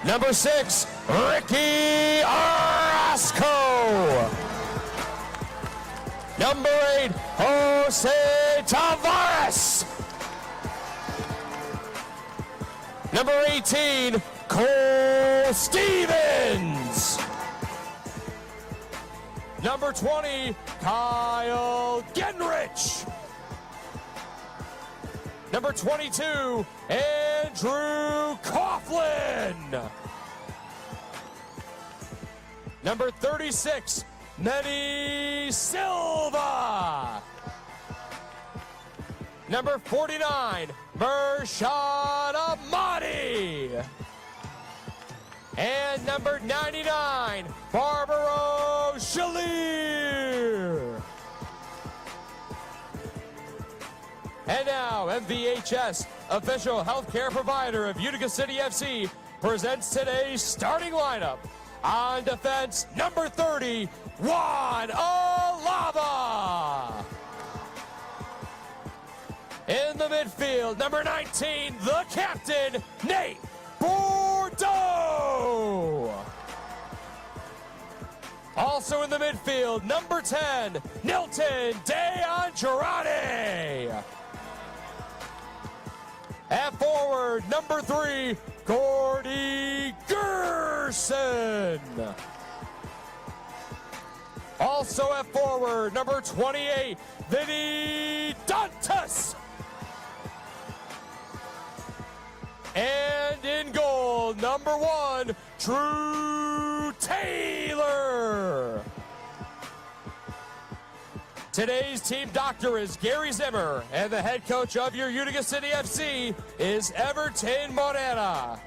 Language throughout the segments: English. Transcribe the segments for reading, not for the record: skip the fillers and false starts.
Number 6, Ricky Orozco. Number 8, Jose Tavares. Number 18, Cole Stevens. Number 20, Kyle Genrich. Number 22, Andrew Coughlin. Number 36, Manny Silva. Number 49, Mershad Ahmadi. And number 99, Barbaro Shalir. And now, MVHS, official healthcare provider of Utica City FC, presents today's starting lineup. On defense, number 30, Juan Alava. In the midfield, number 19, the captain, Nate Bordeaux. Also in the midfield, number 10, Nilton DeAndrade. At forward, number 3, Gordy Gerson. Also at forward, number 28, Vinny Dantas. And in goal, number 1, Drew Taylor. Today's team doctor is Gary Zimmer, and the head coach of your Utica City FC is Everton Morera.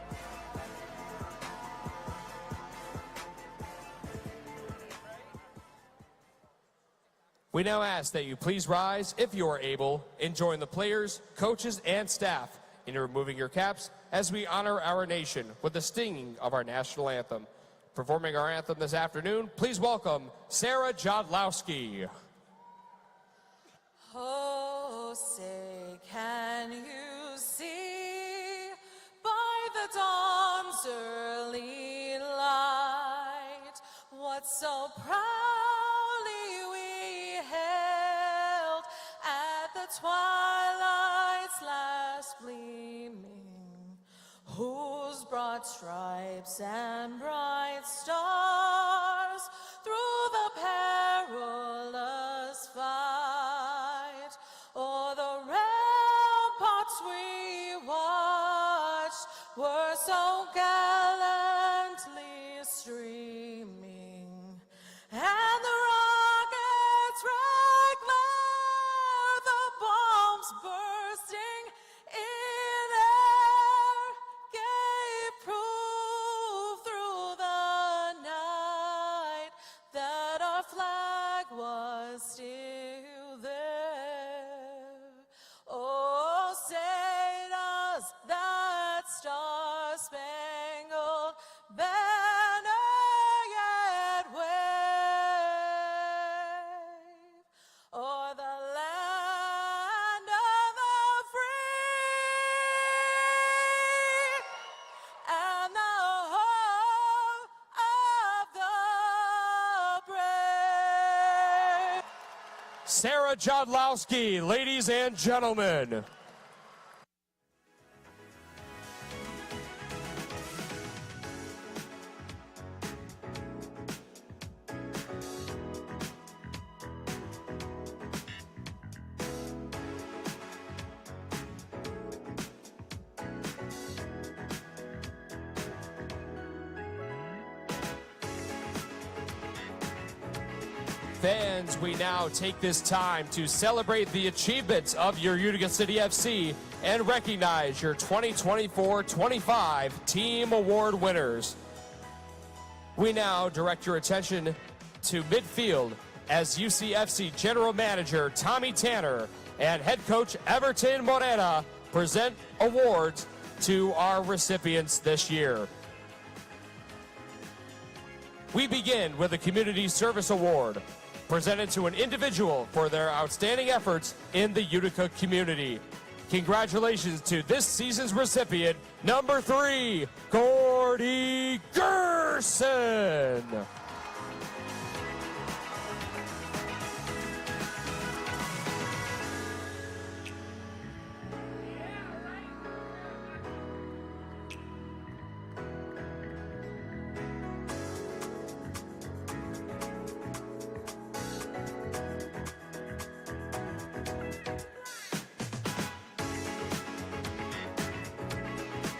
We now ask that you please rise, if you are able, and join the players, coaches, and staff in removing your caps as we honor our nation with the singing of our national anthem. Performing our anthem this afternoon, please welcome Sarah Jodlowski. Oh, say, can you see by the dawn's early light what so proudly we hailed at the twilight's last gleaming, whose broad stripes and bright stars through the perilous fight o'er the ramparts we watched were so gallantly streaming, and the rockets' red glare, the bombs bursting in air, gave proof through the night that our flag was still there. Oh, say does that star-spangled banner yet wave o'er the land of the free and the home of the brave? Sarah Jodlowski, ladies and gentlemen. Fans, we now take this time to celebrate the achievements of your Utica City FC and recognize your 2024-25 Team Award winners. We now direct your attention to midfield as UCFC General Manager Tommy Tanner and Head Coach Everton Morera present awards to our recipients this year. We begin with the Community Service Award, presented to an individual for their outstanding efforts in the Utica community. Congratulations to this season's recipient, number 3, Gordy Gerson.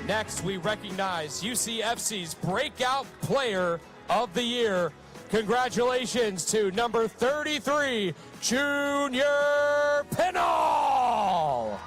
Next, we recognize UCFC's Breakout Player of the Year. Congratulations to number 33, Junior Pinal.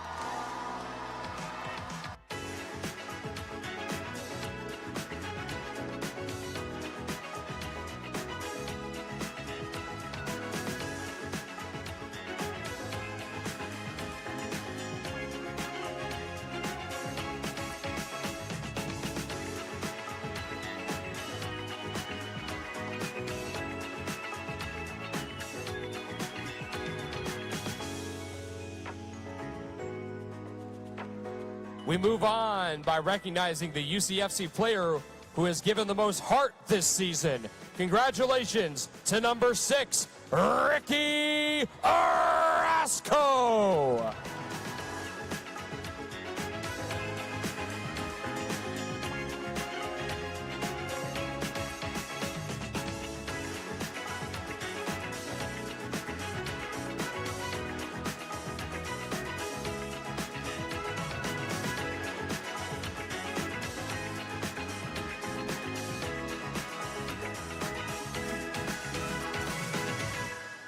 We move on by recognizing the UCFC player who has given the most heart this season. Congratulations to number 6, Ricky Orozco.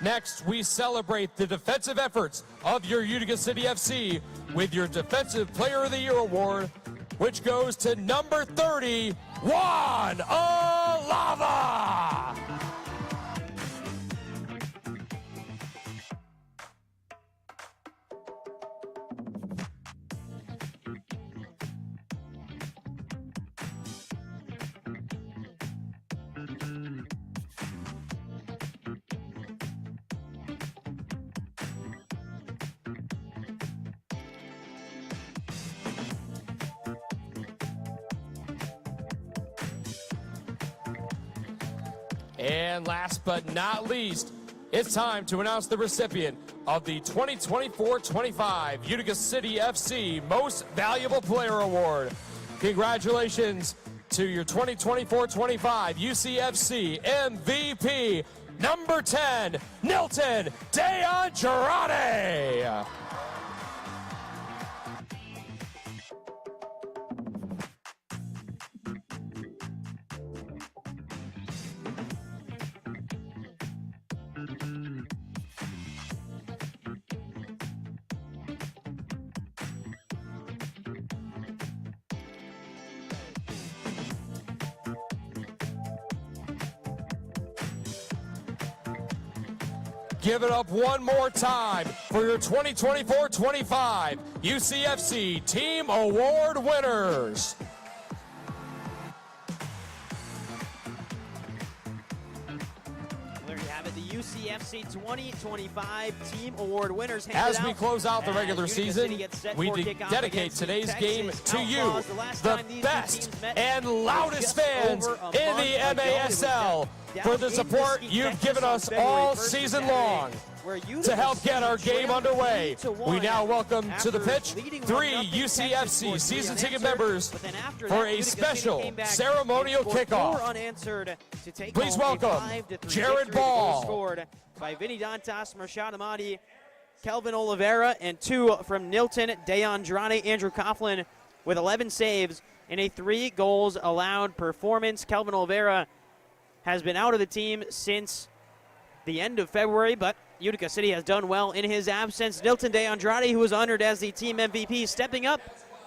Next, we celebrate the defensive efforts of your Utica City FC with your Defensive Player of the Year award, which goes to number 30, Juan Alava. And last but not least, it's time to announce the recipient of the 2024-25 Utica City FC Most Valuable Player Award. Congratulations to your 2024-25 UCFC MVP, number 10, Nilton DeAndrade. Give it up one more time for your 2024-25 UCFC Team Award winners. There you have it, the UCFC 2025 Team Award winners. As we close out the regular season, we dedicate today's game to you, the best and loudest fans in the MASL, for the support you've given us all season long. To help get our game underway, we now welcome to the pitch 3 UCFC season ticket members for a special ceremonial kickoff. Please welcome Jared Ball, scored by Vinny Dantas, Marshad Amadi, Kelvin Oliveira, and 2 from Nilton DeAndrade. Andrew Coughlin with 11 saves in a 3 goals allowed performance. Kelvin Oliveira has been out of the team since the end of February, but Utica City has done well in his absence. Nilton DeAndrade, who was honored as the team MVP, stepping up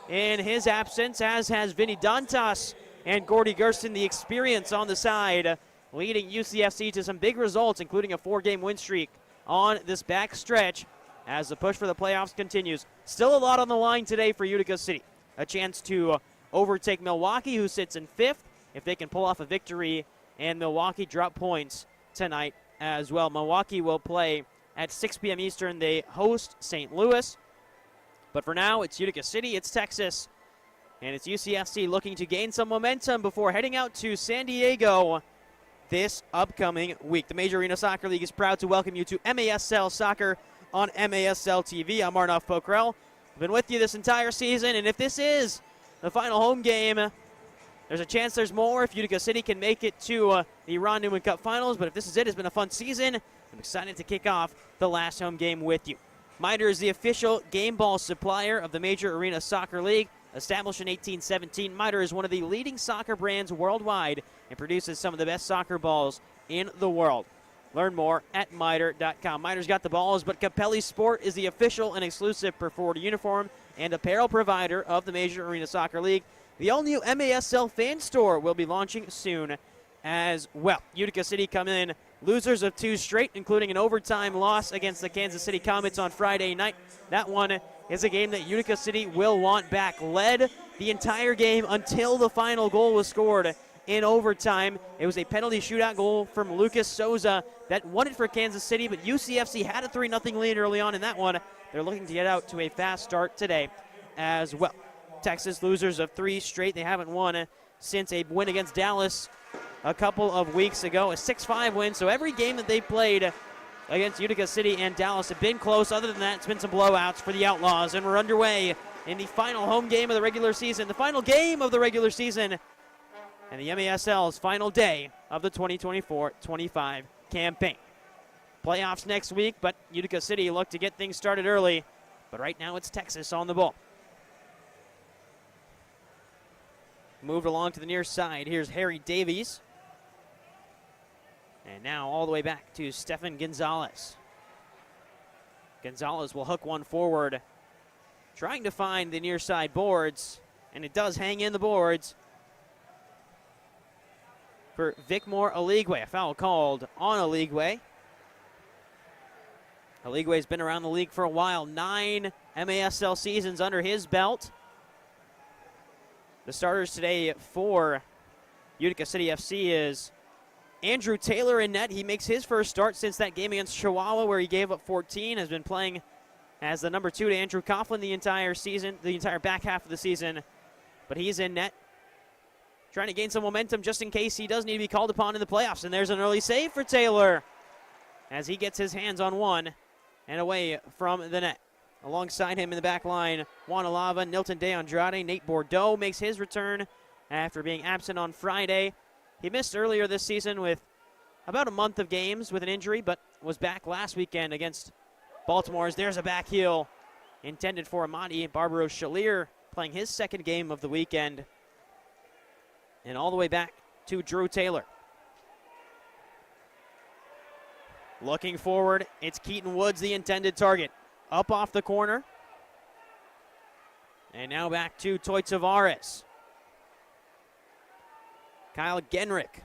in his absence, as has Vinny Dantas and Gordy Gerson, the experience on the side, leading UCFC to some big results, including a 4-game win streak on this back stretch as the push for the playoffs continues. Still a lot on the line today for Utica City. A chance to overtake Milwaukee, who sits in 5th, if they can pull off a victory, and Milwaukee drop points tonight as well. Milwaukee will play at 6 p.m. Eastern. They host St. Louis. But for now, it's Utica City, it's Texas, and it's UCFC looking to gain some momentum before heading out to San Diego this upcoming week. The Major Arena Soccer League is proud to welcome you to MASL Soccer on MASL TV. I'm Arnav Pokrell. I've been with you this entire season, and if this is the final home game, there's a chance there's more if Utica City can make it to the Ron Newman Cup Finals. But if this is it, it's been a fun season. I'm excited to kick off the last home game with you. MITRE is the official game ball supplier of the Major Arena Soccer League. Established in 1817, MITRE is one of the leading soccer brands worldwide and produces some of the best soccer balls in the world. Learn more at MITRE.com. MITRE's got the balls, but Capelli Sport is the official and exclusive preferred uniform and apparel provider of the Major Arena Soccer League. The all-new MASL fan store will be launching soon as well. Utica City come in losers of 2 straight, including an overtime loss against the Kansas City Comets on Friday night. That one is a game that Utica City will want back. Led the entire game until the final goal was scored in overtime. It was a penalty shootout goal from Lucas Souza that won it for Kansas City, but UCFC had a 3-0 lead early on in that one. They're looking to get out to a fast start today as well. Texas losers of 3 straight. They haven't won since a win against Dallas a couple of weeks ago, a 6-5 win. So every game that they played against Utica City and Dallas have been close. Other than that, it's been some blowouts for the Outlaws. And we're underway in the final home game of the regular season, the final game of the regular season, and the MASL's final day of the 2024-25 campaign. Playoffs next week, but Utica City look to get things started early. But right now it's Texas on the ball. Moved along to the near side. Here's Harry Davies. And now all the way back to Stefan Gonzalez. Gonzalez will hook one forward, trying to find the near side boards, and it does hang in the boards for Vicmore Aligwe. A foul called on Aligwe. Aligwe's been around the league for a while. 9 MASL seasons under his belt. The starters today for Utica City FC is Andrew Taylor in net. He makes his first start since that game against Chihuahua where he gave up 14. Has been playing as the number 2 to Andrew Coughlin the entire season, the entire back half of the season. But he's in net, trying to gain some momentum just in case he does need to be called upon in the playoffs. And there's an early save for Taylor as he gets his hands on one and away from the net. Alongside him in the back line, Juan Alava, Nilton De Andrade, Nate Bordeaux makes his return after being absent on Friday. He missed earlier this season with about a month of games with an injury, but was back last weekend against Baltimore. There's a back heel intended for Amadi Barbaro Shalier, playing his second game of the weekend. And all the way back to Drew Taylor. Looking forward, it's Keaton Woods, the intended target. Up off the corner. And now back to Toy Tavares. Kyle Genrick.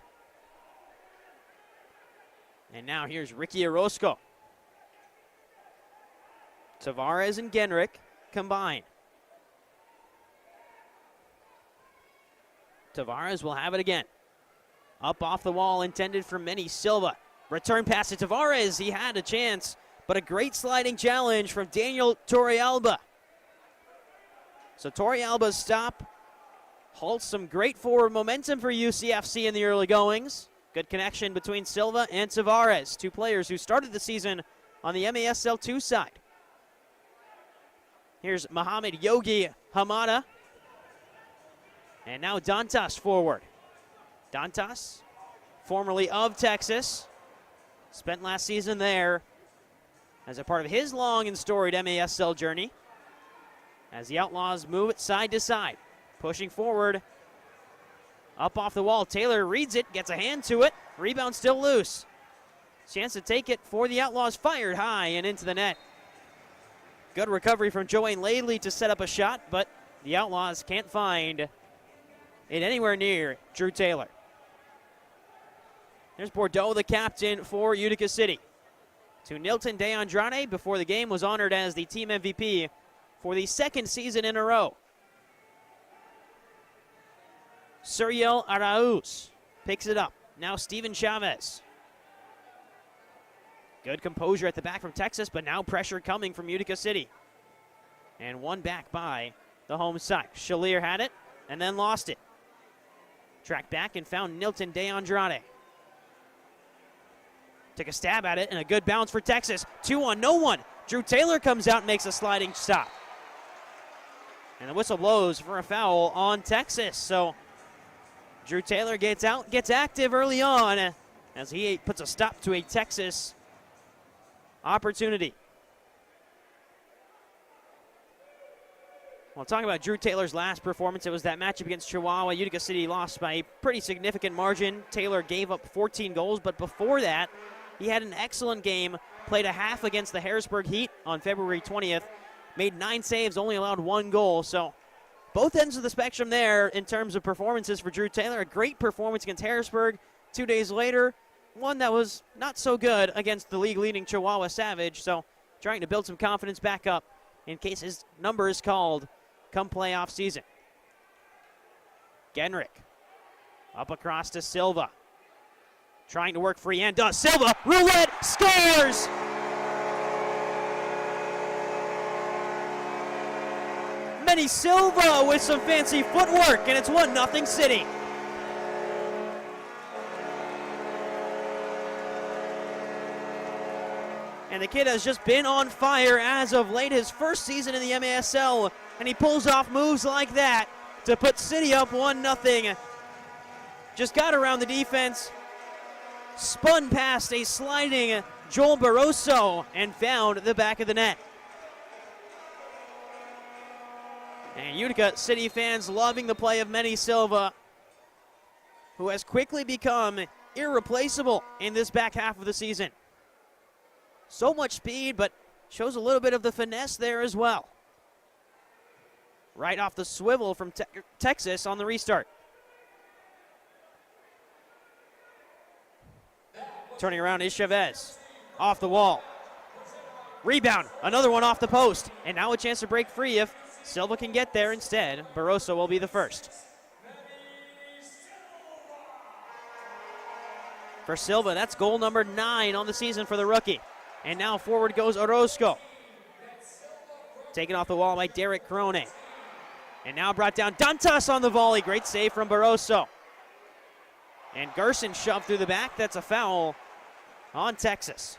And now here's Ricky Orozco. Tavares and Genrick combine. Tavares will have it again. Up off the wall, intended for Manny Silva. Return pass to Tavares. He had a chance, but a great sliding challenge from Daniel Torrealba. So Torrealba's stop halts some great forward momentum for UCFC in the early goings. Good connection between Silva and Tavares, 2 players who started the season on the MASL 2 side. Here's Mohamed Yogi Hamada. And now Dantas forward. Dantas, formerly of Texas, spent last season there as a part of his long and storied MASL journey. As the Outlaws move it side to side, pushing forward. Up off the wall, Taylor reads it, gets a hand to it. Rebound still loose. Chance to take it for the Outlaws, fired high and into the net. Good recovery from Joanne Laidley to set up a shot, but the Outlaws can't find it anywhere near Drew Taylor. There's Bordeaux, the captain for Utica City. To Nilton De Andrade, before the game was honored as the team MVP for the 2nd season in a row. Suriel Arauz picks it up. Now Steven Chavez. Good composure at the back from Texas, but now pressure coming from Utica City. and won back by the home side. Shalier had it and then lost it. Tracked back and found Nilton De Andrade. Took a stab at it and a good bounce for Texas. 2-1, no one. Drew Taylor comes out and makes a sliding stop. And the whistle blows for a foul on Texas. So Drew Taylor gets out, gets active early on as he puts a stop to a Texas opportunity. Well, talking about Drew Taylor's last performance, it was that matchup against Chihuahua. Utica City lost by a pretty significant margin. Taylor gave up 14 goals, but before that, he had an excellent game, played a half against the Harrisburg Heat on February 20th, made 9 saves, only allowed 1 goal. So both ends of the spectrum there in terms of performances for Drew Taylor. A great performance against Harrisburg. 2 days later, one that was not so good against the league-leading Chihuahua Savage. So trying to build some confidence back up in case his number is called come playoff season. Genrick up across to Silva. Trying to work free and does. Silva, roulette, scores! Manny Silva with some fancy footwork, and it's 1-0 City. And the kid has just been on fire as of late, his first season in the MASL, and he pulls off moves like that to put City up 1-0. Just got around the defense, spun past a sliding Joel Barroso, and found the back of the net. And Utica City fans loving the play of Manny Silva, who has quickly become irreplaceable in this back half of the season. So much speed, but shows a little bit of the finesse there as well. Right off the swivel from Texas on the restart. Turning around is Chavez. Off the wall. Rebound. Another one off the post. And now a chance to break free if Silva can get there instead. Barroso will be the first. For Silva, that's goal number 9 on the season for the rookie. And now forward goes Orozco. Taken off the wall by Derek Crone. And now brought down Dantas on the volley. Great save from Barroso. And Gerson shoved through the back. That's a foul on Texas.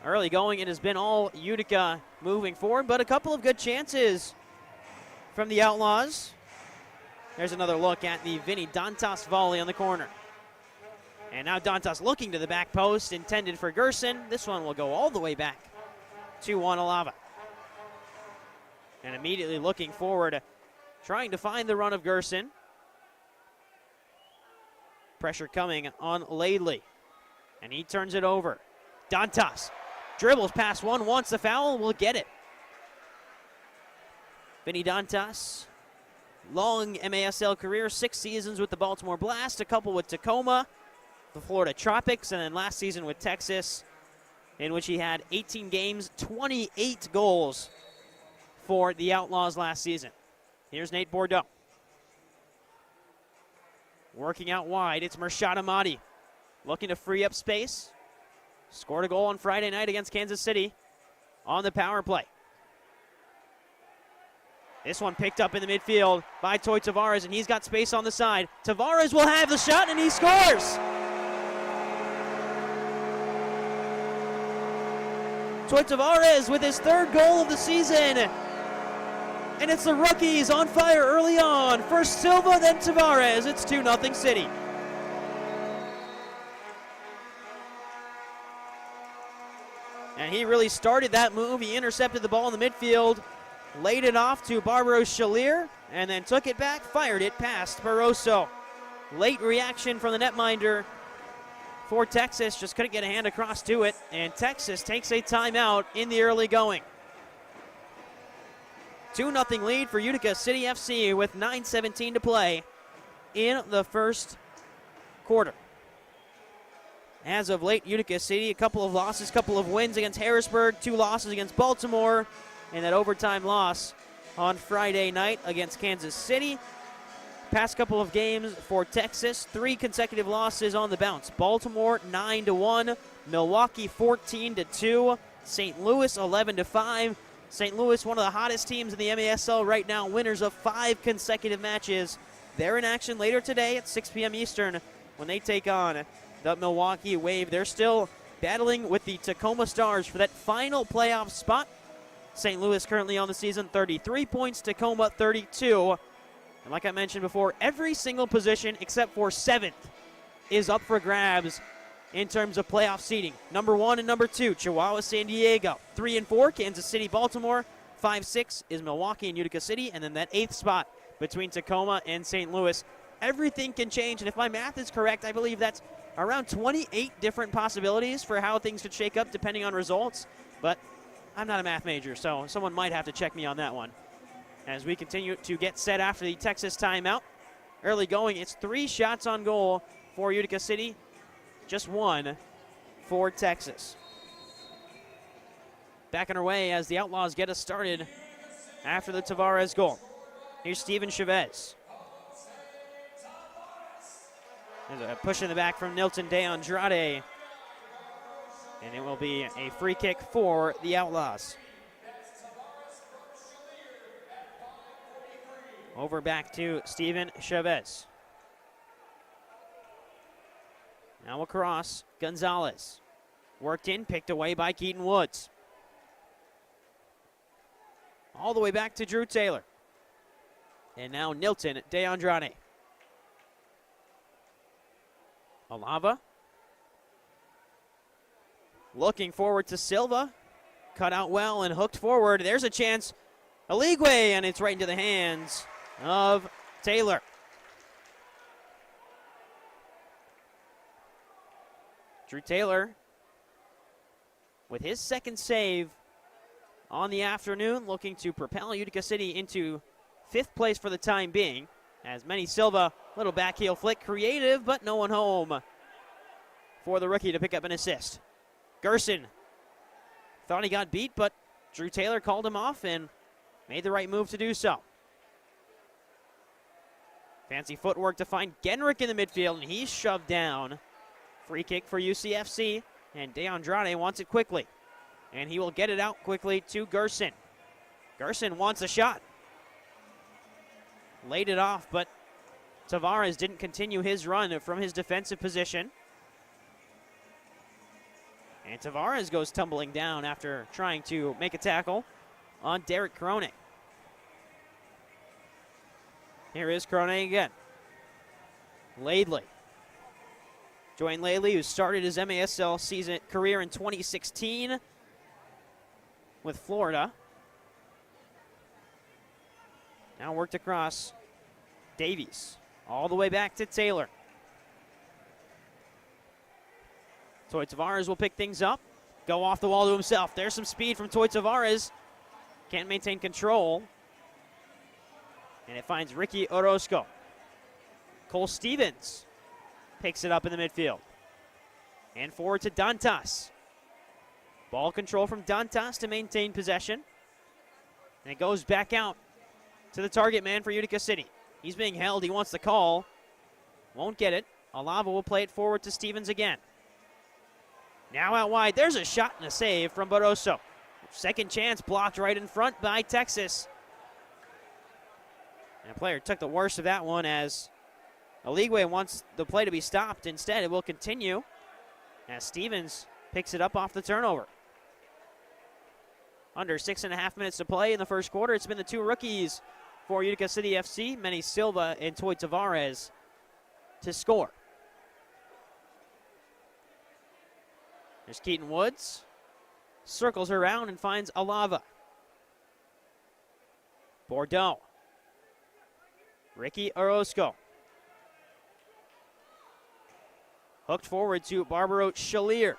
Early going, it has been all Utica moving forward, but a couple of good chances from the Outlaws. There's another look at the Vinny Dantas volley on the corner. And now Dantas looking to the back post, intended for Gerson. This one will go all the way back to Wanalava. And immediately looking forward, trying to find the run of Gerson. Pressure coming on Laidley. And he turns it over. Dantas dribbles past one, wants the foul, will get it. Vinny Dantas, long MASL career, 6 seasons with the Baltimore Blast, a couple with Tacoma, the Florida Tropics, and then last season with Texas, in which he had 18 games, 28 goals for the Outlaws last season. Here's Nate Bordeaux. Working out wide, it's Mershad Ahmadi. Looking to free up space. Scored a goal on Friday night against Kansas City on the power play. This one picked up in the midfield by Toy Tavares, and he's got space on the side. Tavares will have the shot, and he scores! Toy Tavares with his 3rd goal of the season. And it's the rookies on fire early on. First Silva, then Tavares. It's 2-0 City. And he really started that move. He intercepted the ball in the midfield, laid it off to Barbaro Shalier, and then took it back, fired it past Barroso. Late reaction from the netminder for Texas, just couldn't get a hand across to it, and Texas takes a timeout in the early going. 2-0 lead for Utica City FC with 9:17 to play in the first quarter. As of late, Utica City, a couple of losses, couple of wins against Harrisburg, 2 losses against Baltimore, and that overtime loss on Friday night against Kansas City. Past couple of games for Texas, 3 consecutive losses on the bounce. Baltimore 9-1, Milwaukee 14-2. St. Louis 11-5. St. Louis, one of the hottest teams in the MASL right now, winners of 5 consecutive matches. They're in action later today at 6 p.m. Eastern when they take on the Milwaukee Wave. They're still battling with the Tacoma Stars for that final playoff spot. St. Louis currently on the season, 33 points, Tacoma 32. And like I mentioned before, every single position except for 7th is up for grabs in terms of playoff seeding. Number 1 and number 2, Chihuahua, San Diego. 3 and 4, Kansas City, Baltimore. 5, 6 is Milwaukee and Utica City. And then that 8th spot between Tacoma and St. Louis. Everything can change, and if my math is correct, I believe that's around 28 different possibilities for how things could shake up depending on results. But I'm not a math major, so someone might have to check me on that one. As we continue to get set after the Texas timeout. Early going, it's 3 shots on goal for Utica City, just 1 for Texas. Back on our way as the Outlaws get us started after the Tavares goal. Here's Steven Chavez. There's a push in the back from Nilton de Andrade. And it will be a free kick for the Outlaws. Over back to Steven Chavez. Now across, Gonzalez. Worked in, picked away by Keaton Woods. All the way back to Drew Taylor. And now Nilton de Andrade. Alava. Looking forward to Silva. Cut out well and hooked forward. There's a chance. Aligwe, and it's right into the hands of Taylor. Drew Taylor with his second save on the afternoon, looking to propel Utica City into 5th place for the time being. As Manny Silva, little back heel flick, creative, but no one home for the rookie to pick up an assist. Gerson thought he got beat, but Drew Taylor called him off and made the right move to do so. Fancy footwork to find Genrick in the midfield, and he's shoved down. Free kick for UCFC, and De Andrade wants it quickly. And he will get it out quickly to Gerson. Gerson wants a shot. Laid it off, but Tavares didn't continue his run from his defensive position. And Tavares goes tumbling down after trying to make a tackle on Derek Crone. Here is Crone again. Laidley. Join Laidley, who started his MASL season career in 2016 with Florida. Now worked across Davies. All the way back to Taylor. Toy Tavares will pick things up. Go off the wall to himself. There's some speed from Toy Tavares. Can't maintain control. And it finds Ricky Orozco. Cole Stevens picks it up in the midfield. And forward to Dantas. Ball control from Dantas to maintain possession. And it goes back out to the target man for Utica City. He's being held. He wants the call. Won't get it. Alava will play it forward to Stevens again. Now out wide. There's a shot and a save from Barroso. Second chance blocked right in front by Texas. And the player took the worst of that one as Aligwe wants the play to be stopped. Instead, it will continue as Stevens picks it up off the turnover. Under 6.5 minutes to play in the first quarter. It's been the 2 rookies for Utica City FC, Manny Silva and Toy Tavares, to score. There's Keaton Woods. Circles around and finds Alava. Bordeaux. Ricky Orozco. Hooked forward to Barbaro Chalier,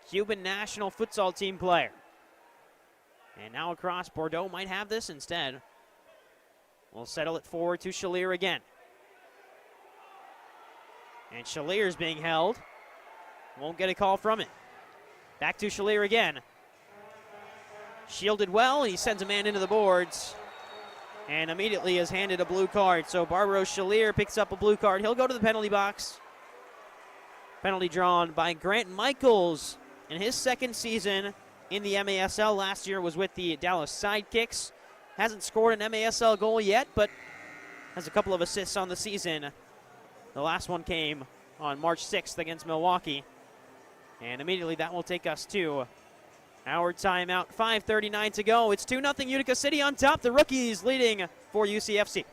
Cuban national futsal team player. And now across, Bordeaux might have this instead. We'll settle it forward to Chalier again. And Chalier's being held. Won't get a call from it. Back to Chalier again. Shielded well, and he sends a man into the boards. And immediately is handed a blue card. So Barbaro Chalier picks up a blue card. He'll go to the penalty box. Penalty drawn by Grant Michaels in his second season in the MASL. Last year was with the Dallas Sidekicks. Hasn't scored an MASL goal yet, but has a couple of assists on the season. The last one came on March 6th against Milwaukee. And immediately that will take us to our timeout. 5:39 to go. It's 2-0 Utica City on top. The rookies leading for UCFC.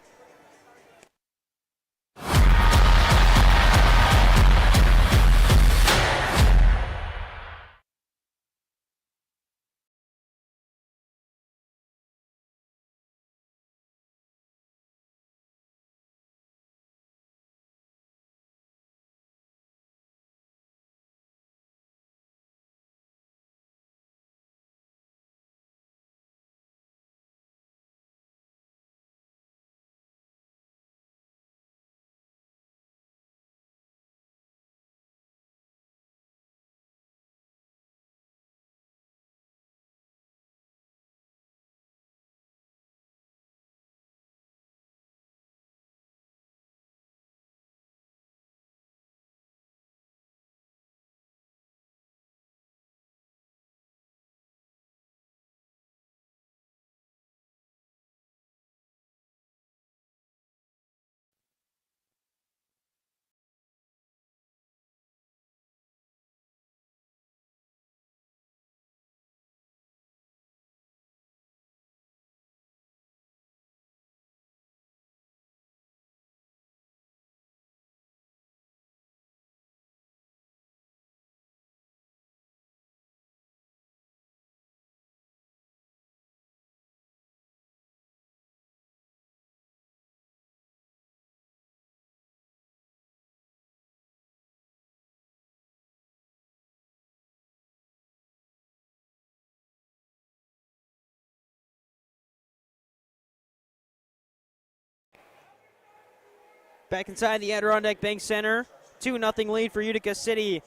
Back inside the Adirondack Bank Center, 2-0 lead for Utica City.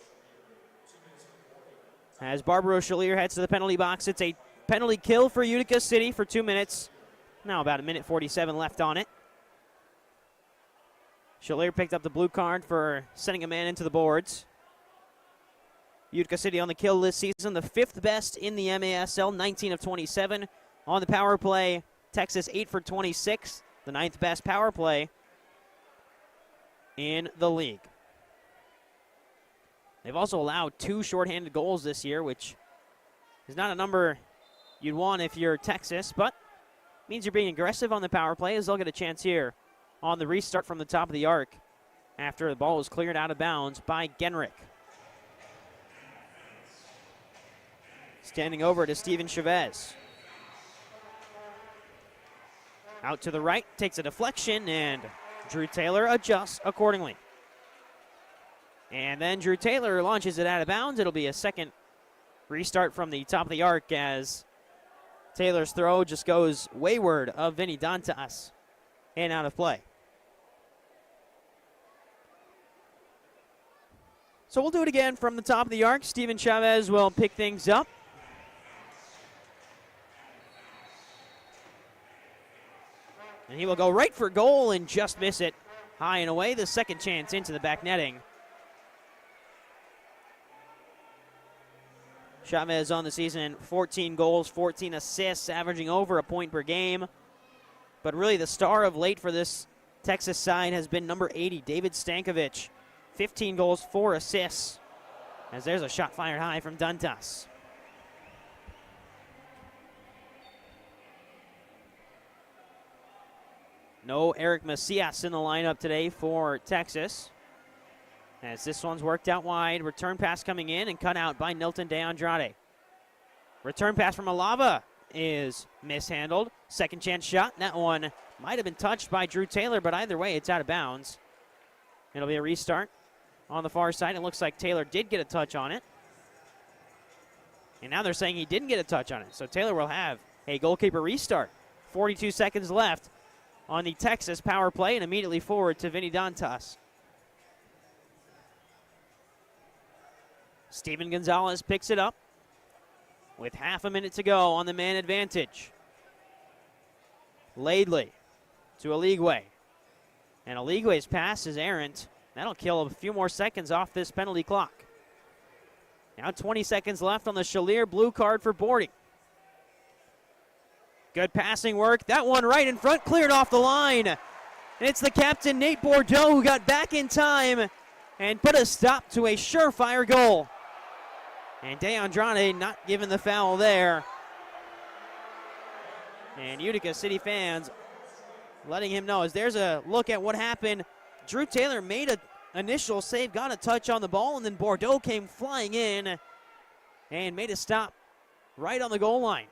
As Barbaro Chalier heads to the penalty box, it's a penalty kill for Utica City for 2 minutes. Now about 1:47 left on it. Chalier picked up the blue card for sending a man into the boards. Utica City on the kill this season, the 5th best in the MASL, 19 of 27. On the power play, Texas 8 for 26, the 9th best power play in the league. They've also allowed 2 shorthanded goals this year, which is not a number you'd want if you're Texas, but means you're being aggressive on the power play, as they'll get a chance here on the restart from the top of the arc after the ball was cleared out of bounds by Genrick. Standing over to Steven Chavez. Out to the right, takes a deflection, and Drew Taylor adjusts accordingly. And then Drew Taylor launches it out of bounds. It'll be a second restart from the top of the arc as Taylor's throw just goes wayward of Vinny Dantas and out of play. So we'll do it again from the top of the arc. Steven Chavez will pick things up. And he will go right for goal and just miss it. High and away, the second chance into the back netting. Chavez on the season, 14 goals, 14 assists, averaging over a point per game. But really the star of late for this Texas side has been number 80, David Stankovic. 15 goals, 4 assists. As there's a shot fired high from Dantas. No Eric Macias in the lineup today for Texas. As this one's worked out wide. Return pass coming in and cut out by Nilton De Andrade. Return pass from Alava is mishandled. Second chance shot. That one might have been touched by Drew Taylor, but either way, it's out of bounds. It'll be a restart on the far side. It looks like Taylor did get a touch on it. And now they're saying he didn't get a touch on it. So Taylor will have a goalkeeper restart. 42 seconds left on the Texas power play, and immediately forward to Vinny Dantas. Steven Gonzalez picks it up with half a minute to go on the man advantage. Laidley to Aligwe. And Aligwe's pass is errant That'll kill a few more seconds off this penalty clock. Now 20 seconds left on the Shalier blue card for boarding. Good passing work. That one right in front, cleared off the line. And it's the captain, Nate Bordeaux, who got back in time and put a stop to a surefire goal. And De Andrade not given the foul there. And Utica City fans letting him know as there's a look at what happened. Drew Taylor made an initial save, got a touch on the ball, and then Bordeaux came flying in and made a stop right on the goal line.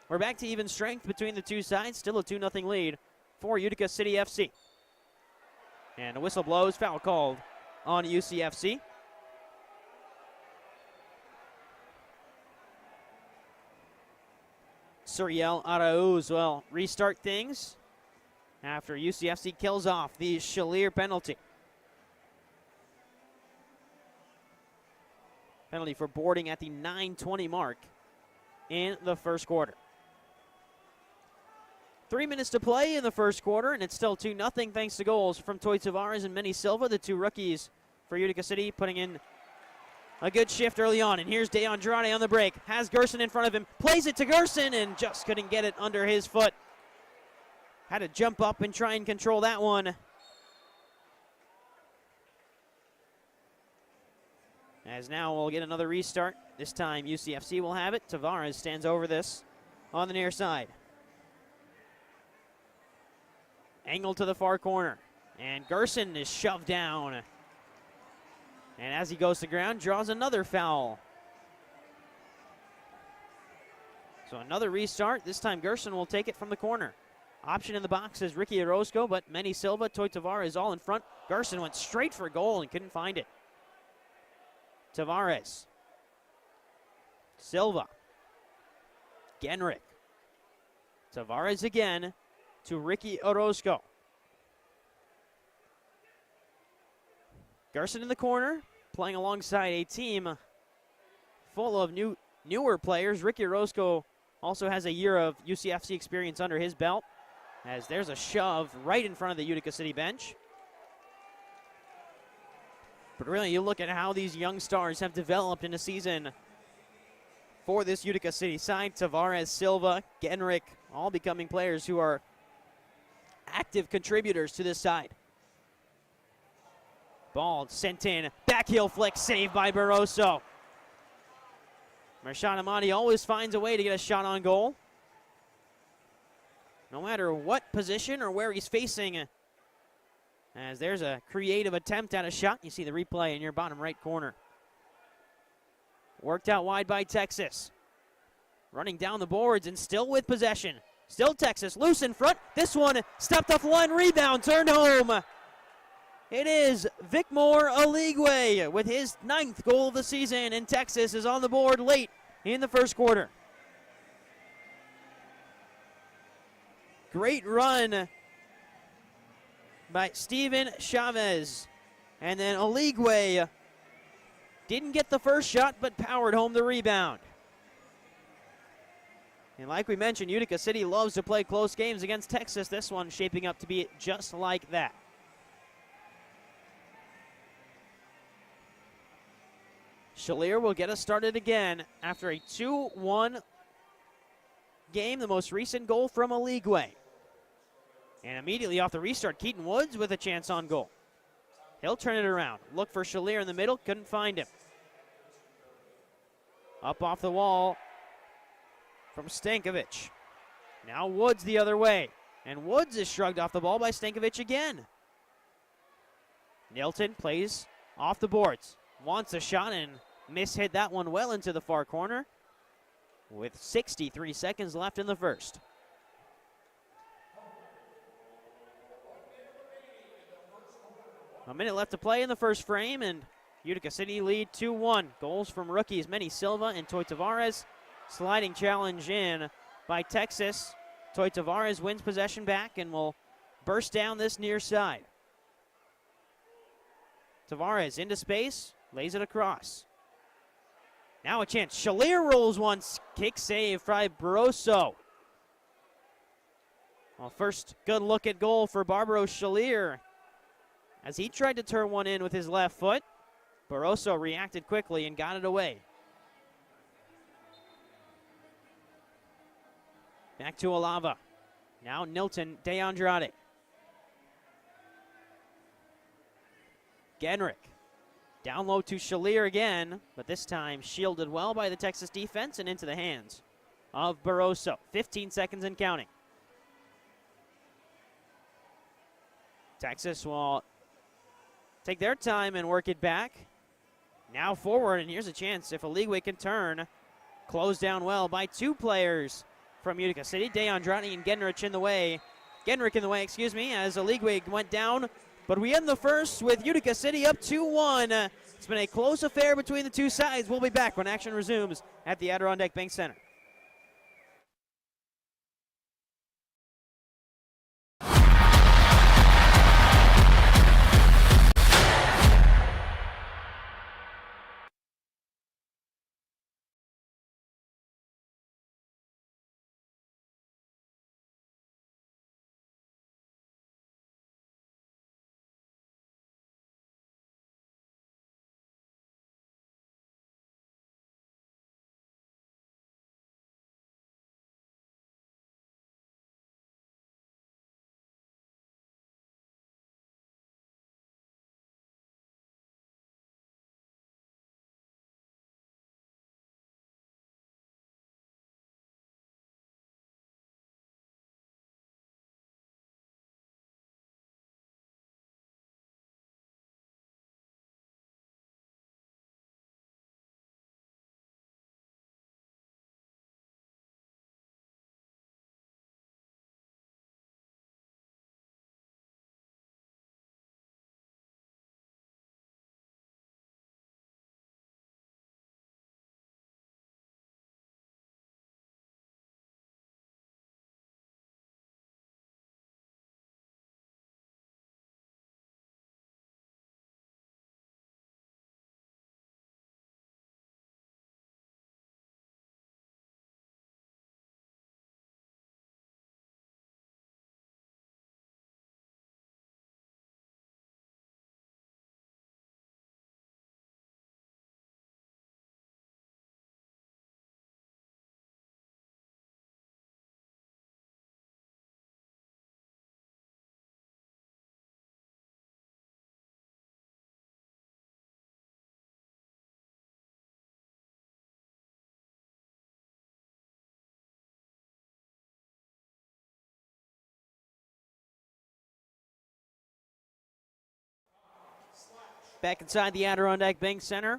We're back to even strength between the two sides. Still a 2-0 lead for Utica City FC. And a whistle blows, foul called on UCFC. Suriel Arauz will restart things after UCFC kills off the Shalier penalty. Penalty for boarding at the 9:20 mark in the first quarter. 3 minutes to play in the first quarter, and it's still 2-0 thanks to goals from Toy Tavares and Manny Silva, the two rookies for Utica City, putting in a good shift early on. And here's De Andrade on the break. Has Gerson in front of him. Plays it to Gerson and just couldn't get it under his foot. Had to jump up and try and control that one. As now we'll get another restart. This time UCFC will have it. Tavares stands over this on the near side. Angled to the far corner. And Gerson is shoved down. And as he goes to ground, draws another foul. So another restart. This time Gerson will take it from the corner. Option in the box is Ricky Orozco, but Manny Silva, Toy Tavares all in front. Gerson went straight for goal and couldn't find it. Tavares. Silva. Genrick. Tavares again to Ricky Orozco. Gerson in the corner, playing alongside a team full of newer players. Ricky Orozco also has a year of UCFC experience under his belt, as there's a shove right in front of the Utica City bench. But really, you look at how these young stars have developed in a season for this Utica City side. Tavares, Silva, Genrick, all becoming players who are active contributors to this side. Ball sent in, back heel flick, saved by Barroso. Marshad Amadi always finds a way to get a shot on goal. No matter what position or where he's facing, as there's a creative attempt at a shot. You see the replay in your bottom right corner. Worked out wide by Texas. Running down the boards and still with possession. Still Texas, loose in front. This one stepped off the line, rebound, turned home. It is Vicmore Aligwe with his 9th goal of the season, and Texas is on the board late in the first quarter. Great run by Steven Chavez. And then Aligwe didn't get the first shot, but powered home the rebound. And like we mentioned, Utica City loves to play close games against Texas. This one shaping up to be just like that. Shalier will get us started again after a 2-1 game, the most recent goal from Aligwe. And immediately off the restart, Keaton Woods with a chance on goal. He'll turn it around. Look for Shalier in the middle, couldn't find him. Up off the wall from Stankovic. Now Woods the other way. And Woods is shrugged off the ball by Stankovic again. Nilton plays off the boards. Wants a shot and mishit that one well into the far corner with 63 seconds left in the first. A minute left to play in the first frame, and Utica City lead 2-1. Goals from rookies Manny Silva and Toy Tavares. Sliding challenge in by Texas. Toy Tavares wins possession back and will burst down this near side. Tavares into space, lays it across. Now a chance. Shalier rolls once. Kick save by Barroso. Well, first good look at goal for Barbaro Shalier as he tried to turn one in with his left foot. Barroso reacted quickly and got it away. Back to Alava. Now Nilton de Andrade. Genrick. Down low to Shalier again, but this time shielded well by the Texas defense and into the hands of Barroso. 15 seconds and counting. Texas will take their time and work it back. Now forward, and here's a chance if Oligwe can turn. Closed down well by two players from Utica City. De Andrade and Genrick in the way, as Oligwe went down. But we end the first with Utica City up 2-1. It's been a close affair between the two sides. We'll be back when action resumes at the Adirondack Bank Center. Back inside the Adirondack Bank Center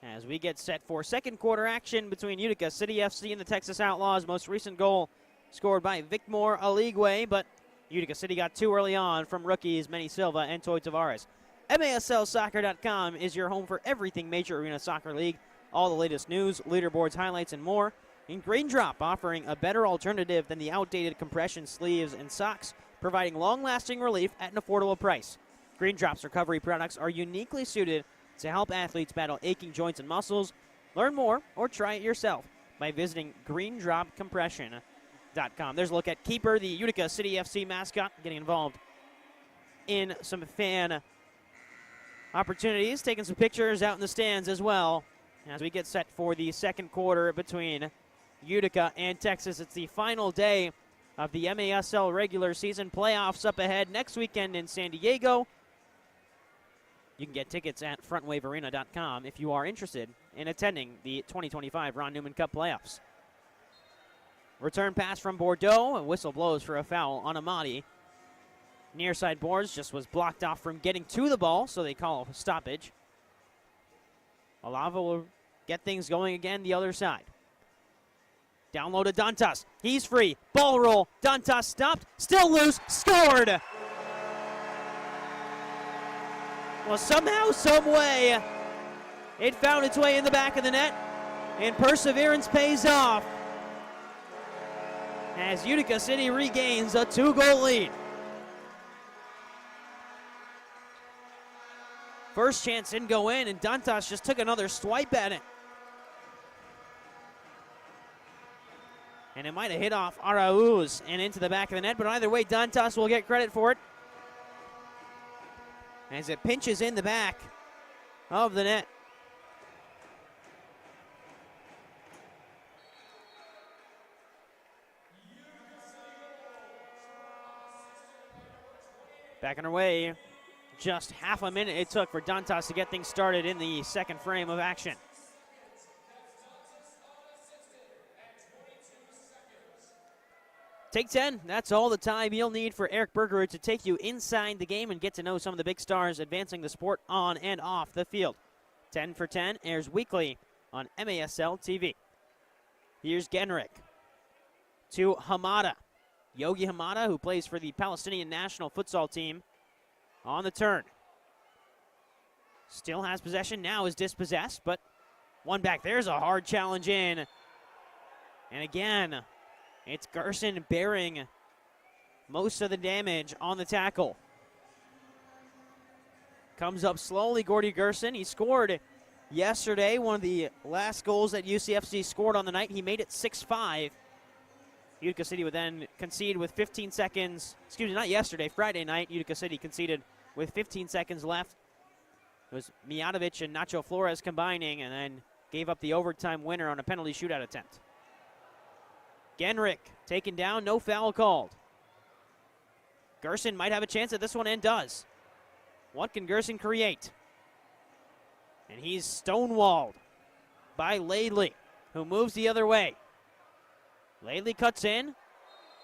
as we get set for second quarter action between Utica City FC and the Texas Outlaws. Most recent goal scored by Vicmore Oligwe, but Utica City got two early on from rookies Manny Silva and Toy Tavares. MASLsoccer.com is your home for everything Major Arena Soccer League, all the latest news, leaderboards, highlights, and more. And Green Drop, offering a better alternative than the outdated compression sleeves and socks, providing long-lasting relief at an affordable price. Green Drop's recovery products are uniquely suited to help athletes battle aching joints and muscles. Learn more or try it yourself by visiting greendropcompression.com. There's a look at Keeper, the Utica City FC mascot, getting involved in some fan opportunities, taking some pictures out in the stands as well as we get set for the second quarter between Utica and Texas. It's the final day of the MASL regular season. Playoffs up ahead next weekend in San Diego. You can get tickets at frontwavearena.com if you are interested in attending the 2025 Ron Newman Cup playoffs. Return pass from Bordeaux. A whistle blows for a foul on Amati. Near side boards just was blocked off from getting to the ball, so they call a stoppage. Alava will get things going again the other side. Down low to Dantas. He's free. Ball roll. Dantas stopped. Still loose. Scored! Well, somehow, some way, it found its way in the back of the net, and perseverance pays off as Utica City regains a 2-goal lead. First chance didn't go in, and Dantas just took another swipe at it. And it might have hit off Arauz and into the back of the net, but either way, Dantas will get credit for it. as it pinches in the back of the net. Back on our way. Just half a minute it took for Dantas to get things started in the second frame of action. Take 10, that's all the time you'll need for Eric Bergerud to take you inside the game and get to know some of the big stars advancing the sport on and off the field. 10 for 10 airs weekly on MASL TV. Here's Genrich to Hamada. Yogi Hamada, who plays for the Palestinian national futsal team, on the turn. Still has possession, now is dispossessed, but one back. There's a hard challenge in. And again, it's Gerson bearing most of the damage on the tackle. Comes up slowly, Gordy Gerson. He scored yesterday, one of the last goals that UCFC scored on the night. He made it 6-5. Utica City would then concede with 15 seconds. Excuse me, not yesterday, Friday night. Utica City conceded with 15 seconds left. It was Mijatovic and Nacho Flores combining and then gave up the overtime winner on a penalty shootout attempt. Genrich taken down, no foul called. Gerson might have a chance at this one and does. What can Gerson create? And he's stonewalled by Laidley, who moves the other way. Laidley cuts in.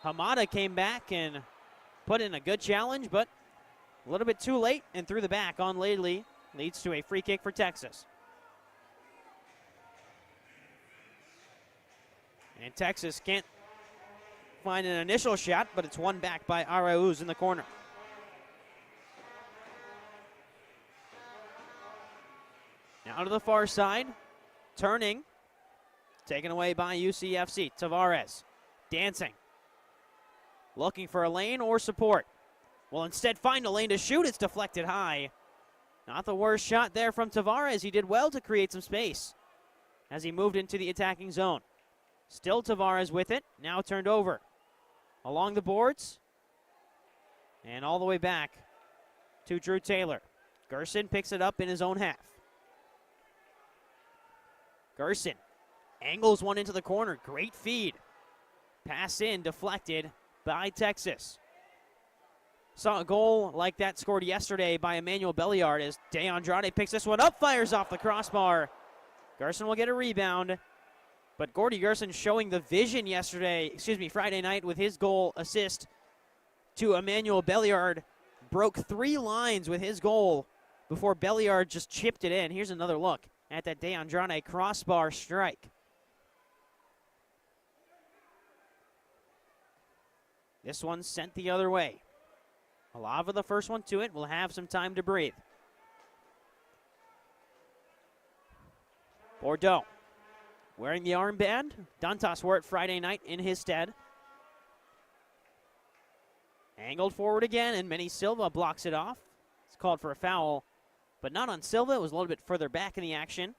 Hamada came back and put in a good challenge, but a little bit too late and threw the back on Laidley. Leads to a free kick for Texas. And Texas can't find an initial shot, but it's won back by Arauz in the corner. Now to the far side, turning. Taken away by UCFC. Tavares dancing. Looking for a lane or support. Will instead find a lane to shoot. It's deflected high. Not the worst shot there from Tavares. He did well to create some space as he moved into the attacking zone. Still Tavares with it. Now turned over. Along the boards. And all the way back to Drew Taylor. Gerson picks it up in his own half. Gerson angles one into the corner. Great feed. Pass in, deflected by Texas. Saw a goal like that scored yesterday by Emmanuel Belliard as De Andrade picks this one up, fires off the crossbar. Gerson will get a rebound. But Gordy Gerson showing the vision Friday night with his goal assist to Emmanuel Belliard. Broke 3 lines with his goal before Belliard just chipped it in. Here's another look at that De Andrade crossbar strike. This one sent the other way. Alava, the first one to it, will have some time to breathe. Bordeaux wearing the armband. Dantas wore it Friday night in his stead. Angled forward again, and Manny Silva blocks it off. It's called for a foul, but not on Silva. It was a little bit further back in the action.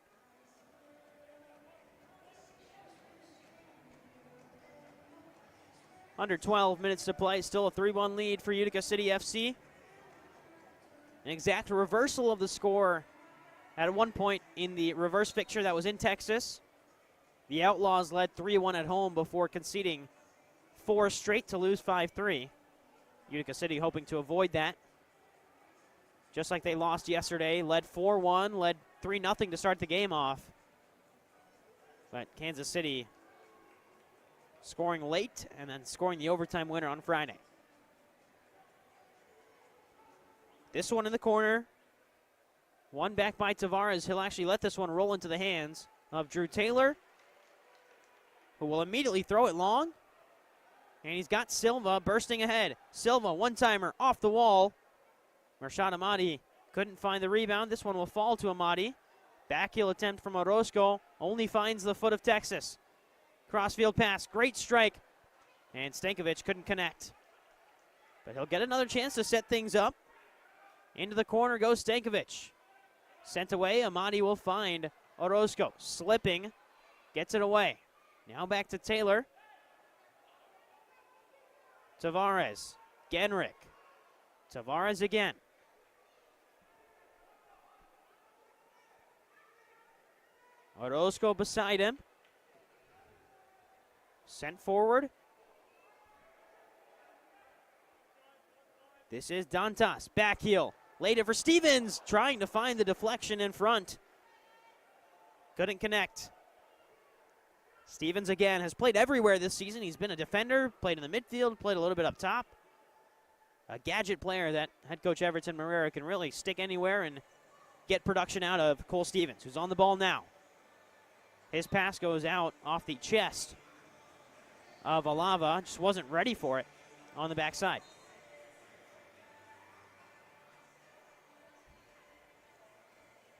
Under 12 minutes to play, still a 3-1 lead for Utica City FC. An exact reversal of the score at one point in the reverse fixture that was in Texas. The Outlaws led 3-1 at home before conceding 4 straight to lose 5-3. Utica City hoping to avoid that. Just like they lost yesterday, led 4-1, led 3-0 to start the game off. But Kansas City scoring late and then scoring the overtime winner on Friday. This one in the corner. One back by Tavares. He'll actually let this one roll into the hands of Drew Taylor, who will immediately throw it long. And he's got Silva bursting ahead. Silva, one-timer off the wall. Mershad Amadi couldn't find the rebound. This one will fall to Amadi. Backheel attempt from Orozco. Only finds the foot of Texas. Crossfield pass, great strike. And Stankovic couldn't connect. But he'll get another chance to set things up. Into the corner goes Stankovic. Sent away, Amadi will find Orozco. Slipping, gets it away. Now back to Taylor. Tavares, Genrich. Tavares again. Orozco beside him. Sent forward. This is Dantas, back heel. Laid it for Stevens, trying to find the deflection in front. Couldn't connect. Stevens, again, has played everywhere this season. He's been a defender, played in the midfield, played a little bit up top. A gadget player that head coach Everton Moreira can really stick anywhere and get production out of. Cole Stevens, who's on the ball now. His pass goes out off the chest of Alava. Just wasn't ready for it on the backside.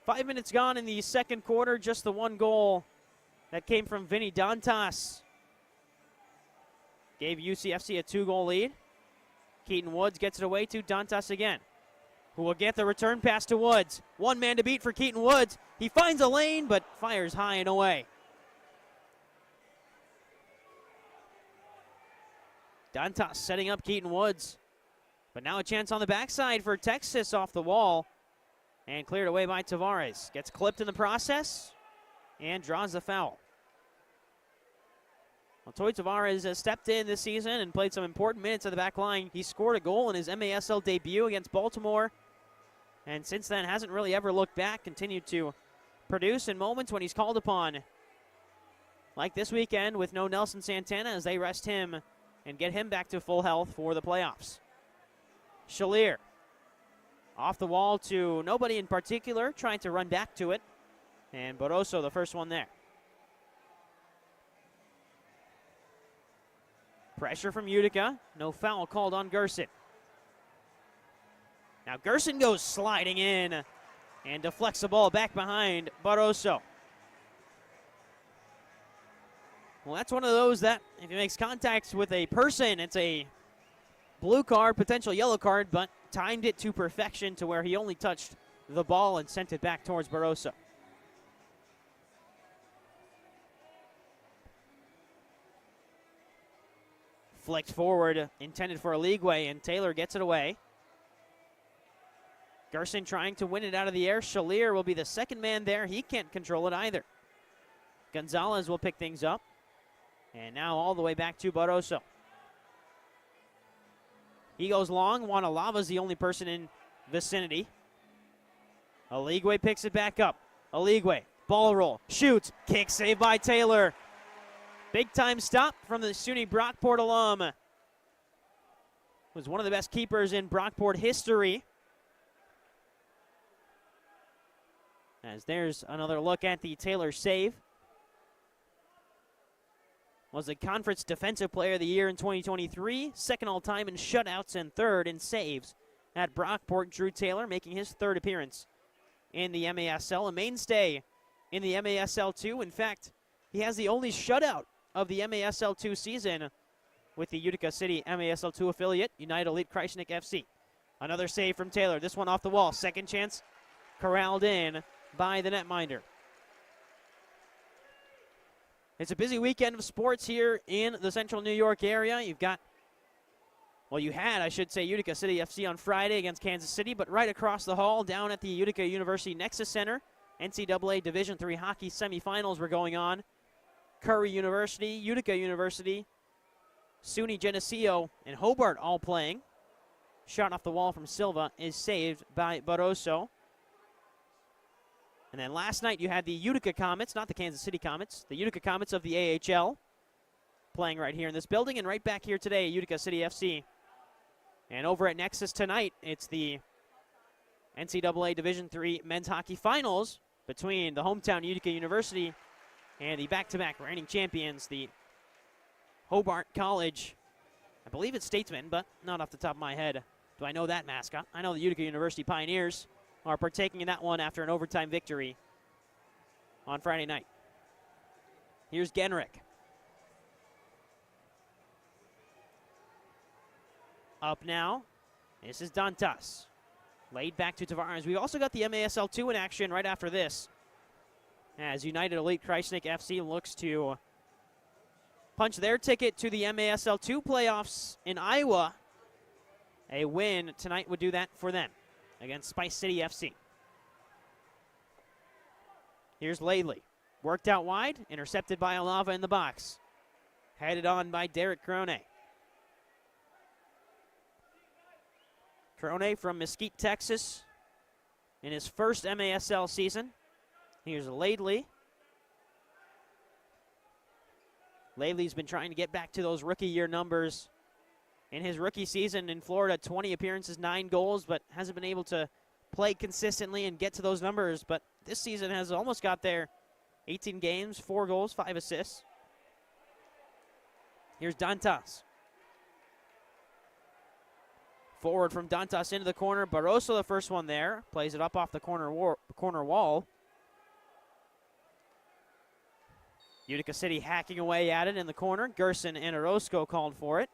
Five minutes gone in the second quarter. Just the one goal that came from Vinny Dantas gave UCFC a 2-goal lead. Keaton Woods gets it away to Dantas again, who will get the return pass to Woods. One man to beat for Keaton Woods. He finds a lane, but fires high and away. Dantas setting up Keaton Woods. But now a chance on the backside for Texas off the wall. And cleared away by Tavares. Gets clipped in the process and draws the foul. Well, Toy Tavares has stepped in this season and played some important minutes at the back line. He scored a goal in his MASL debut against Baltimore. And since then hasn't really ever looked back. Continued to produce in moments when he's called upon. Like this weekend with no Nelson Santana as they rest him and get him back to full health for the playoffs. Shalier. Off the wall to nobody in particular, trying to run back to it. And Boroso, the first one there. Pressure from Utica. No foul called on Gerson. Now Gerson goes sliding in and deflects the ball back behind Boroso. Well, that's one of those that if he makes contact with a person, it's a blue card, potential yellow card, but timed it to perfection to where he only touched the ball and sent it back towards Boroso. Flicked forward, intended for a leagueway, and Taylor gets it away. Gerson trying to win it out of the air. Shalier will be the second man there. He can't control it either. Gonzalez will pick things up. And now all the way back to Boroso. He goes long. Juan Alava's the only person in vicinity. Aligwe picks it back up. Aligwe, ball roll, shoots, kick saved by Taylor. Big time stop from the SUNY Brockport alum. Was one of the best keepers in Brockport history. As there's another look at the Taylor save. Was the Conference Defensive Player of the Year in 2023, second all-time in shutouts and third in saves at Brockport. Drew Taylor making his third appearance in the MASL, a mainstay in the MASL 2. In fact, he has the only shutout of the MASL 2 season with the Utica City MASL 2 affiliate, United Elite Kreisnik FC. Another save from Taylor, this one off the wall. Second chance corralled in by the netminder. It's a busy weekend of sports here in the central New York area. You've got, well, you had, I should say, Utica City FC on Friday against Kansas City, but right across the hall, down at the Utica University Nexus Center, NCAA Division III hockey semifinals were going on. Curry University, Utica University, SUNY Geneseo, and Hobart all playing. Shot off the wall from Silva is saved by Barroso. And then last night you had the Utica Comets, not the Kansas City Comets, the Utica Comets of the AHL playing right here in this building, and right back here today, Utica City FC. And over at Nexus tonight, it's the NCAA Division III men's hockey finals between the hometown Utica University and the back-to-back reigning champions, the Hobart College. I believe it's Statesman, but not off the top of my head. Do I know that mascot? I know the Utica University Pioneers are partaking in that one after an overtime victory on Friday night. Here's Genrick. Up now. This is Dantas. Laid back to Tavares. We've also got the MASL 2 in action right after this, as United Elite Kreisnik FC looks to punch their ticket to the MASL 2 playoffs in Iowa. A win tonight would do that for them against Spice City FC. Here's Laidley. Worked out wide, intercepted by Alava in the box. Headed on by Derek Crone. Crone from Mesquite, Texas, in his first MASL season. Here's Laidley. Laidley's been trying to get back to those rookie year numbers. In his rookie season in Florida, 20 appearances, 9 goals, but hasn't been able to play consistently and get to those numbers. But this season has almost got there. 18 games, 4 goals, 5 assists. Here's Dantas. Forward from Dantas into the corner. Barroso, the first one there. Plays it up off the corner wall. Utica City hacking away at it in the corner. Gerson and Orozco called for it.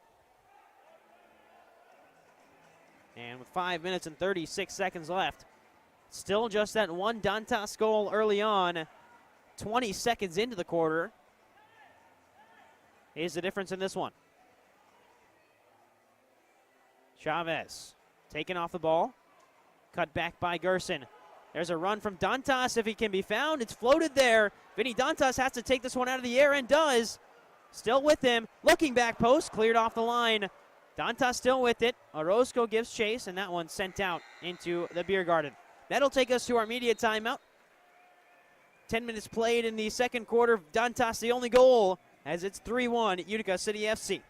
And with 5 minutes and 36 seconds left, still just that one Dantas goal early on. 20 seconds into the quarter is the difference in this one. Chavez taken off the ball. Cut back by Gerson. There's a run from Dantas if he can be found. It's floated there. Vinny Dantas has to take this one out of the air and does. Still with him. Looking back post. Cleared off the line. Dantas still with it. Orozco gives chase, and that one sent out into the beer garden. That'll take us to our media timeout. 10 minutes played in the second quarter. Dantas the only goal as it's 3-1 at Utica City FC.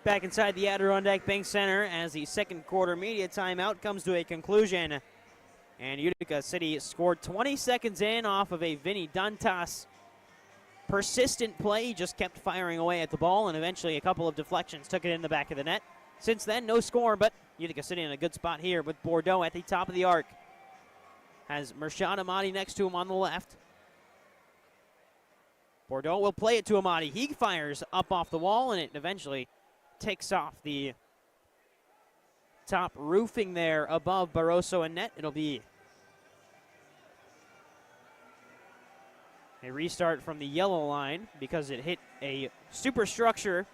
Back inside the Adirondack Bank Center as the second quarter media timeout comes to a conclusion. And Utica City scored 20 seconds in off of a Vinny Dantas persistent play. He just kept firing away at the ball, and eventually a couple of deflections took it in the back of the net. Since then, no score, but Utica City in a good spot here with Bordeaux at the top of the arc. Has Mershad Amadi next to him on the left. Bordeaux will play it to Amadi. He fires up off the wall, and it eventually takes off the top roofing there above Barroso and net. It'll be a restart from the yellow line because it hit a superstructure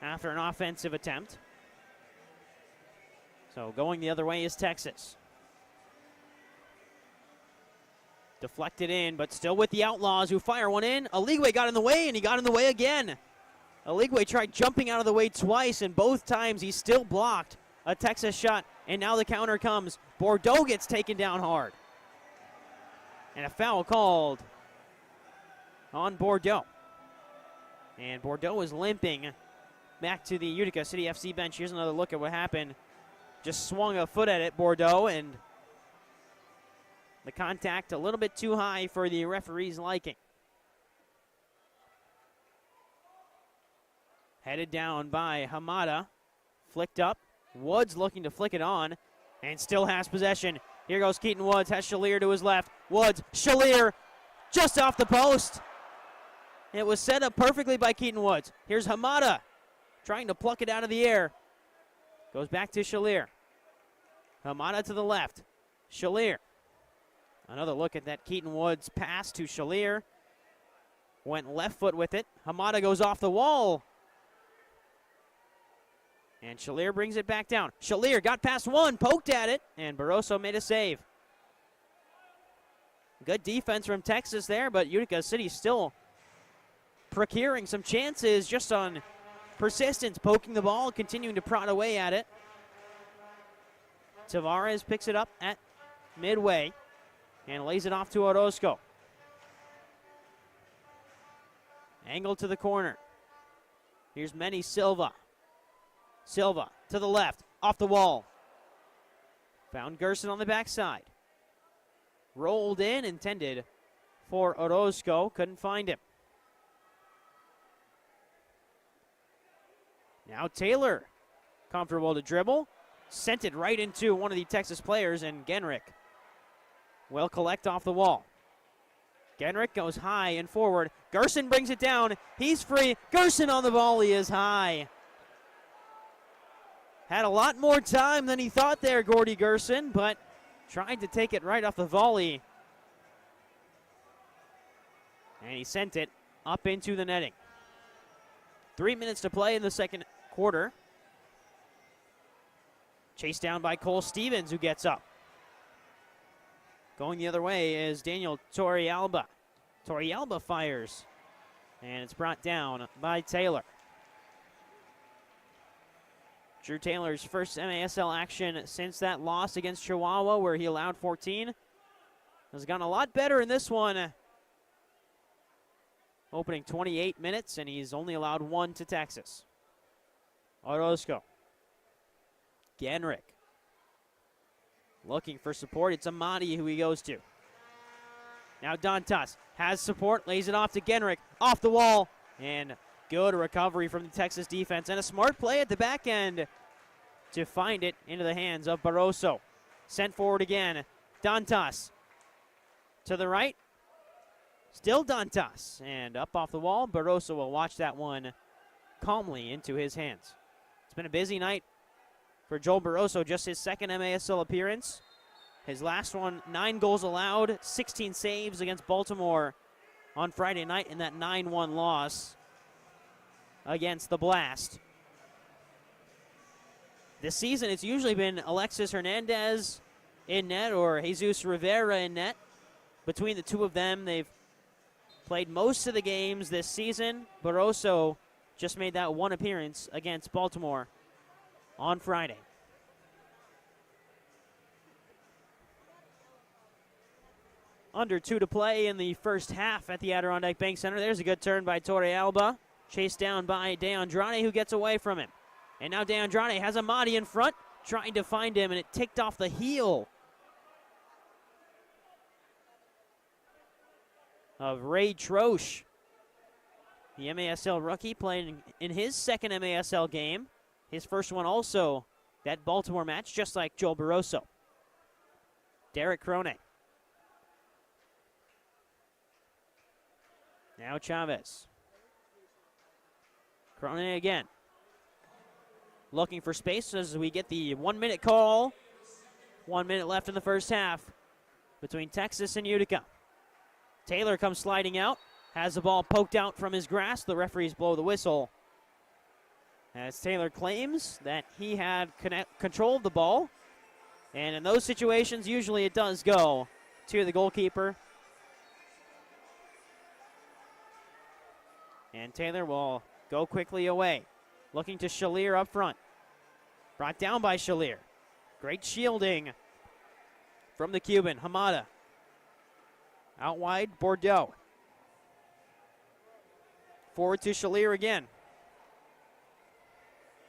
after an offensive attempt. So going the other way is Texas. Deflected in, but still with the Outlaws who fire one in. Aligwe got in the way, and he got in the way again. Aligwe tried jumping out of the way twice, and both times he still blocked a Texas shot, and now the counter comes. Bordeaux gets taken down hard. And a foul called on Bordeaux. And Bordeaux is limping back to the Utica City FC bench. Here's another look at what happened. Just swung a foot at it, Bordeaux, and the contact a little bit too high for the referee's liking. Headed down by Hamada. Flicked up. Woods looking to flick it on and still has possession. Here goes Keaton Woods. Has Shalier to his left. Woods. Shalier just off the post. It was set up perfectly by Keaton Woods. Here's Hamada trying to pluck it out of the air. Goes back to Shalier. Hamada to the left. Shalier. Another look at that Keaton Woods pass to Shalier. Went left foot with it. Hamada goes off the wall. And Shalier brings it back down. Shalier got past one, poked at it, and Barroso made a save. Good defense from Texas there, but Utica City still procuring some chances just on persistence, poking the ball, continuing to prod away at it. Tavares picks it up at midway and lays it off to Orozco. Angle to the corner. Here's Manny Silva. Silva to the left, off the wall. Found Gerson on the backside. Rolled in, intended for Orozco, couldn't find him. Now Taylor, comfortable to dribble. Sent it right into one of the Texas players, and Genrick will collect off the wall. Genrick goes high and forward. Gerson brings it down. He's free. Gerson on the volley is high. Had a lot more time than he thought there, Gordy Gerson, but tried to take it right off the volley. And he sent it up into the netting. 3 minutes to play in the second quarter. Chased down by Cole Stevens, who gets up. Going the other way is Daniel Torrealba. Torrealba fires, and it's brought down by Taylor. Drew Taylor's first MASL action since that loss against Chihuahua, where he allowed 14. Has gone a lot better in this one. Opening 28 minutes, and he's only allowed 1 to Texas. Orozco. Genrick. Looking for support. It's Amadi who he goes to. Now Dantas has support, lays it off to Genrick. Off the wall, and good recovery from the Texas defense, and a smart play at the back end to find it into the hands of Barroso. Sent forward again. Dantas to the right. Still Dantas, and up off the wall. Barroso will watch that one calmly into his hands. It's been a busy night for Joel Barroso, just his second MASL appearance. His last one, 9 goals allowed, 16 saves against Baltimore on Friday night in that 9-1 loss against the Blast. This season, it's usually been Alexis Hernandez in net or Jesus Rivera in net. Between the two of them, they've played most of the games this season. Barroso just made that one appearance against Baltimore on Friday. Under 2 to play in the first half at the Adirondack Bank Center. There's a good turn by Torrealba. Chased down by De Andrade, who gets away from him. And now De Andrade has Amadi in front, trying to find him, and it ticked off the heel of Ray Troche. The MASL rookie playing in his second MASL game. His first one also that Baltimore match, just like Joel Barroso. Derek Crone. Now Chavez. Crone again. Looking for space as we get the 1-minute call. 1 minute left in the first half between Texas and Utica. Taylor comes sliding out. Has the ball poked out from his grasp. The referees blow the whistle, as Taylor claims that he had control of the ball. And in those situations, usually it does go to the goalkeeper. And Taylor will go quickly away. Looking to Shalier up front. Brought down by Shalier. Great shielding from the Cuban. Hamada. Out wide, Bordeaux. Forward to Shalier again.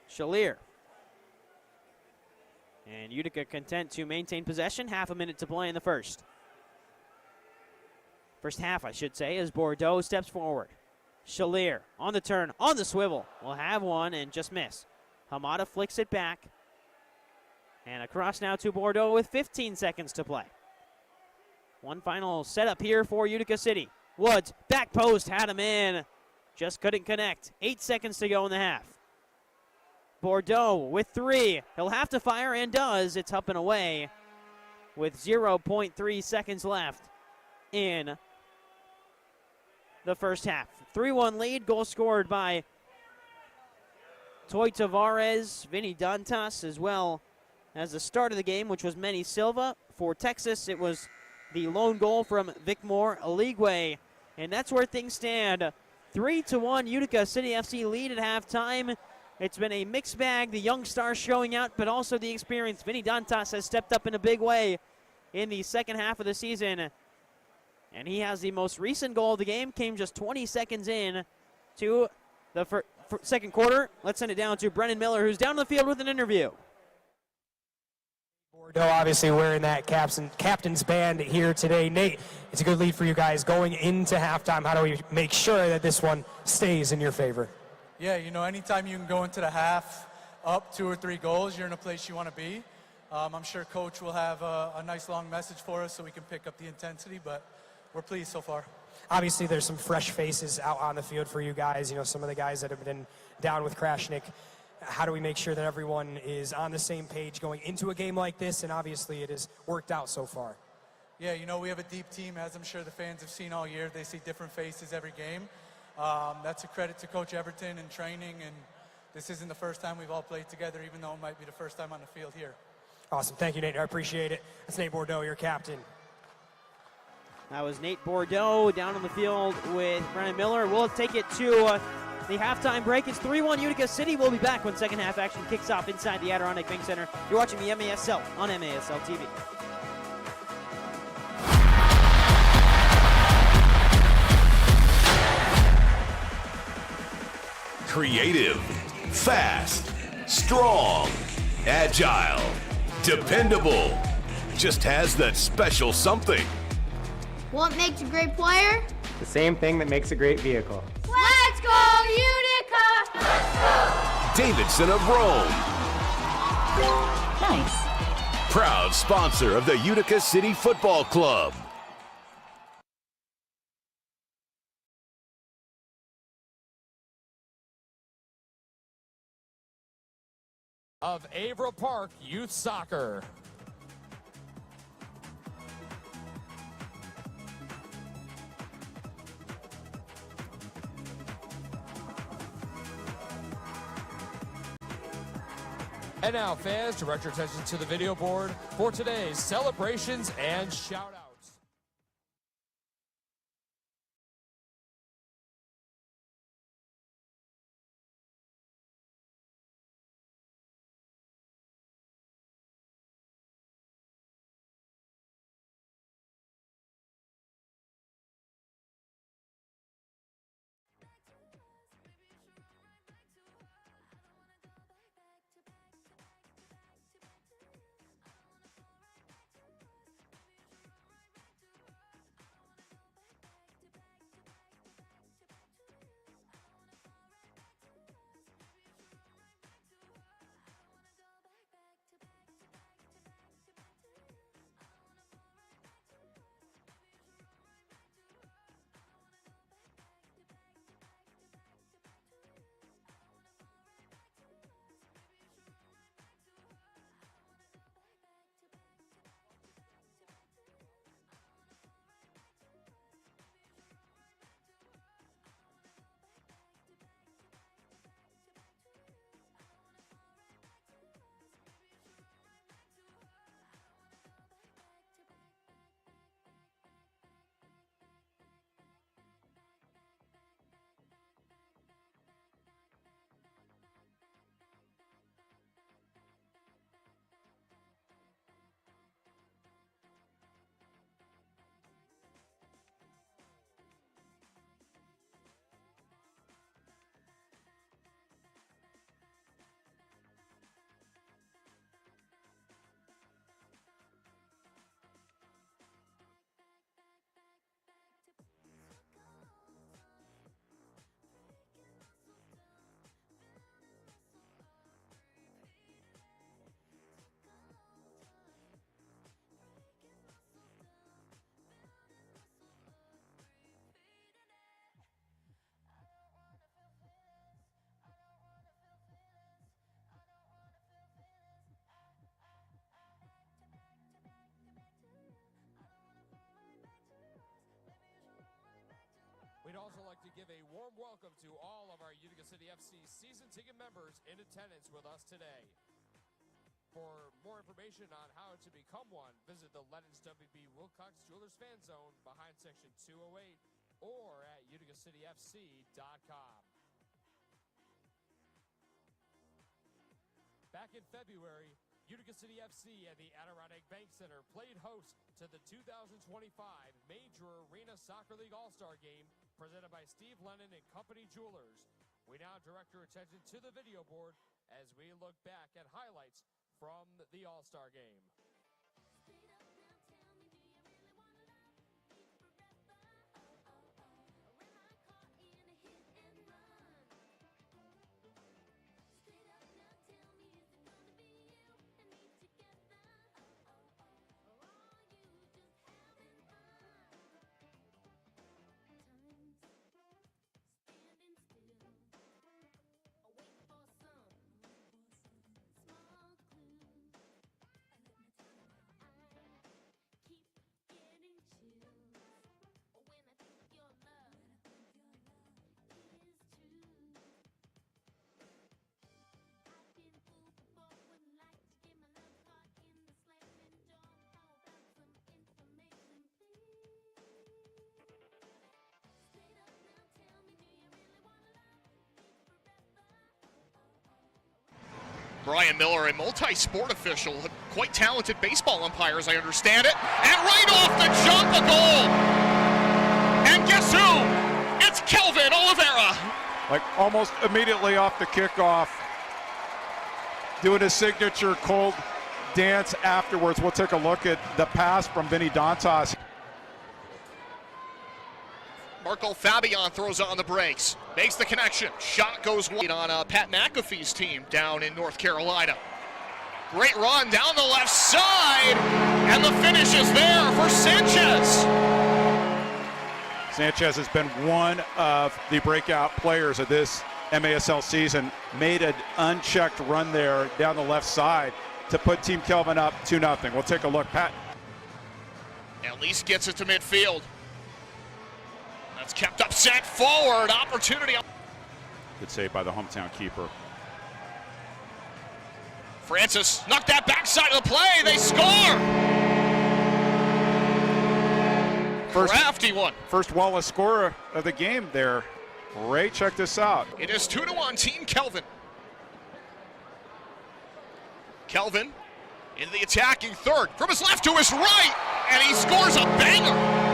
Shalier. And Utica content to maintain possession. Half a minute to play in the first. First half, I should say, as Bordeaux steps forward. Shalier on the turn, on the swivel. Will have one and just miss. Hamada flicks it back. And across now to Bordeaux with 15 seconds to play. One final setup here for Utica City. Woods, back post, had him in. just couldn't connect. 8 seconds to go in the half. Bordeaux with 3. He'll have to fire and does. It's up and away with 0.3 seconds left in the first half. 3-1 lead, goal scored by Toy Tavares, Vinny Dantas, as well as the start of the game, which was Manny Silva. For Texas, it was the lone goal from Vicmore Aligwe. And that's where things stand. 3-1 Utica City FC lead at halftime. It's been a mixed bag, the young stars showing out, but also the experience. Vinny Dantas has stepped up in a big way in the second half of the season. And he has the most recent goal of the game, came just 20 seconds in to the second quarter. Let's send it down to Brennan Miller, who's down on the field with an interview. Bordeaux obviously wearing that captain's band here today. Nate, it's a good lead for you guys going into halftime. How do we make sure that this one stays in your favor? Yeah, you know, anytime you can go into the half up 2 or 3 goals, you're in a place you want to be. I'm sure Coach will have a nice long message for us so we can pick up the intensity, but we're pleased so far. Obviously, there's some fresh faces out on the field for you guys. You know, some of the guys that have been down with Krashnik. How do we make sure that everyone is on the same page going into a game like this? And obviously, it has worked out so far. Yeah, you know, we have a deep team, as I'm sure the fans have seen all year. They see different faces every game. That's a credit to Coach Everton and training, and this isn't the first time we've all played together, even though it might be the first time on the field here. Awesome. Thank you, Nate. I appreciate it. That's Nate Bordeaux, your captain. That was Nate Bordeaux down on the field with Brennan Miller. We'll take it to the halftime break. It's 3-1 Utica City. We'll be back when second half action kicks off inside the Adirondack Bank Center. You're watching the MASL on MASL TV. Creative, fast, strong, agile, dependable. Just has that special something. What makes a great player? The same thing that makes a great vehicle. Let's go, Utica! Let's go! Davidson of Rome. Nice. Proud sponsor of the Utica City Football Club. Of Averill Park Youth Soccer. And now, fans, direct your attention to the video board for today's celebrations and shout-outs. to give a warm welcome to all of our Utica City FC season ticket members in attendance with us today. For more information on how to become one, visit the Lennon's WB Wilcox Jewelers Fan Zone behind Section 208 or at uticacityfc.com. Back in February, Utica City FC and the Adirondack Bank Center played host to the 2025 Major Arena Soccer League All-Star Game presented by Steve Lennon and Company Jewelers. We now direct your attention to the video board as we look back at highlights from the All-Star Game. Brian Miller, a multi-sport official, quite talented baseball umpire as I understand it. And right off the jump, a goal! And guess who? It's Kelvin Oliveira. Like almost immediately off the kickoff, doing his signature cold dance afterwards. We'll take a look at the pass from Vinny Dantas. Marco Fabian throws on the brakes, makes the connection. Shot goes wide on Pat McAfee's team down in North Carolina. Great run down the left side, and the finish is there for Sanchez. Sanchez has been one of the breakout players of this MASL season. Made an unchecked run there down the left side to put Team Kelvin up 2-0. We'll take a look. Pat. At least gets it to midfield. That's kept up, sent forward, opportunity. Good save by the hometown keeper. Francis knocked that backside of the play, they score! Crafty one. First Wallace scorer of the game there. Ray, check this out. It is 2-1 Team Kelvin. Kelvin into the attacking third, from his left to his right, and he scores a banger.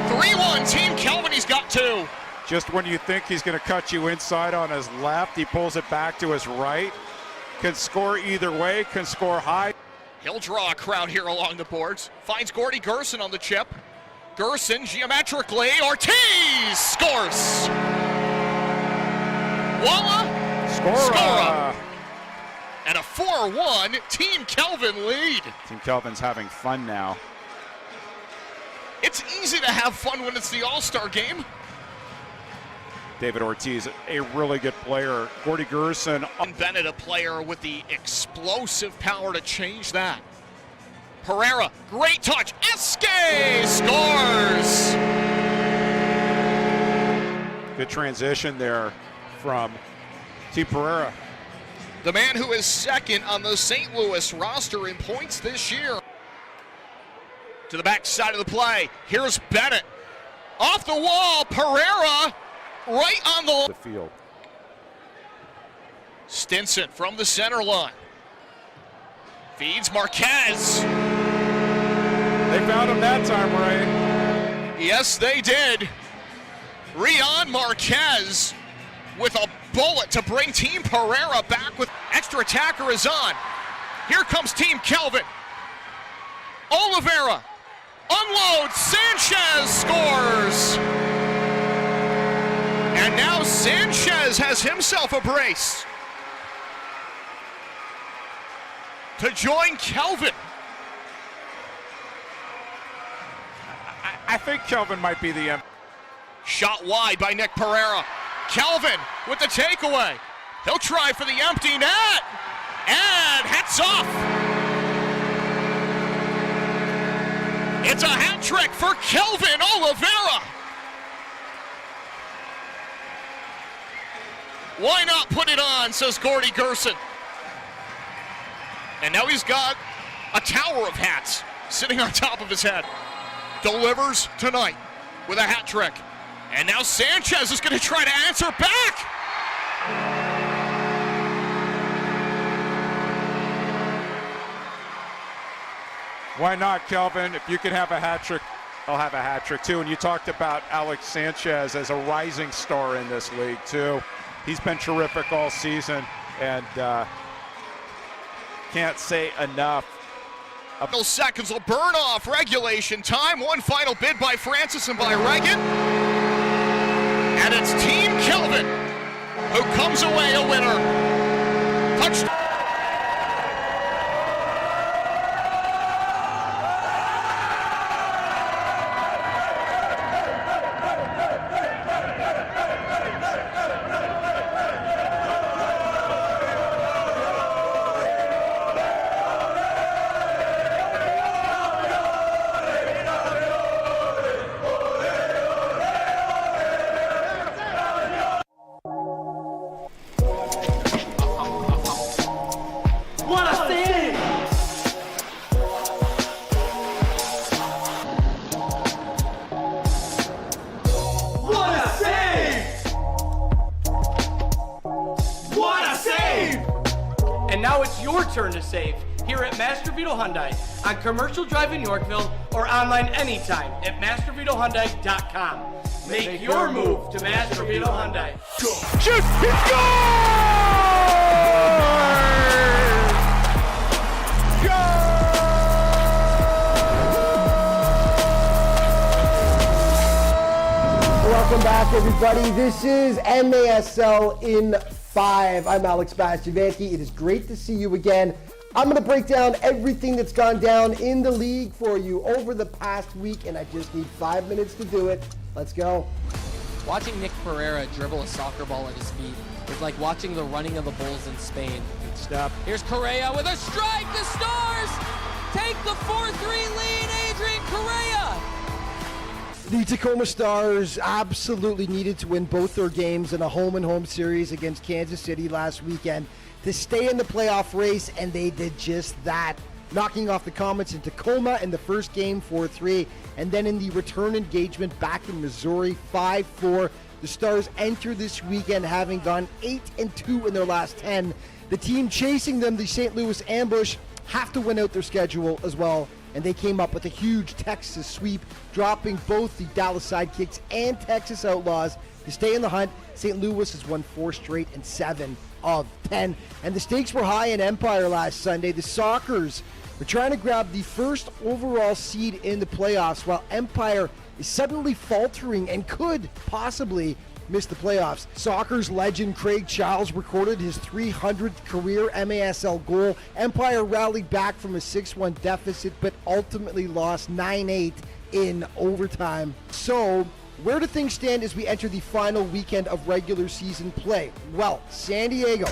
3-1 Team Kelvin, he's got two. Just when you think he's going to cut you inside on his left, he pulls it back to his right. Can score either way, can score high. He'll draw a crowd here along the boards. Finds Gordy Gerson on the chip. Gerson geometrically, Ortiz scores. Walla Scora. And a 4-1 Team Kelvin lead. Team Kelvin's having fun now. It's easy to have fun when it's the All-Star game. David Ortiz, a really good player. Gordy Gerson. Bennett, a player with the explosive power to change that. Pereira, great touch. Esque scores! Good transition there from Team Pereira. The man who is second on the St. Louis roster in points this year. To the back side of the play. Here's Bennett. Off the wall, Pereira right on the field. Stinson from the center line. Feeds Marquez. They found him that time, Ray. Yes, they did. Rion Marquez with a bullet to bring Team Pereira back with extra attacker is on. Here comes Team Kelvin. Oliveira unloads, Sanchez scores! And now Sanchez has himself a brace to join Kelvin. I think Kelvin might be the Shot wide by Nick Pereira. Kelvin with the takeaway. He'll try for the empty net. And hats off. It's a hat trick for Kelvin Oliveira. Why not put it on, says Gordy Gerson. And now he's got a tower of hats sitting on top of his head. Delivers tonight with a hat trick. And now Sanchez is going to try to answer back. Why not, Kelvin? If you can have a hat trick, I'll have a hat trick too. And you talked about Alex Sanchez as a rising star in this league too. He's been terrific all season, and can't say enough. Those seconds will burn off regulation time. One final bid by Francis and by Reagan. And it's Team Kelvin who comes away a winner. Touchdown. And now it's your turn to save here at Master Vito Hyundai on Commercial Drive in Yorkville or online anytime at mastervitohyundai.com. Make your move to Master Vito Hyundai. Shoot! He Welcome back, everybody. This is MASL in 5. I'm Alex Bastianski. It is great to see you again. I'm going to break down everything that's gone down in the league for you over the past week, and I just need 5 minutes to do it. Let's go. Watching Nick Pereira dribble a soccer ball at his feet is like watching the running of the Bulls in Spain. Good stuff. Here's Correa with a strike. The Stars take the 4-3 lead. Adrian Correa. The Tacoma Stars absolutely needed to win both their games in a home-and-home series against Kansas City last weekend to stay in the playoff race, and they did just that, knocking off the Comets in Tacoma in the first game 4-3, and then in the return engagement back in Missouri 5-4. The Stars enter this weekend having gone 8-2 in their last 10. The team chasing them, the St. Louis Ambush, have to win out their schedule as well, and they came up with a huge Texas sweep, dropping both the Dallas Sidekicks and Texas Outlaws to stay in the hunt. St. Louis has won 4 straight and 7 of 10. And the stakes were high in Empire last Sunday. The Sockers were trying to grab the first overall seed in the playoffs, while Empire is suddenly faltering and could possibly miss the playoffs. Sockers legend Craig Childs recorded his 300th career MASL goal. Empire rallied back from a 6-1 deficit, but ultimately lost 9-8 in overtime. So, where do things stand as we enter the final weekend of regular season play? Well, San Diego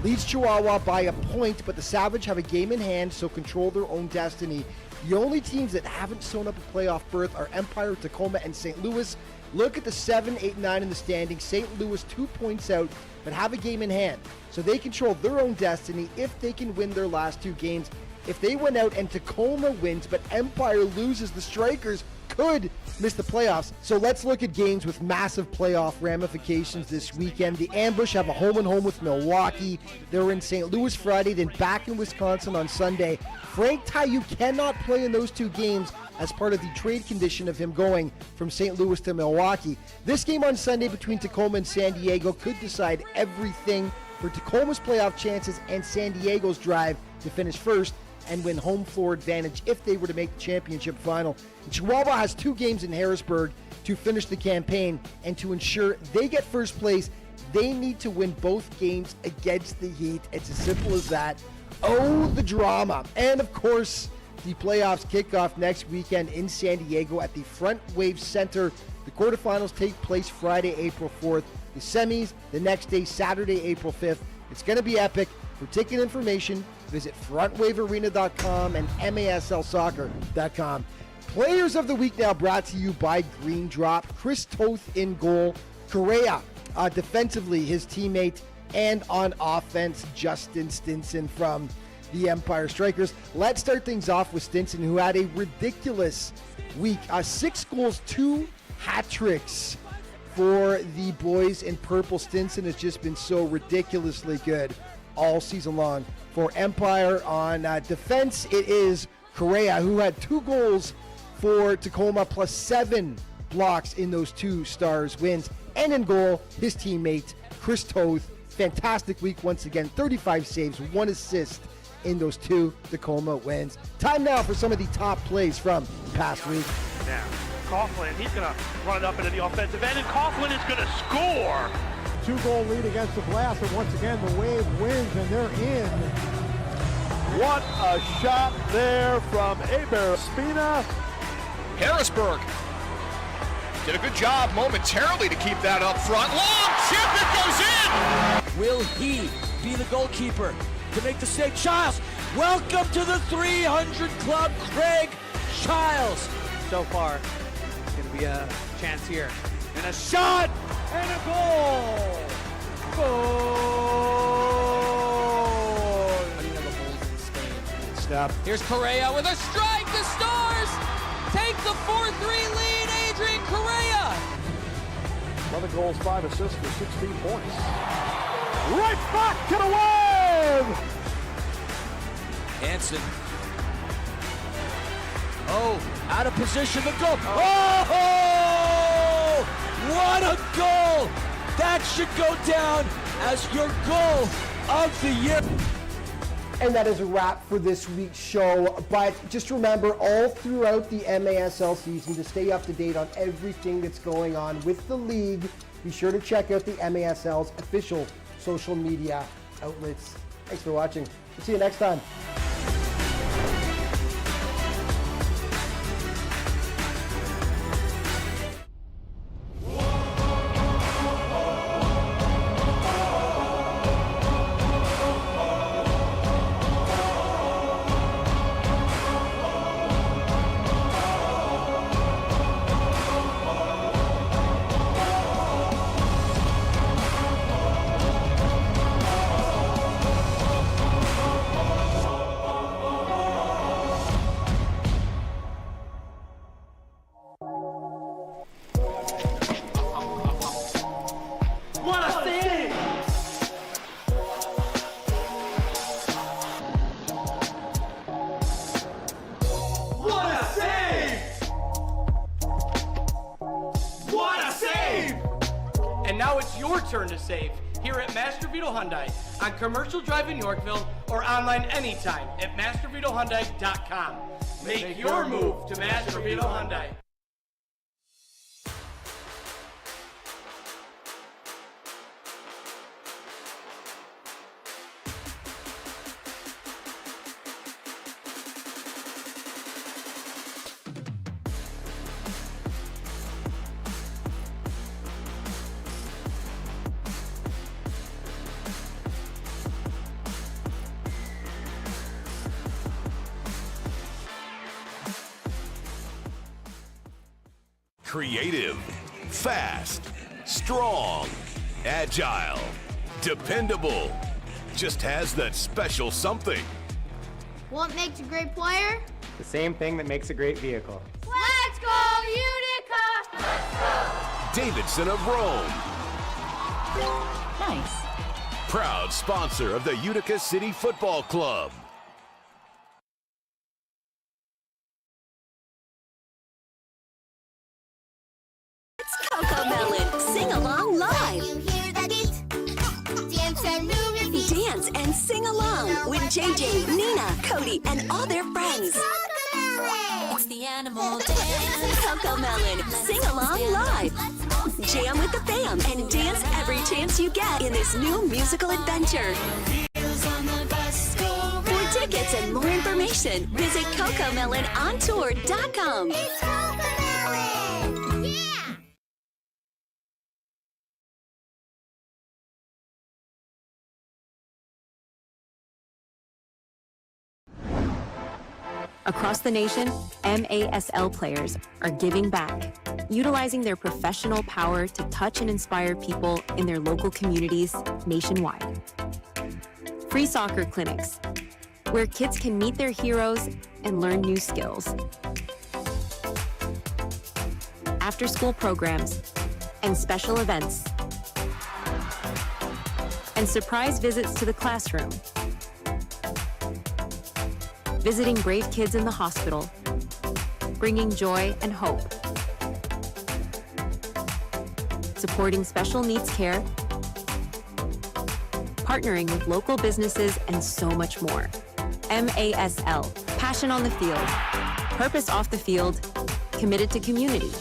leads Chihuahua by a point, but the Savage have a game in hand, so control their own destiny. The only teams that haven't sewn up a playoff berth are Empire, Tacoma, and St. Louis. Look at the 7, 8, 9 in the standings. St. Louis 2 points out, but have a game in hand. So they control their own destiny if they can win their last 2 games. If they win out and Tacoma wins, but Empire loses, the Strikers could miss the playoffs. So let's look at games with massive playoff ramifications this weekend. The Ambush have a home-and-home with Milwaukee. They're in St. Louis Friday, then back in Wisconsin on Sunday. Frank Taillou cannot play in those 2 games as part of the trade condition of him going from St. Louis to Milwaukee. This game on Sunday between Tacoma and San Diego could decide everything for Tacoma's playoff chances and San Diego's drive to finish first and win home floor advantage if they were to make the championship final. And Chihuahua has 2 games in Harrisburg to finish the campaign, and to ensure they get first place, they need to win both games against the Heat. It's as simple as that. Oh, the drama. And of course, the playoffs kick off next weekend in San Diego at the Front Wave Center. The quarterfinals take place Friday, April 4th. The semis the next day, Saturday, April 5th. It's going to be epic. For ticket information, visit frontwavearena.com and maslsoccer.com. Players of the week now brought to you by Green Drop. Chris Toth in goal. Correa Defensively, his teammate, and on offense, Justin Stinson from the Empire Strikers. Let's start things off with Stinson, who had a ridiculous week. 6 goals, 2 hat tricks for the boys in purple. Stinson has just been so ridiculously good all season long for Empire. On defense, it is Correa, who had 2 goals for Tacoma, plus 7 blocks in those 2 Stars wins. And in goal, his teammate, Chris Toth. Fantastic week once again. 35 saves, 1 assist in those 2 Tacoma wins. Time now for some of the top plays from past week. Now, Coughlin, he's going to run it up into the offensive end, and Coughlin is going to score. 2-goal lead against the Blast, and once again the Wave wins, and they're in. What a shot there from Aber Spina. Harrisburg did a good job momentarily to keep that up front. Long chip, it goes in! Will he be the goalkeeper to make the save? Childs, welcome to the 300 Club, Craig Childs. So far, it's going to be a chance here. And a shot! And a goal! Goal! Step. Here's Correa with a strike. The Stars take the 4-3 lead. Adrian Correa. 11 goals, 5 assists for 16 points. Right back to the Wave! Hansen. Oh, out of position, the goal. Oh! What a goal! That should go down as your goal of the year. And that is a wrap for this week's show. But just remember, all throughout the MASL season, to stay up to date on everything that's going on with the league, be sure to check out the MASL's official social media outlets. Thanks for watching. We'll see you next time. And now it's your turn to save here at Master Vito Hyundai on Commercial Drive in Yorkville or online anytime at mastervitohyundai.com. Make your move to Master Vito Hyundai. Creative, fast, strong, agile, dependable. Just has that special something. What makes a great player? The same thing that makes a great vehicle. Let's go, Utica! Let's go! Davidson of Rome. Nice. Proud sponsor of the Utica City Football Club. Coco Melon, sing along live. Dance and sing along with JJ, Nina, Cody, and all their friends. It's the animal dance. Coco Melon, sing along live. Jam with the fam and dance every chance you get in this new musical adventure. For tickets and more information, visit CocoMelonOnTour.com. It's Cocomelon! Yeah! Across the nation, MASL players are giving back, utilizing their professional power to touch and inspire people in their local communities nationwide. Free soccer clinics, where kids can meet their heroes and learn new skills. After-school programs and special events. And surprise visits to the classroom. Visiting brave kids in the hospital, bringing joy and hope. Supporting special needs care, partnering with local businesses, and so much more. MASL, passion on the field, purpose off the field, committed to community.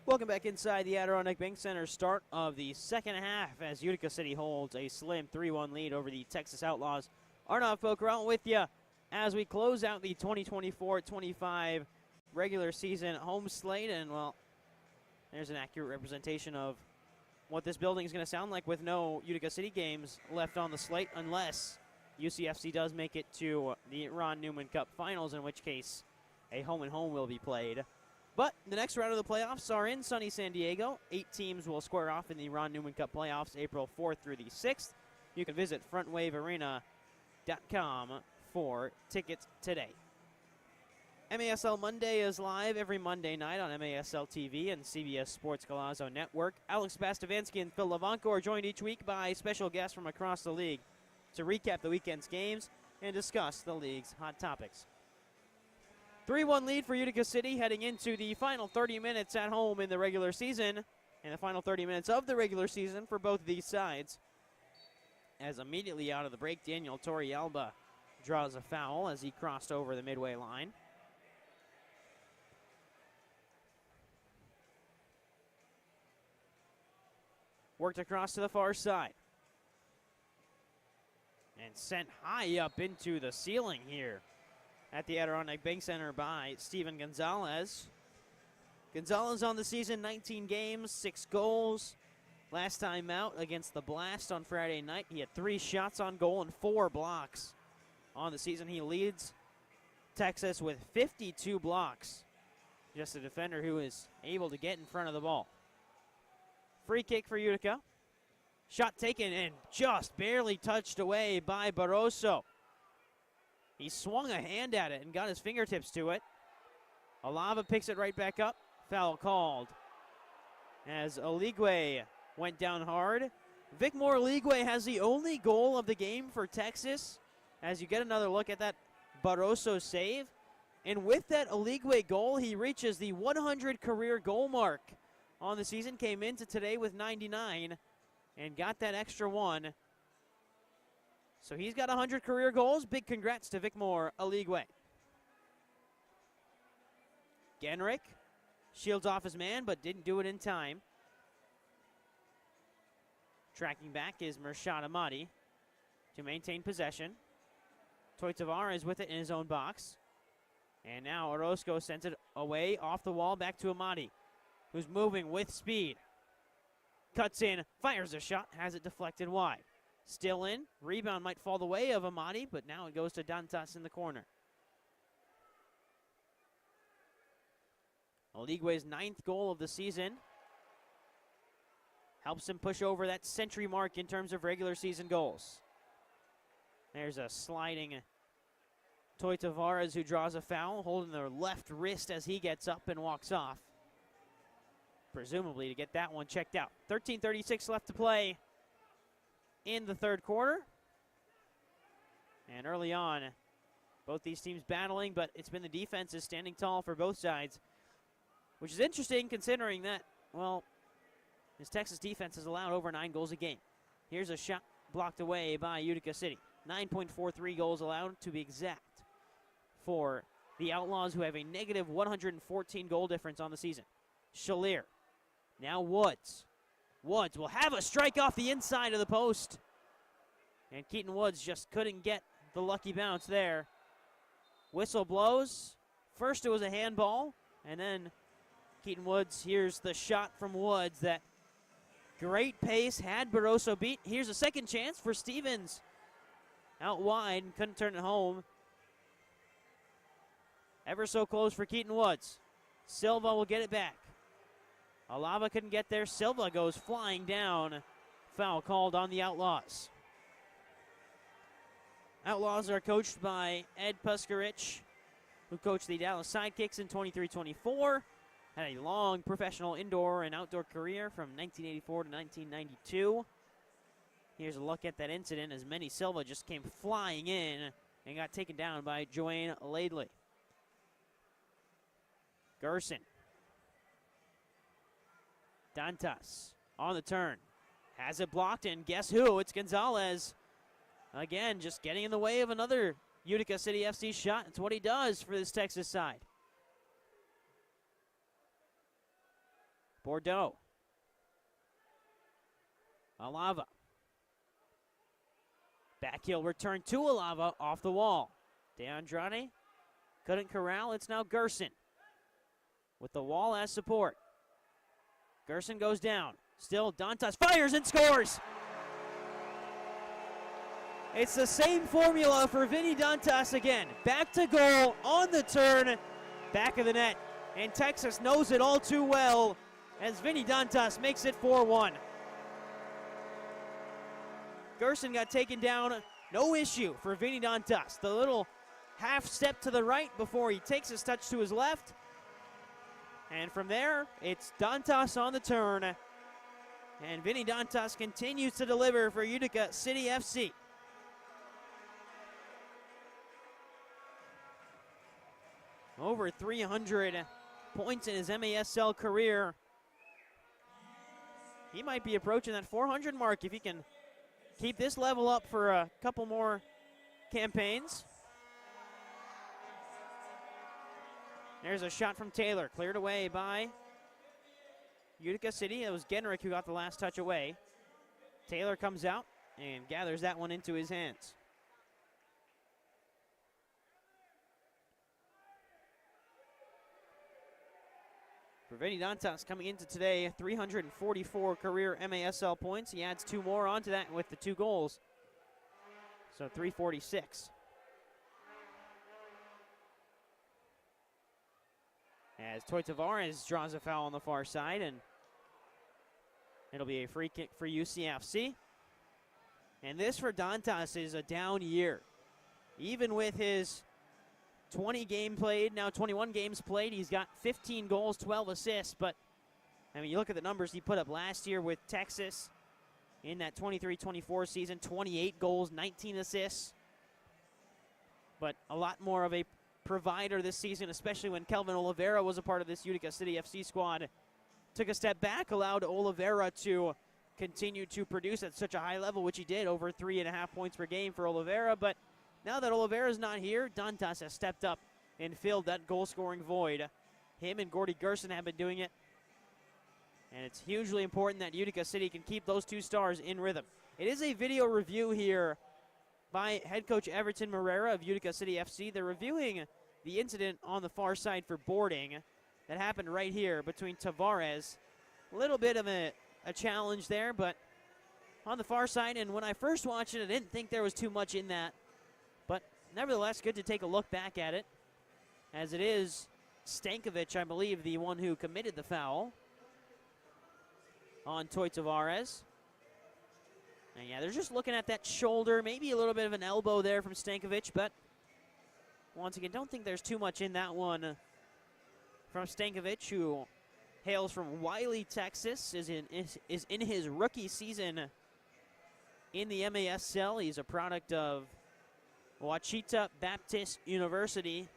Welcome back inside the Adirondack Bank Center. Start of the second half as Utica City holds a slim 3-1 lead over the Texas Outlaws. Arnav Poker with you as we close out the 2024-25 regular season home slate. And, well, there's an accurate representation of what this building is going to sound like with no Utica City games left on the slate unless UCFC does make it to the Ron Newman Cup Finals, in which case a home-and-home will be played. But the next round of the playoffs are in sunny San Diego. 8 teams will square off in the Ron Newman Cup playoffs April 4th through the 6th. You can visit frontwavearena.com for tickets today. MASL Monday is live every Monday night on MASL TV and CBS Sports Golazo Network. Alex Bastavansky and Phil Levanko are joined each week by special guests from across the league to recap the weekend's games and discuss the league's hot topics. 3-1 lead for Utica City heading into the final 30 minutes at home in the regular season, and the final 30 minutes of the regular season for both of these sides. As immediately out of the break, Daniel Torrealba draws a foul as he crossed over the midway line. Worked across to the far side. And sent high up into the ceiling here at the Adirondack Bank Center by Steven Gonzalez. Gonzalez on the season, 19 games, 6 goals. Last time out against the Blast on Friday night, he had 3 shots on goal and 4 blocks. On the season, he leads Texas with 52 blocks. Just a defender who is able to get in front of the ball. Free kick for Utica. Shot taken and just barely touched away by Barroso. He swung a hand at it and got his fingertips to it. Alava picks it right back up. Foul called as Oligwe went down hard. Vicmore Oligwe has the only goal of the game for Texas as you get another look at that Barroso save. And with that Oligwe goal, he reaches the 100 career goal mark on the season. Came into today with 99 and got that extra one. So he's got 100 career goals. Big congrats to Vicmore Oligwe. Genrick shields off his man, but didn't do it in time. Tracking back is Mershad Ahmadi to maintain possession. Toy Tavares with it in his own box. And now Orozco sends it away off the wall back to Ahmadi, who's moving with speed. Cuts in, fires a shot, has it deflected wide. Still in. Rebound might fall the way of Ahmadi, but now it goes to Dantas in the corner. Oligwe's 9th goal of the season helps him push over that century mark in terms of regular season goals. There's a sliding Toy Tavares who draws a foul, holding their left wrist as he gets up and walks off, presumably to get that one checked out. 13:36 left to play in the third quarter. And early on, both these teams battling, but it's been the defenses standing tall for both sides, which is interesting considering that, well, this Texas defense has allowed over 9 goals a game. Here's a shot blocked away by Utica City. 9.43 goals allowed to be exact for the Outlaws, who have a negative 114 goal difference on the season. Shalier. Now Woods. Woods will have a strike off the inside of the post. And Keaton Woods just couldn't get the lucky bounce there. Whistle blows. First it was a handball, and then Keaton Woods, here's the shot from Woods. That great pace had Barroso beat. Here's a second chance for Stevens. Out wide, and couldn't turn it home. Ever so close for Keaton Woods. Silva will get it back. Alava couldn't get there. Silva goes flying down. Foul called on the Outlaws. Outlaws are coached by Ed Puskarich, who coached the Dallas Sidekicks in 23-24. Had a long professional indoor and outdoor career from 1984 to 1992. Here's a look at that incident as Manny Silva just came flying in and got taken down by Joanne Laidley. Gerson. Dantas on the turn. Has it blocked, and guess who? It's Gonzalez. Again, just getting in the way of another Utica City FC shot. It's what he does for this Texas side. Bordeaux. Alava. Back heel return to Alava off the wall. DeAndrade couldn't corral. It's now Gerson with the wall as support. Gerson goes down. Still, Dantas fires and scores. It's the same formula for Vinny Dantas again. Back to goal, on the turn, back of the net. And Texas knows it all too well as Vinny Dantas makes it 4-1. Gerson got taken down, no issue for Vinny Dantas. The little half step to the right before he takes his touch to his left. And from there, it's Dantas on the turn. And Vinny Dantas continues to deliver for Utica City FC. Over 300 points in his MASL career. He might be approaching that 400 mark if he can keep this level up for a couple more campaigns. There's a shot from Taylor, cleared away by Utica City. It was Genrich who got the last touch away. Taylor comes out and gathers that one into his hands. For Vinny Dantas coming into today, 344 career MASL points. He adds 2 more onto that with the 2 goals. So 346. As Toy Tavares draws a foul on the far side, and it'll be a free kick for UCFC. And this for Dantas is a down year. Even with his 20 game played, now 21 games played, he's got 15 goals, 12 assists. But, I mean, you look at the numbers he put up last year with Texas in that 23-24 season, 28 goals, 19 assists. But a lot more of a provider this season, especially when Kelvin Oliveira was a part of this Utica City FC squad. Took a step back, allowed Oliveira to continue to produce at such a high level, which he did, over 3.5 points per game for Oliveira. But now that Oliveira's not here, Dantas has stepped up and filled that goal-scoring void. Him and Gordy Gerson have been doing it. And it's hugely important that Utica City can keep those 2 stars in rhythm. It is a video review here by head coach Everton Moreira of Utica City FC. They're reviewing the incident on the far side for boarding that happened right here between Tavares. A little bit of a challenge there, but on the far side. And when I first watched it, I didn't think there was too much in that. But nevertheless, good to take a look back at it, as it is Stankovic, I believe, the one who committed the foul on Toy Tavares. And yeah, they're just looking at that shoulder, maybe a little bit of an elbow there from Stankovic, but once again, don't think there's too much in that one from Stankovic, who hails from Wiley, Texas, is in his rookie season in the MASL. He's a product of Ouachita Baptist University.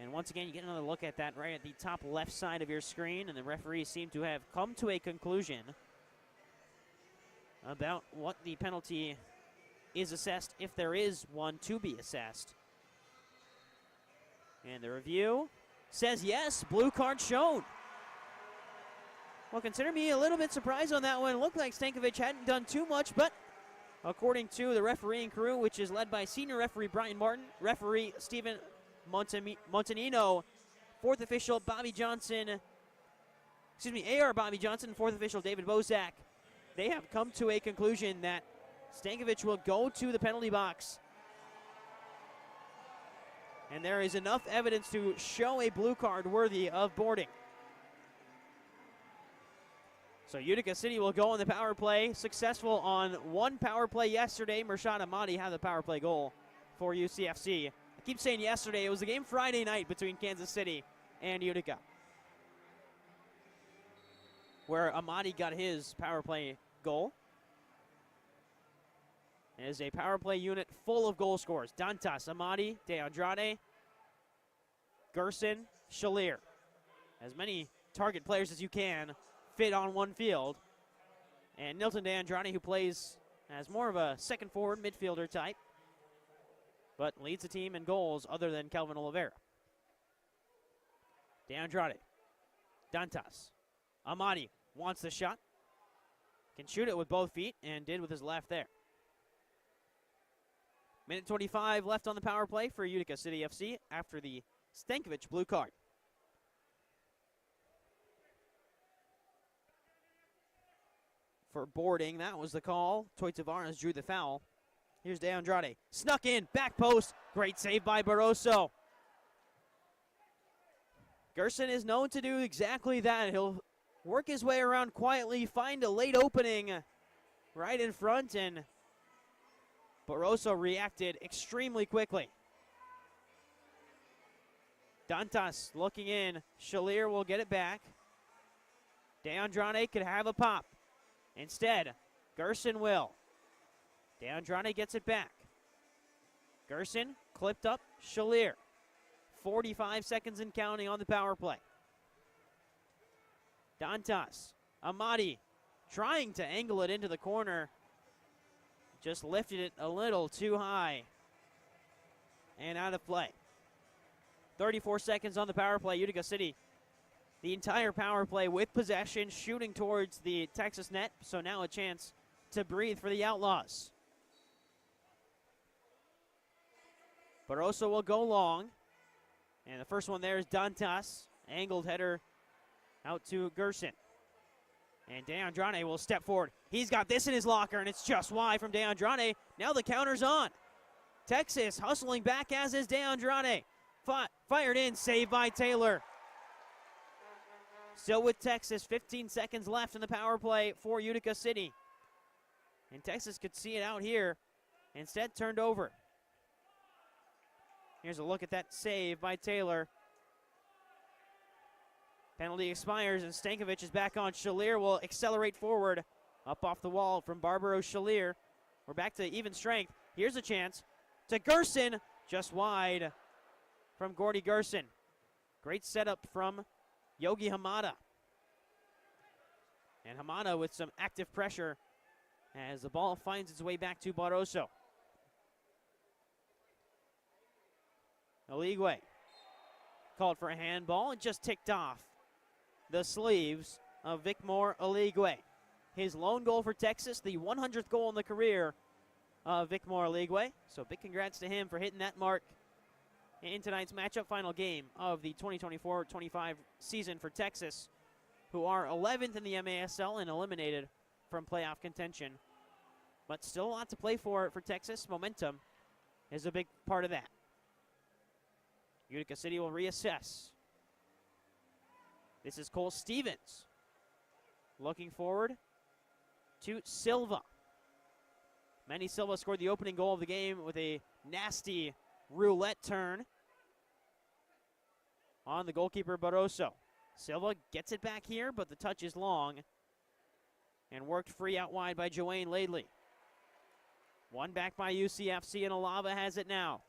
And once again, you get another look at that right at the top left side of your screen, and the referees seem to have come to a conclusion about what the penalty is assessed, if there is one to be assessed. And the review says yes, blue card shown. Well, consider me a little bit surprised on that one. It looked like Stankovic hadn't done too much, but according to the refereeing crew, which is led by senior referee Brian Martin, referee Stephen Montanino, fourth official Bobby Johnson, AR Bobby Johnson, fourth official David Bozak, they have come to a conclusion that Stankovic will go to the penalty box. And there is enough evidence to show a blue card worthy of boarding. So Utica City will go on the power play. Successful on one power play yesterday. Mershad Ahmadi had the power play goal for UCFC. I keep saying yesterday. It was the game Friday night between Kansas City and Utica, where Ahmadi got his power play goal. It is a power play unit full of goal scorers. Dantas, Ahmadi, De Andrade, Gerson, Shalier. As many target players as you can fit on one field. And Nilton De Andrade, who plays as more of a second forward midfielder type, but leads the team in goals other than Kelvin Oliveira. De Andrade, Dantas, Ahmadi wants the shot, can shoot it with both feet, and did with his left there. Minute 25 left on the power play for Utica City FC after the Stankovic blue card. For boarding, that was the call. Toy Tavares drew the foul. Here's De Andrade. Snuck in, back post. Great save by Barroso. Gerson is known to do exactly that. He'll work his way around quietly, find a late opening right in front, and Barroso reacted extremely quickly. Dantas looking in. Shalier will get it back. De Andrade could have a pop. Instead, Gerson will. De Andrade gets it back. Gerson clipped up Shalier. 45 seconds and counting on the power play. Dantas, Ahmadi trying to angle it into the corner. Just lifted it a little too high. And out of play. 34 seconds on the power play. Utica City, the entire power play with possession, shooting towards the Texas net. So now a chance to breathe for the Outlaws. Barroso will go long. And the first one there is Dantas. Angled header out to Gerson. And De Andrade will step forward. He's got this in his locker, and it's just wide from De Andrade. Now the counter's on. Texas hustling back, as is De Andrade. Fired in, saved by Taylor. Still with Texas, 15 seconds left in the power play for Utica City. And Texas could see it out here. Instead, turned over. Here's a look at that save by Taylor. Penalty expires, and Stankovic is back on. Shalier will accelerate forward. Up off the wall from Barbaro Shalier. We're back to even strength. Here's a chance to Gerson. Just wide from Gordy Gerson. Great setup from Yogi Hamada. And Hamada with some active pressure as the ball finds its way back to Barroso. Oligwe called for a handball and just ticked off the sleeves of Vicmore Oligwe. His lone goal for Texas, the 100th goal in the career of Vicmore Oligwe. So big congrats to him for hitting that mark in tonight's matchup, final game of the 2024-25 season for Texas, who are 11th in the MASL and eliminated from playoff contention. But still a lot to play for Texas. Momentum is a big part of that. Utica City will reassess. This is Cole Stevens looking forward to Silva. Manny Silva scored the opening goal of the game with a nasty roulette turn on the goalkeeper Barroso. Silva gets it back here, but the touch is long and worked free out wide by Joanne Laidley. One back by UCFC, and Alava has it now.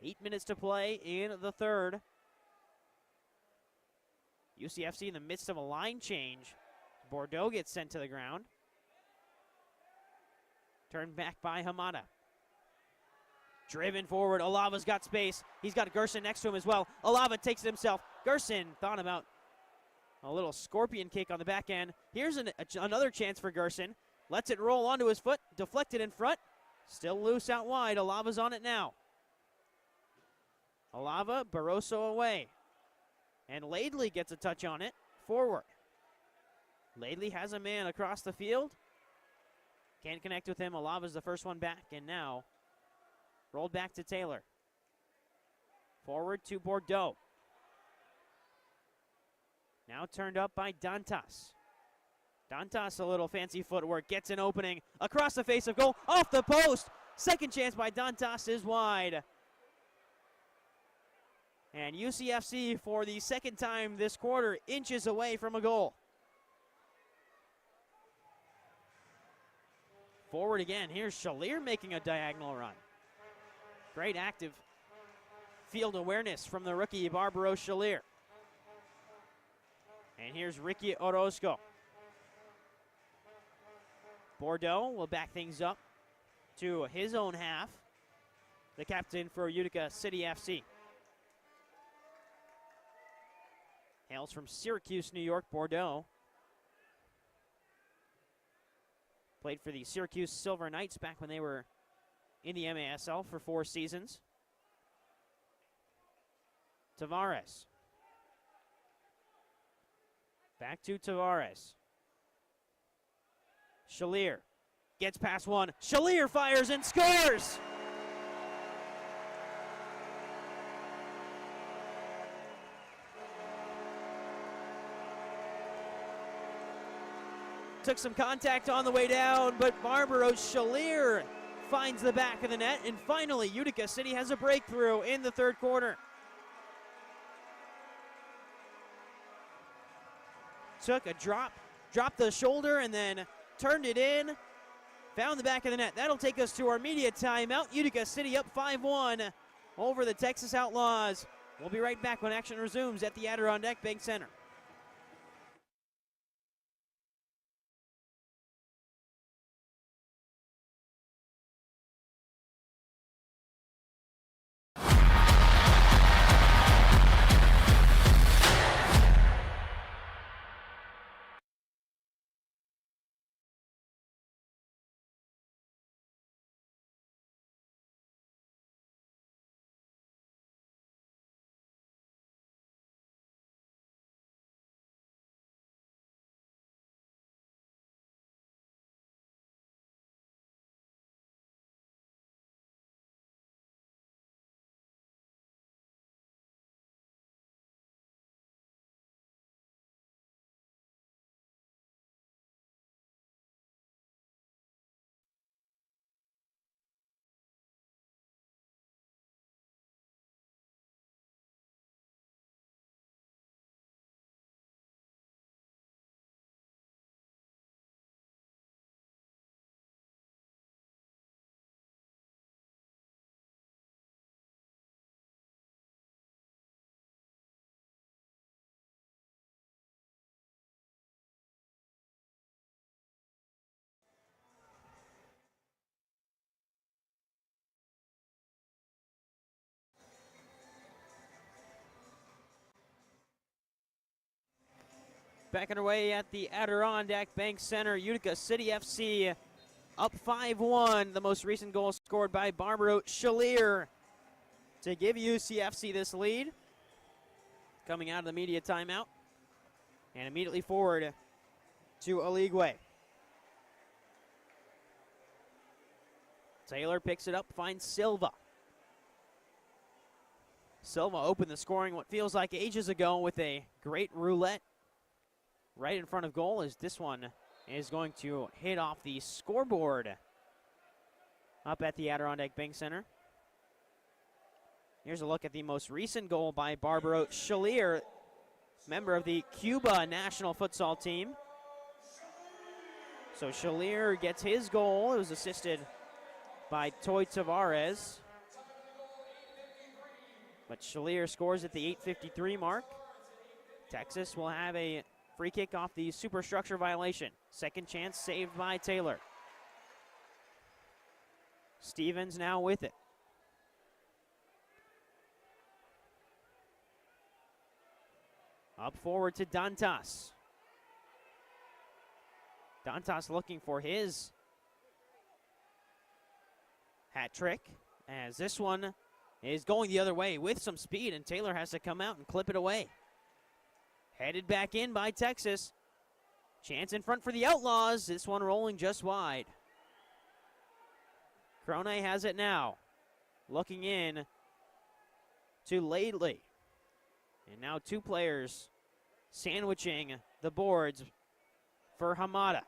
8 minutes to play in the third. UCFC in the midst of a line change. Bordeaux gets sent to the ground. Turned back by Hamada. Driven forward, Alava's got space. He's got Gerson next to him as well. Alava takes it himself. Gerson thought about A little scorpion kick on the back end. Here's another chance for Gerson. Lets it roll onto his foot. Deflected in front. Still loose out wide. Alava's on it now. Alava, Barroso away. And Laidley gets a touch on it. Forward. Laidley has a man across the field. Can't connect with him. Alava's the first one back. And now rolled back to Taylor. Forward to Bordeaux. Now turned up by Dantas. Dantas, a little fancy footwork, gets an opening across the face of goal, off the post. Second chance by Dantas is wide. And UCFC, for the second time this quarter, inches away from a goal. Forward again. Here's Shalier making a diagonal run. Great active field awareness from the rookie Barbaro Shalier. And here's Ricky Orozco. Bordeaux will back things up to his own half. The captain for Utica City FC. Hails from Syracuse, New York, Bordeaux. Played for the Syracuse Silver Knights back when they were in the MASL for 4 seasons. Tavares. Back to Tavares. Shalier gets past one. Shalier fires and scores! Took some contact on the way down, but Barbaro Shalier finds the back of the net, and finally Utica City has a breakthrough in the third quarter. Took a drop, dropped the shoulder, and then turned it in, found the back of the net. That'll take us to our media timeout. Utica City up 5-1 over the Texas Outlaws. We'll be right back when action resumes at the Adirondack Bank Center. Back underway at the Adirondack Bank Center. Utica City FC up 5-1. The most recent goal scored by Barbaro Shalier to give UCFC this lead. Coming out of the media timeout. And immediately forward to Oligwe. Taylor picks it up, finds Silva. Silva opened the scoring what feels like ages ago with a great roulette right in front of goal, as this one is going to hit off the scoreboard up at the Adirondack Bank Center. Here's a look at the most recent goal by Barbaro Shalier, member of the Cuba national futsal team. So Shalier gets his goal. It was assisted by Toy Tavares. But Shalier scores at the 8:53 mark. Texas will have a free kick off the superstructure violation. Second chance saved by Taylor. Stevens now with it. Up forward to Dantas. Dantas looking for his hat trick, as this one is going the other way with some speed, and Taylor has to come out and clip it away. Headed back in by Texas. Chance in front for the Outlaws. This one rolling just wide. Crone has it now. Looking in to Laidley. And now two players sandwiching the boards for Hamada.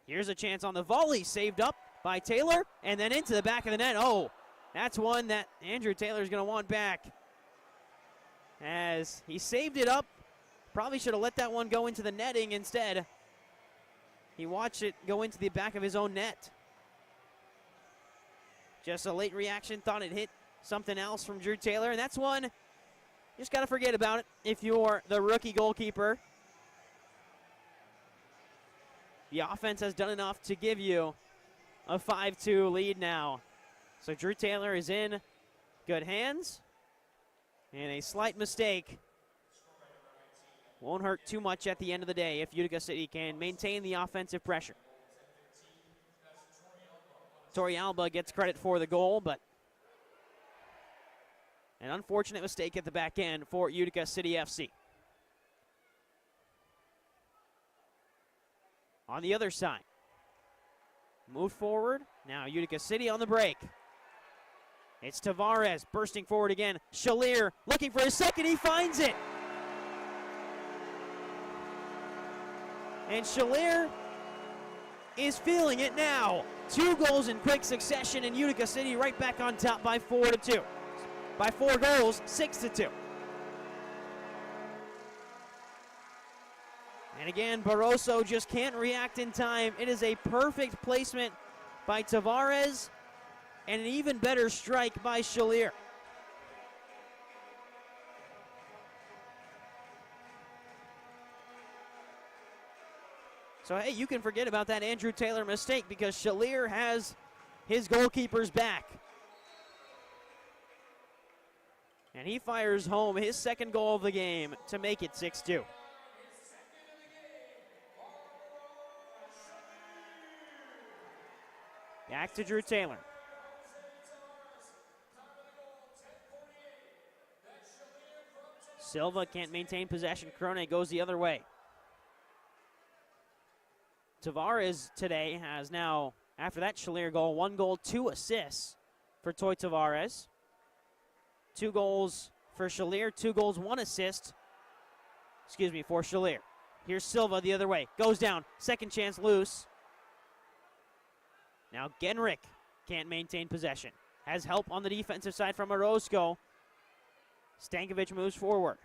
Here's a chance on the volley, saved up by Taylor, and then into the back of the net. Oh, that's one that Andrew Taylor's going to want back, as he saved it up. Probably should have let that one go into the netting instead. He watched it go into the back of his own net. Just a late reaction, thought it hit something else from Drew Taylor, and that's one, just got to forget about it if you're the rookie goalkeeper. The offense has done enough to give you a 5-2 lead now. So Drew Taylor is in good hands, and a slight mistake won't hurt too much at the end of the day if Utica City can maintain the offensive pressure. Torrealba gets credit for the goal, but an unfortunate mistake at the back end for Utica City FC. On the other side, move forward. Now Utica City on the break. It's Tavares bursting forward again. Shalier looking for his second. He finds it. And Shalier is feeling it now. 2 goals in quick succession, and Utica City right back on top by 4-2. By 4 goals, 6-2. And again, Barroso just can't react in time. It is a perfect placement by Tavares, and an even better strike by Shalier. So, hey, you can forget about that Andrew Taylor mistake because Shalier has his goalkeeper's back. And he fires home his second goal of the game to make it 6-2. Back to Drew Taylor. Silva can't maintain possession. Crone goes the other way. Tavares today has now, after that Shalier goal, 1 goal, 2 assists for Toy Tavares. 2 goals for Shalier, 2 goals, 1 assist. For Shalier. Here's Silva the other way. Goes down. Second chance loose. Now Genrick can't maintain possession. Has help on the defensive side from Orozco. Stankovic moves forward.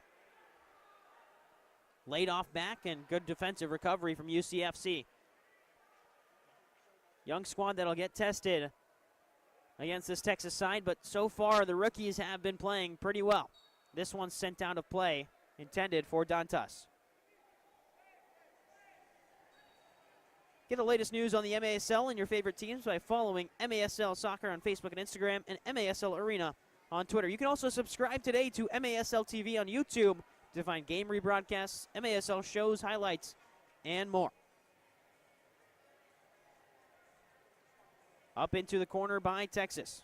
Laid off back and good defensive recovery from UCFC. Young squad that'll get tested against this Texas side, but so far the rookies have been playing pretty well. This one's sent out of play, intended for Dantas. Get the latest news on the MASL and your favorite teams by following MASL Soccer on Facebook and Instagram and MASL Arena on Twitter. You can also subscribe today to MASL TV on YouTube to find game rebroadcasts, MASL shows, highlights, and more. Up into the corner by Texas.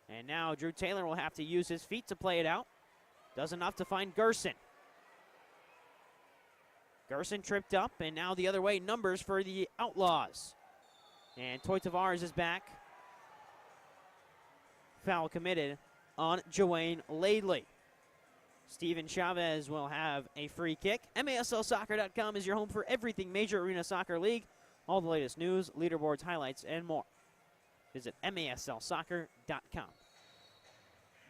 And now Drew Taylor will have to use his feet to play it out. Does enough to find Gerson. Gerson tripped up, and now the other way, numbers for the Outlaws. And Toy Tavares is back. Foul committed on Joanne Laidley. Steven Chavez will have a free kick. MASLsoccer.com is your home for everything Major Arena Soccer League. All the latest news, leaderboards, highlights, and more. Visit MASLsoccer.com.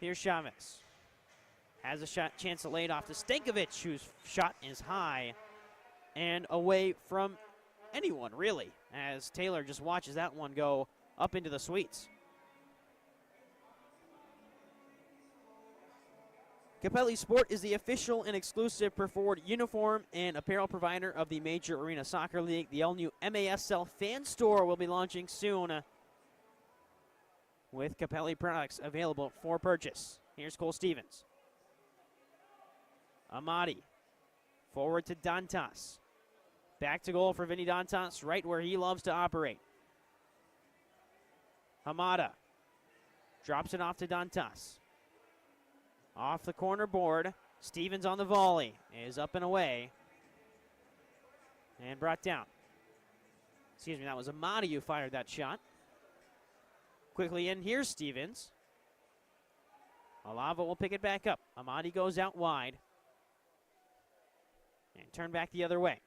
Here's Chavez. Has a chance to lay it off to Stankovic, whose shot is high and away from anyone, really, as Taylor just watches that one go up into the suites. Capelli Sport is the official and exclusive preferred uniform and apparel provider of the Major Arena Soccer League. The all-new MASL fan store will be launching soon with Capelli products available for purchase. Here's Cole Stevens. Amadi. Forward to Dantas. Back to goal for Vinny Dantas, right where he loves to operate. Hamada drops it off to Dantas. Off the corner board. Stevens on the volley. Is up and away. And brought down. Excuse me, that was Amadi who fired that shot. Quickly in, here's Stevens. Alava will pick it back up. Amadi goes out wide. And turn back the other way.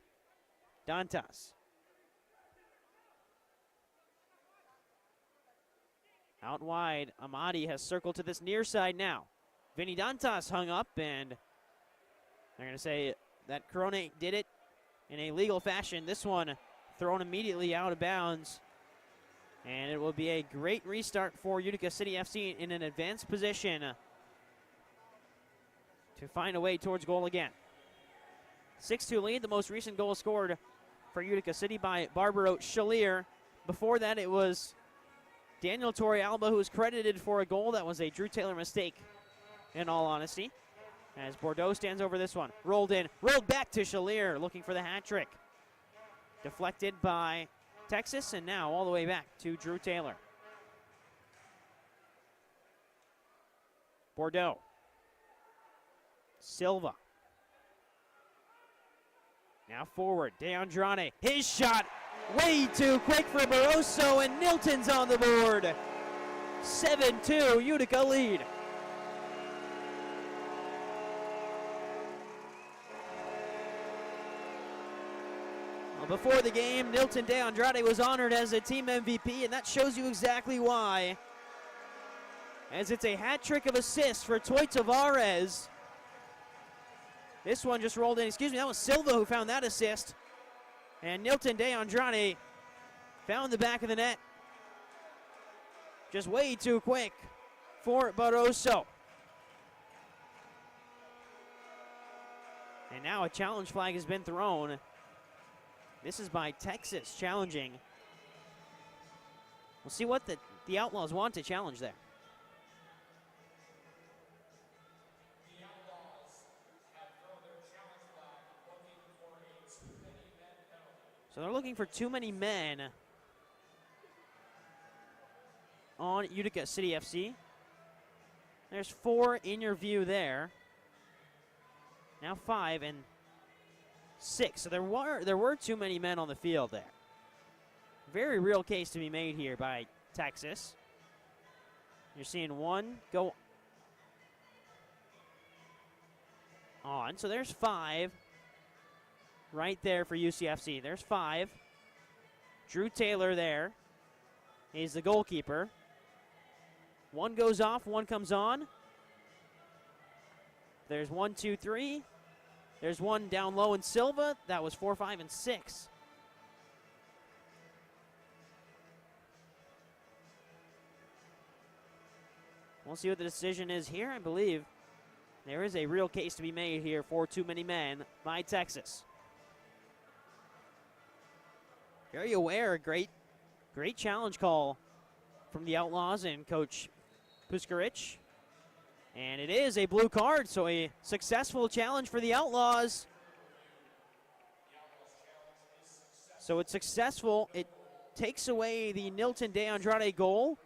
Dantas. Out wide, Amadi has circled to this near side now. Vinny Dantas hung up, and they're going to say that Corona did it in a legal fashion. This one thrown immediately out of bounds. And it will be a great restart for Utica City FC in an advanced position to find a way towards goal again. 6-2 lead, the most recent goal scored for Utica City by Barbaro Shalier. Before that, it was Daniel Torrealba who was credited for a goal. That was a Drew Taylor mistake, in all honesty. As Bordeaux stands over this one. Rolled in, rolled back to Shalier, looking for the hat trick. Deflected by Texas, and now all the way back to Drew Taylor. Bordeaux. Silva. Now forward, De Andrade. His shot way too quick for Barroso, and Nilton's on the board. 7-2, Utica lead. Well, before the game, Nilton De Andrade was honored as a team MVP, and that shows you exactly why. As it's a hat trick of assists for Toy Tavares. This one just rolled in. Excuse me, that was Silva who found that assist. And Nilton De Andrade found the back of the net. Just way too quick for Barroso. And now a challenge flag has been thrown. This is by Texas challenging. We'll see what the Outlaws want to challenge there. So they're looking for too many men on Utica City FC. There's 4 in your view there. Now 5 and 6. So there were too many men on the field there. Very real case to be made here by Texas. You're seeing 1 go on. So there's 5. Right there for UCFC. There's 5. Drew Taylor there. He's the goalkeeper. 1 goes off, 1 comes on. There's 1, 2, 3. There's 1 down low in Silva. That was 4, 5, and 6. We'll see what the decision is here. I believe there is a real case to be made here for too many men by Texas. Very aware, great challenge call from the Outlaws and Coach Puskarich. And it is a blue card, so a successful challenge for the Outlaws. So it's successful. It takes away the Nilton De Andrade goal,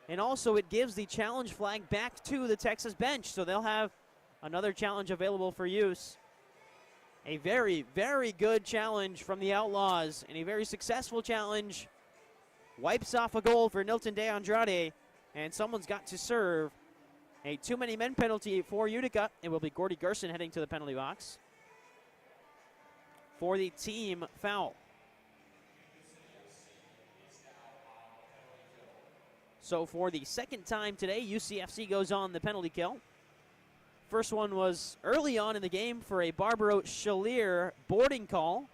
and also it gives the challenge flag back to the Texas bench, so they'll have another challenge available for use. A very, very good challenge from the Outlaws, and a very successful challenge. Wipes off a goal for Nilton De Andrade, and someone's got to serve. A too many men penalty for Utica. It will be Gordy Gerson heading to the penalty box for the team foul. So for the second time today, UCFC goes on the penalty kill. First one was early on in the game for a Barbaro Shalier boarding call.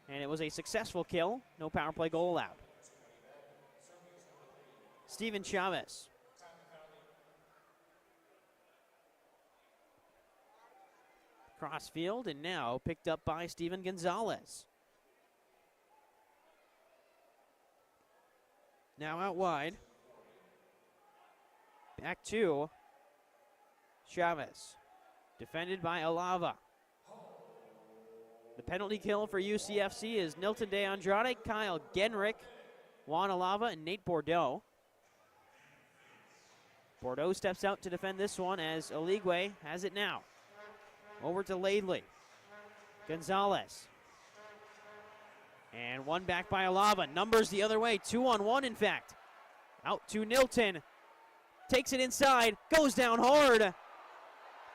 And it was a successful kill. No power play goal allowed. Steven Chavez. Cross field, and now picked up by Steven Gonzalez. Now out wide. Back to Chavez, defended by Alava. The penalty kill for UCFC is Nilton De Andrade, Kyle Genrick, Juan Alava, and Nate Bordeaux. Bordeaux steps out to defend this one as Oligwe has it now. Over to Laidley. Gonzalez. And one back by Alava. Numbers the other way. 2-on-1, in fact. Out to Nilton. Takes it inside. Goes down hard.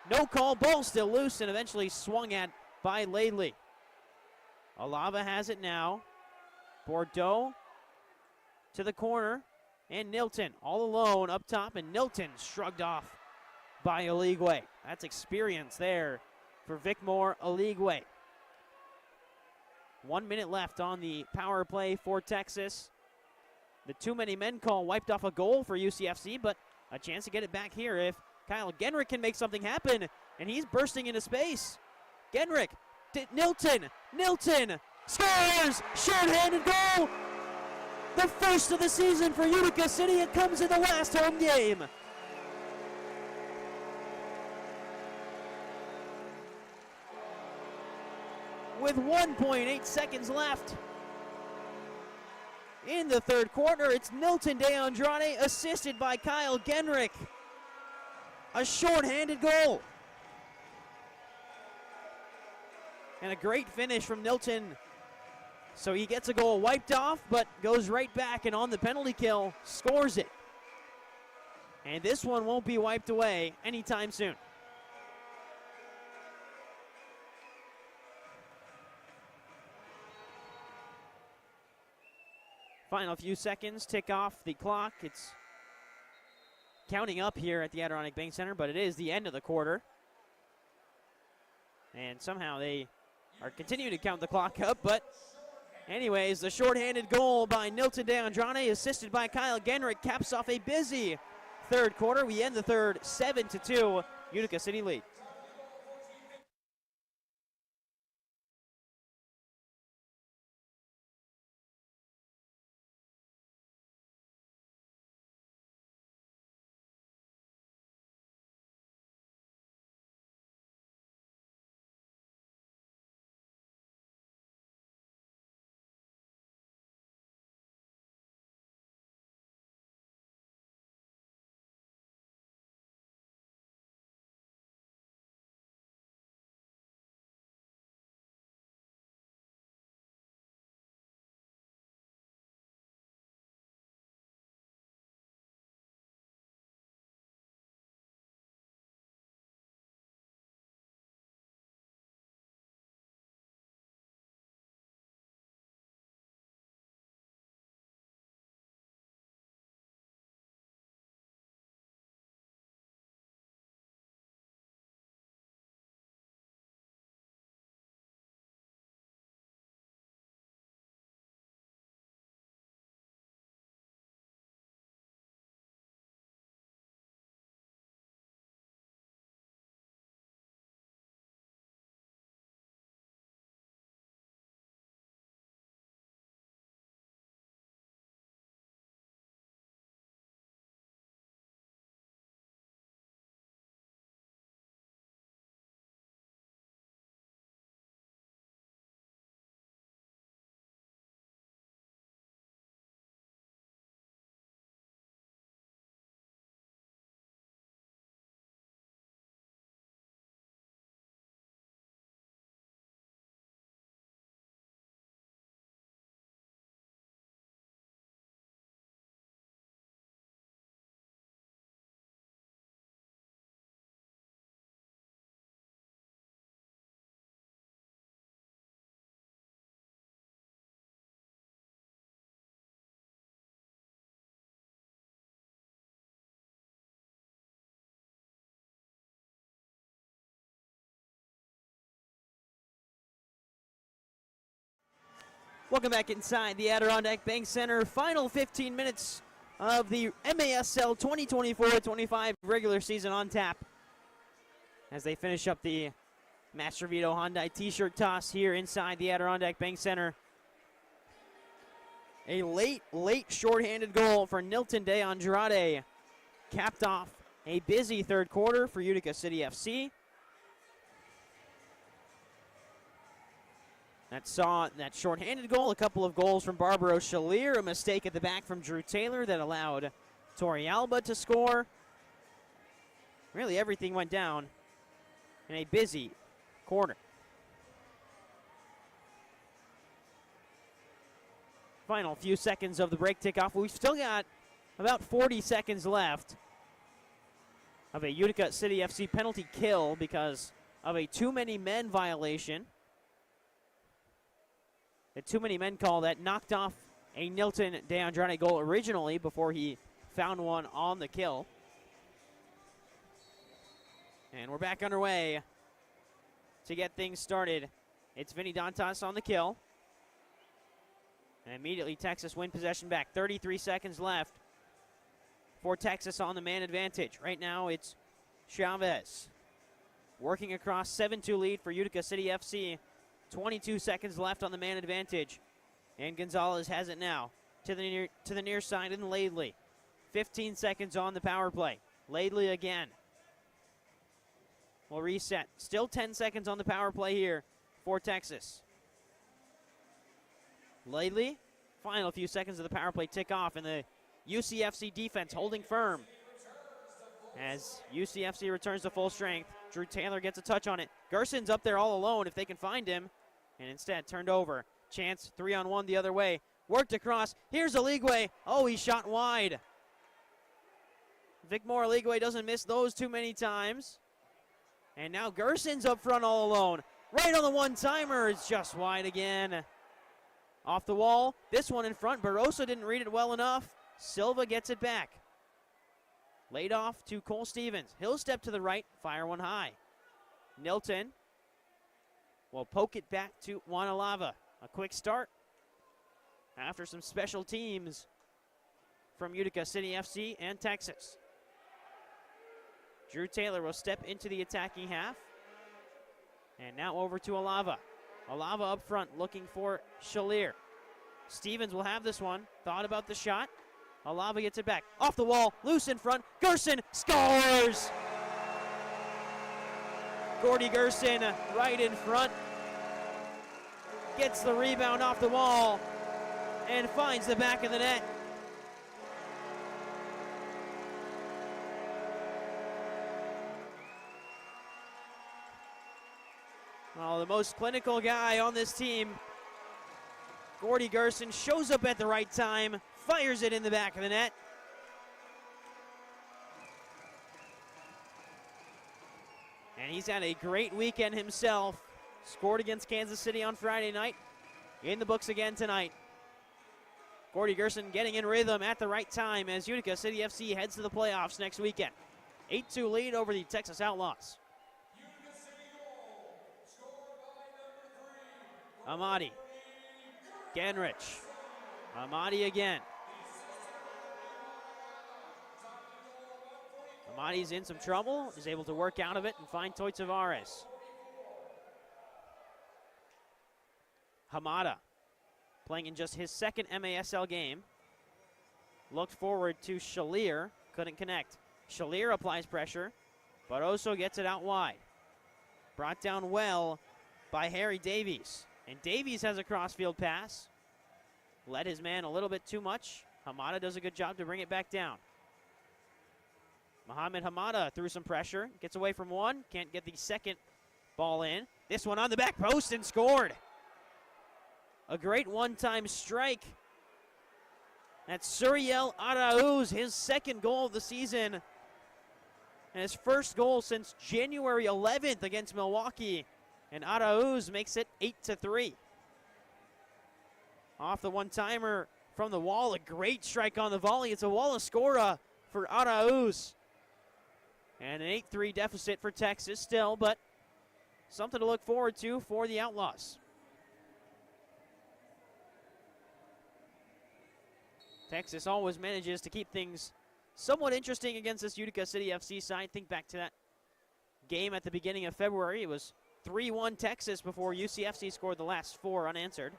No call. Ball still loose and eventually swung at by Laidley. Alava has it now. Bordeaux to the corner. And Nilton all alone up top. And Nilton shrugged off by Oligwe. That's experience there for Vicmore Oligwe. 1 minute left on the power play for Texas. The too many men call wiped off a goal for UCFC, but a chance to get it back here if Kyle Genrick can make something happen, and he's bursting into space. Genrick, Nilton scores! Short-handed goal! The first of the season for Utica City. It comes in the last home game. With 1.8 seconds left in the third quarter, it's Nilton De Andrade assisted by Kyle Genrick. A short-handed goal. And a great finish from Nilton. So he gets a goal wiped off, but goes right back and on the penalty kill, scores it. And this one won't be wiped away anytime soon. Final few seconds, tick off the clock. It's counting up here at the Adirondack Bank Center, but it is the end of the quarter. And somehow they are continuing to count the clock up, but anyways, the shorthanded goal by Nilton De Andrade, assisted by Kyle Genrick, caps off a busy third quarter. We end the third 7-2, Utica City lead. Welcome back inside the Adirondack Bank Center. Final 15 minutes of the MASL 2024-25 regular season on tap as they finish up the Master Vito Hyundai t-shirt toss here inside the Adirondack Bank Center. A late shorthanded goal for Nilton De Andrade, capped off A busy third quarter for Utica City FC. That saw that shorthanded goal, a couple of goals from Barbaro Shalier, a mistake at the back from Drew Taylor that allowed Torrealba to score. Really everything went down in a busy quarter. Final few seconds of the break tick off. We've still got about 40 seconds left of a Utica City FC penalty kill because of a too many men violation. The too many men call that knocked off a Nilton De Andrade goal originally before he found one on the kill. And we're back underway to get things started. It's Vinny Dantas on the kill. And immediately Texas win possession back. 33 seconds left for Texas on the man advantage. Right now it's Chavez working across 7-2 lead for Utica City FC. 22 seconds left on the man advantage. And Gonzalez has it now to the near side and Laidley. 15 seconds on the power play. Laidley again. We'll reset. Still 10 seconds on the power play here for Texas. Laidley, final few seconds of the power play tick off, and the UCFC defense holding firm. As UCFC returns to full strength, Drew Taylor gets a touch on it. Gerson's up there all alone if they can find him, and instead turned over. Chance 3-on-1 the other way. Worked across. Here's Aligwe. Oh, he shot wide. Vicmore Aligwe doesn't miss those too many times. And now Gerson's up front all alone. Right on the one-timer. It's just wide again. Off the wall. This one in front. Barroso didn't read it well enough. Silva gets it back. Laid off to Cole Stevens. He'll step to the right. Fire one high. Nilton will poke it back to Wanalava. A quick start after some special teams from Utica City FC and Texas. Drew Taylor will step into the attacking half. And now over to Alava. Alava up front looking for Shalier. Stevens will have this one. Thought about the shot. Alava gets it back. Off the wall, loose in front. Gerson scores! Gordy Gerson right in front. Gets the rebound off the wall and finds the back of the net. Well, the most clinical guy on this team, Gordy Gerson, shows up at the right time, fires it in the back of the net. And he's had a great weekend himself. Scored against Kansas City on Friday night. In the books again tonight. Gordy Gerson getting in rhythm at the right time as Utica City FC heads to the playoffs next weekend. 8-2 lead over the Texas Outlaws. Amadi. Genrich. Amadi again. Amadi's in some trouble. Is able to work out of it and find Toy Tavares. Hamada playing in just his second MASL game. Looked forward to Shalier. Couldn't connect. Shalier applies pressure. Barroso gets it out wide. Brought down well by Harry Davies. And Davies has a crossfield pass. Led his man a little bit too much. Hamada does a good job to bring it back down. Mohamed Hamada threw some pressure. Gets away from one. Can't get the second ball in. This one on the back post and scored. A great one-time strike. That's Suriel Arauz, his second goal of the season. And his first goal since January 11th against Milwaukee. And Arauz makes it 8-3. Off the one-timer from the wall, a great strike on the volley. It's a Walla Scora for Arauz. And an 8-3 deficit for Texas still, but something to look forward to for the Outlaws. Texas always manages to keep things somewhat interesting against this Utica City FC side. Think back to that game at the beginning of February. It was 3-1 Texas before UCFC scored the last 4 unanswered.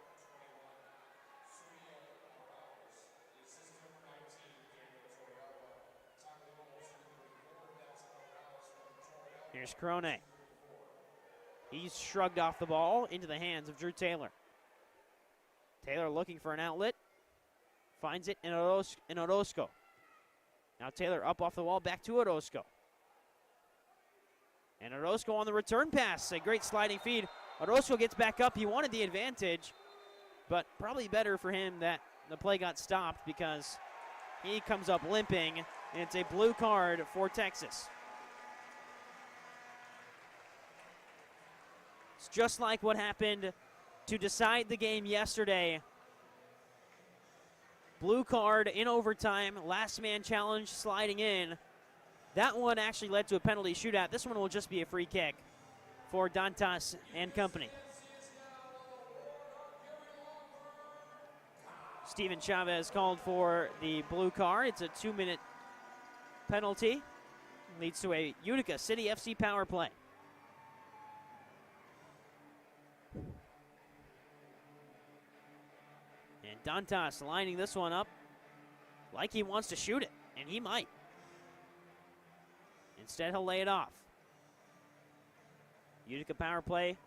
Alex Crone. He's shrugged off the ball into the hands of Drew Taylor. Taylor looking for an outlet. Finds it in Orozco. Now Taylor up off the wall, back to Orozco. And Orozco on the return pass. A great sliding feed. Orozco gets back up. He wanted the advantage, but probably better for him that the play got stopped because he comes up limping, and it's a blue card for Texas. It's just like what happened to decide the game yesterday. Blue card in overtime, last man challenge sliding in. That one actually led to a penalty shootout. This one will just be a free kick for Dantas and company. Steven Chavez called for the blue card. It's a 2-minute penalty. Leads to a Utica City FC power play. And Dantas lining this one up like he wants to shoot it, and he might. Instead, he'll lay it off. Utica power play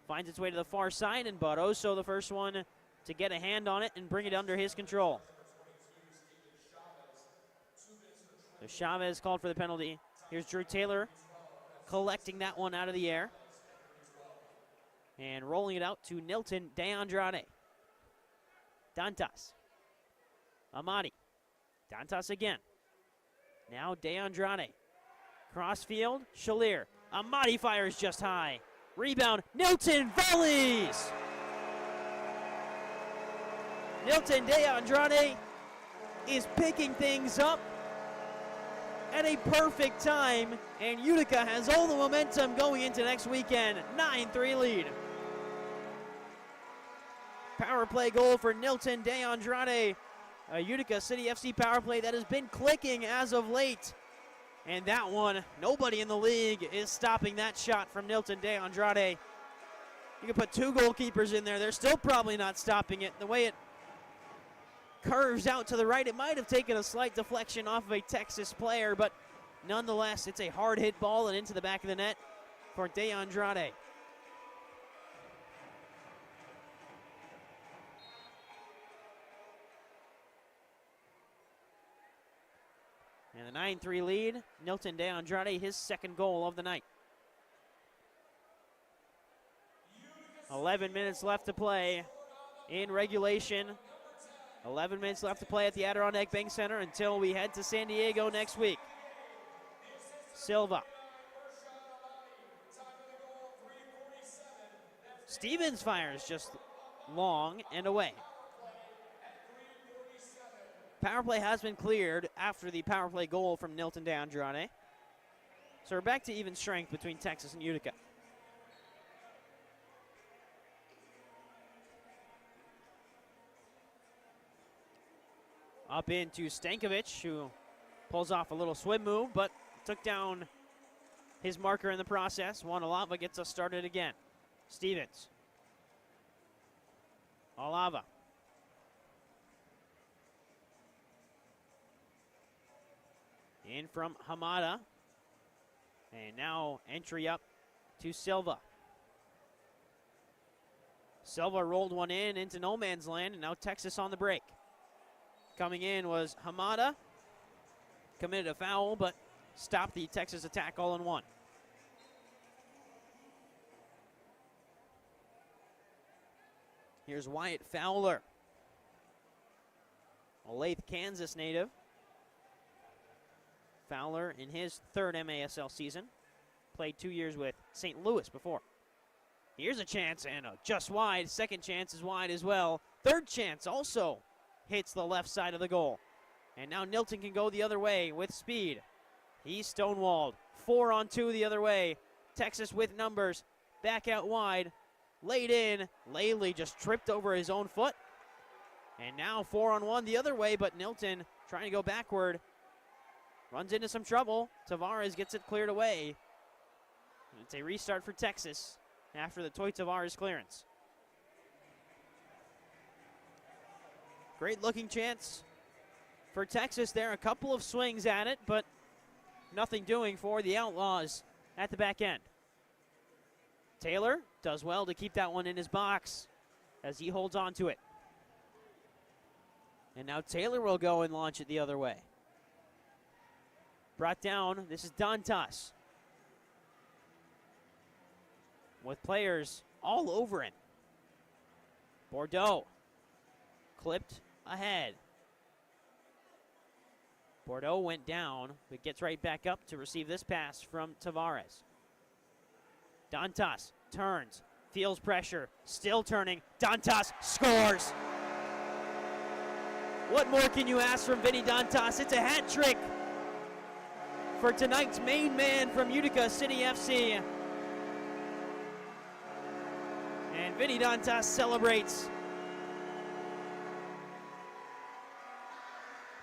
finds its way to the far side, and Barroso the first one to get a hand on it and bring it under his control. So Chavez called for the penalty. Here's Drew Taylor collecting that one out of the air and rolling it out to Nilton De Andrade. Dantas. Amati. Dantas again. Now De Andrade. Crossfield. Shalier. Amati fires just high. Rebound. Nilton volleys. Nilton De Andrade is picking things up at a perfect time, and Utica has all the momentum going into next weekend. 9-3 lead. Power play goal for Nilton De Andrade. A Utica City FC power play that has been clicking as of late. And that one, nobody in the league is stopping that shot from Nilton De Andrade. You can put two goalkeepers in there. They're still probably not stopping it. The way it curves out to the right, it might have taken a slight deflection off of a Texas player, but nonetheless, it's a hard hit ball and into the back of the net for De Andrade. And the 9-3 lead, Nilton De Andrade, his second goal of the night. 11 minutes left to play in regulation. 11 minutes left to play at the Adirondack Bank Center until we head to San Diego next week. Silva. Stevens fires just long and away. Power play has been cleared after the power play goal from Nilton De Andrade. So we're back to even strength between Texas and Utica. Up into Stankovic, who pulls off a little swim move, but took down his marker in the process. Juan Alava gets us started again. Stevens. Alava. In from Hamada. And now entry up to Silva. Silva rolled one into no man's land, and now Texas on the break. Coming in was Hamada. Committed a foul, but stopped the Texas attack all in one. Here's Wyatt Fowler. Olathe, Kansas native. Fowler in his third MASL season. Played 2 years with St. Louis before. Here's a chance, and just wide. Second chance is wide as well. Third chance also hits the left side of the goal. And now Nilton can go the other way with speed. He's stonewalled. 4-on-2 the other way. Texas with numbers. Back out wide. Laid in. Laley just tripped over his own foot. And now 4-on-1 the other way, but Nilton trying to go backward. Runs into some trouble. Tavares gets it cleared away. It's a restart for Texas after the Toy Tavares clearance. Great looking chance for Texas there. A couple of swings at it, but nothing doing for the Outlaws. at the back end. Taylor does well to keep that one in his box as he holds on to it. And now Taylor will go and launch it the other way. Brought down, this is Dantas. With players all over him. Bordeaux clipped ahead. Bordeaux went down, but gets right back up to receive this pass from Tavares. Dantas turns, feels pressure, still turning. Dantas scores. What more can you ask from Vinny Dantas? It's a hat trick for tonight's main man from Utica City FC. And Vinny Dantas celebrates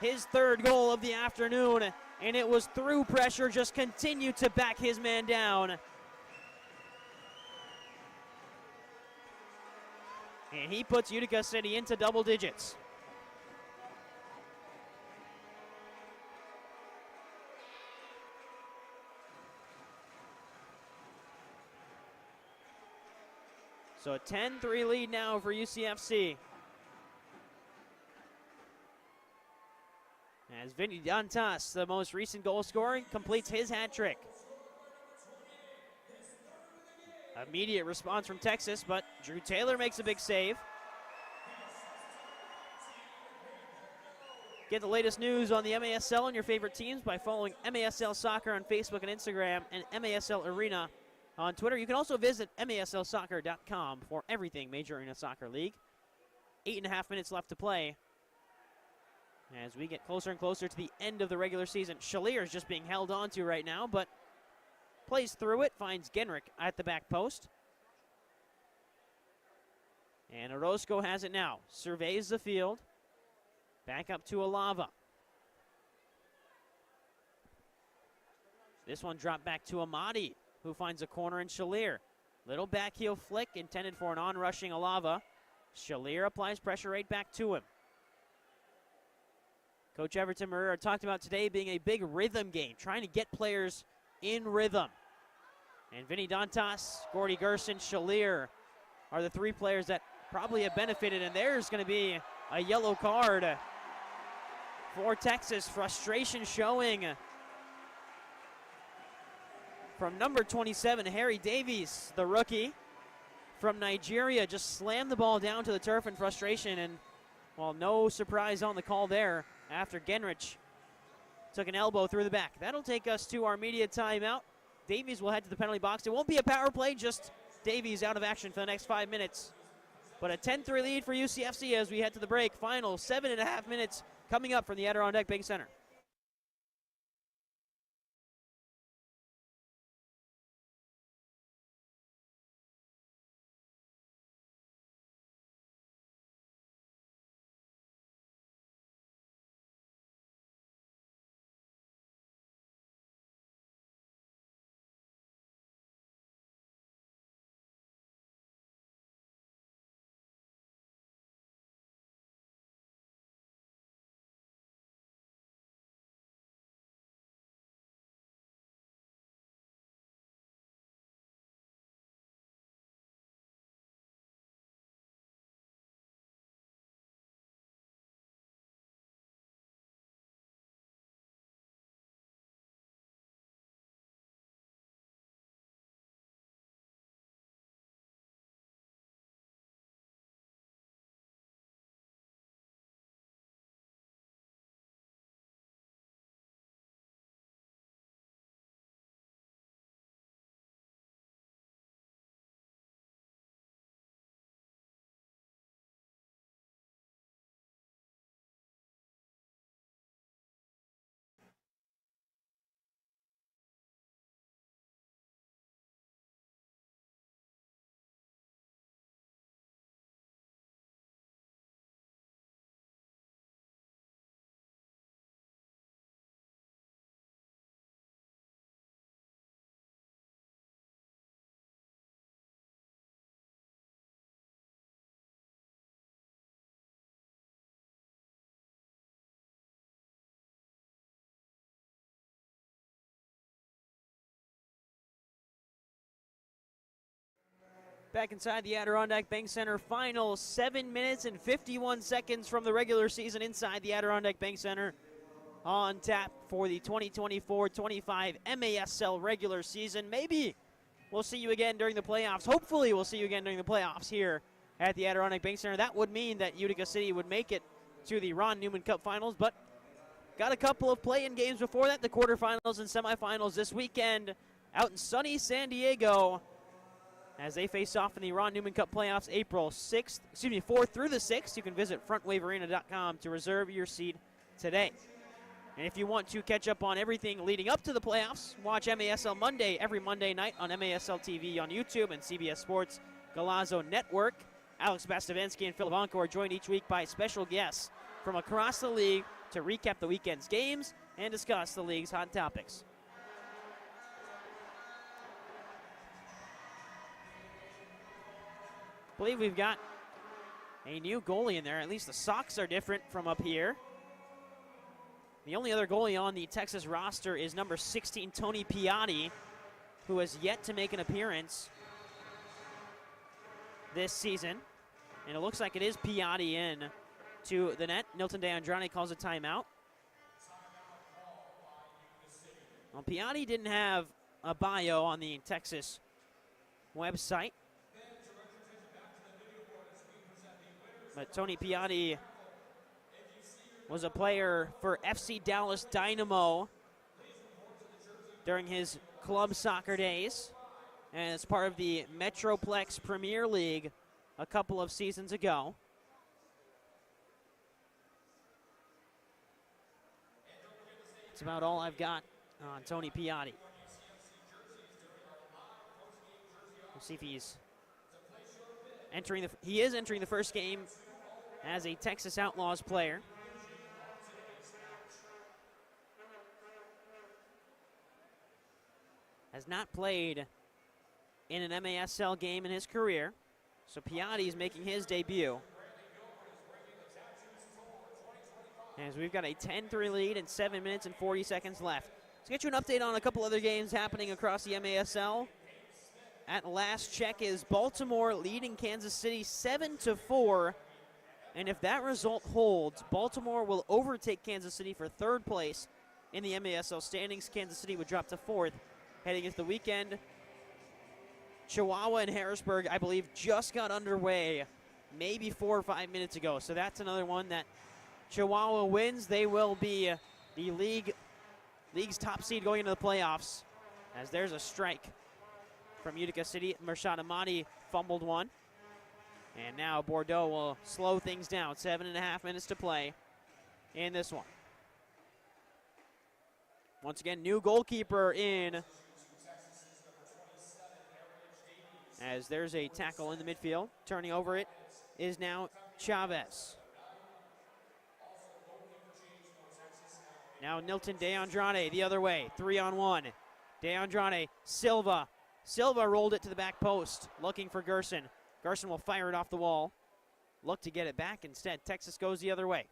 his third goal of the afternoon, and it was through pressure, just continued to back his man down. And he puts Utica City into double digits. So a 10-3 lead now for UCFC. As Vinny Dantas, the most recent goal scorer, completes his hat trick. Immediate response from Texas, but Drew Taylor makes a big save. Get the latest news on the MASL and your favorite teams by following MASL Soccer on Facebook and Instagram and MASL Arena on Twitter. You can also visit MASLsoccer.com for everything Major Arena Soccer League. 8.5 minutes left to play as we get closer and closer to the end of the regular season. Shalier is just being held on to right now, but plays through it, finds Genrick at the back post. And Orozco has it now. Surveys the field. Back up to Alava. This one dropped back to Amadi, who finds a corner in Shalier. Little back heel flick intended for an on-rushing Alava. Shalier applies pressure right back to him. Coach Everton Marrero talked about today being a big rhythm game, trying to get players in rhythm. And Vinny Dantas, Gordy Gerson, Shalier are the three players that probably have benefited, and there's going to be a yellow card for Texas. Frustration showing from number 27, Harry Davies, the rookie from Nigeria, just slammed the ball down to the turf in frustration, and, well, no surprise on the call there after Genrich took an elbow through the back. That'll take us to our media timeout. Davies will head to the penalty box. It won't be a power play, just Davies out of action for the next 5 minutes. But a 10-3 lead for UCFC as we head to the break. Final 7.5 minutes coming up from the Adirondack Bank Center. Back inside the Adirondack Bank Center, final 7 minutes and 51 seconds from the regular season inside the Adirondack Bank Center. On tap for the 2024-25 MASL regular season. Maybe we'll see you again during the playoffs. Hopefully we'll see you again during the playoffs here at the Adirondack Bank Center. That would mean that Utica City would make it to the Ron Newman Cup Finals, but got a couple of play-in games before that, the quarterfinals and semifinals this weekend out in sunny San Diego as they face off in the Ron Newman Cup playoffs April 4th through the 6th. You can visit frontwavearena.com to reserve your seat today. And if you want to catch up on everything leading up to the playoffs, watch MASL Monday every Monday night on MASL TV on YouTube and CBS Sports Galazzo Network. Alex Bastavinsky and Phil Vonko are joined each week by special guests from across the league to recap the weekend's games and discuss the league's hot topics. I believe we've got a new goalie in there. At least the socks are different from up here. The only other goalie on the Texas roster is number 16, Tony Piatti, who has yet to make an appearance this season. And it looks like it is Piatti in to the net. Nilton DeAndrade calls a timeout. Well, Piatti didn't have a bio on the Texas website. But Tony Piatti was a player for FC Dallas Dynamo during his club soccer days, and as part of the Metroplex Premier League a couple of seasons ago. That's about all I've got on Tony Piatti. We'll see if he's entering he is entering the first game as a Texas Outlaws player. Has not played in an MASL game in his career, so Piatti is making his debut. As we've got a 10-3 lead and 7 minutes and 40 seconds left. Let's get you an update on a couple other games happening across the MASL. At last check is Baltimore leading Kansas City 7-4. And if that result holds, Baltimore will overtake Kansas City for third place in the MASL standings. Kansas City would drop to fourth heading into the weekend. Chihuahua and Harrisburg, I believe, just got underway maybe 4 or 5 minutes ago. So that's another one that Chihuahua wins. They will be the league's top seed going into the playoffs, as there's a strike from Utica City. Mershad Ahmadi fumbled one. And now Bordeaux will slow things down. 7.5 minutes to play in this one. Once again, new goalkeeper in, as there's a tackle in the midfield. Turning over it is now Chavez. Now Nilton DeAndrade the other way, 3-on-1. DeAndrade, Silva. Silva rolled it to the back post, looking for Gerson. Gerson will fire it off the wall. Look to get it back. Instead, Texas goes the other way.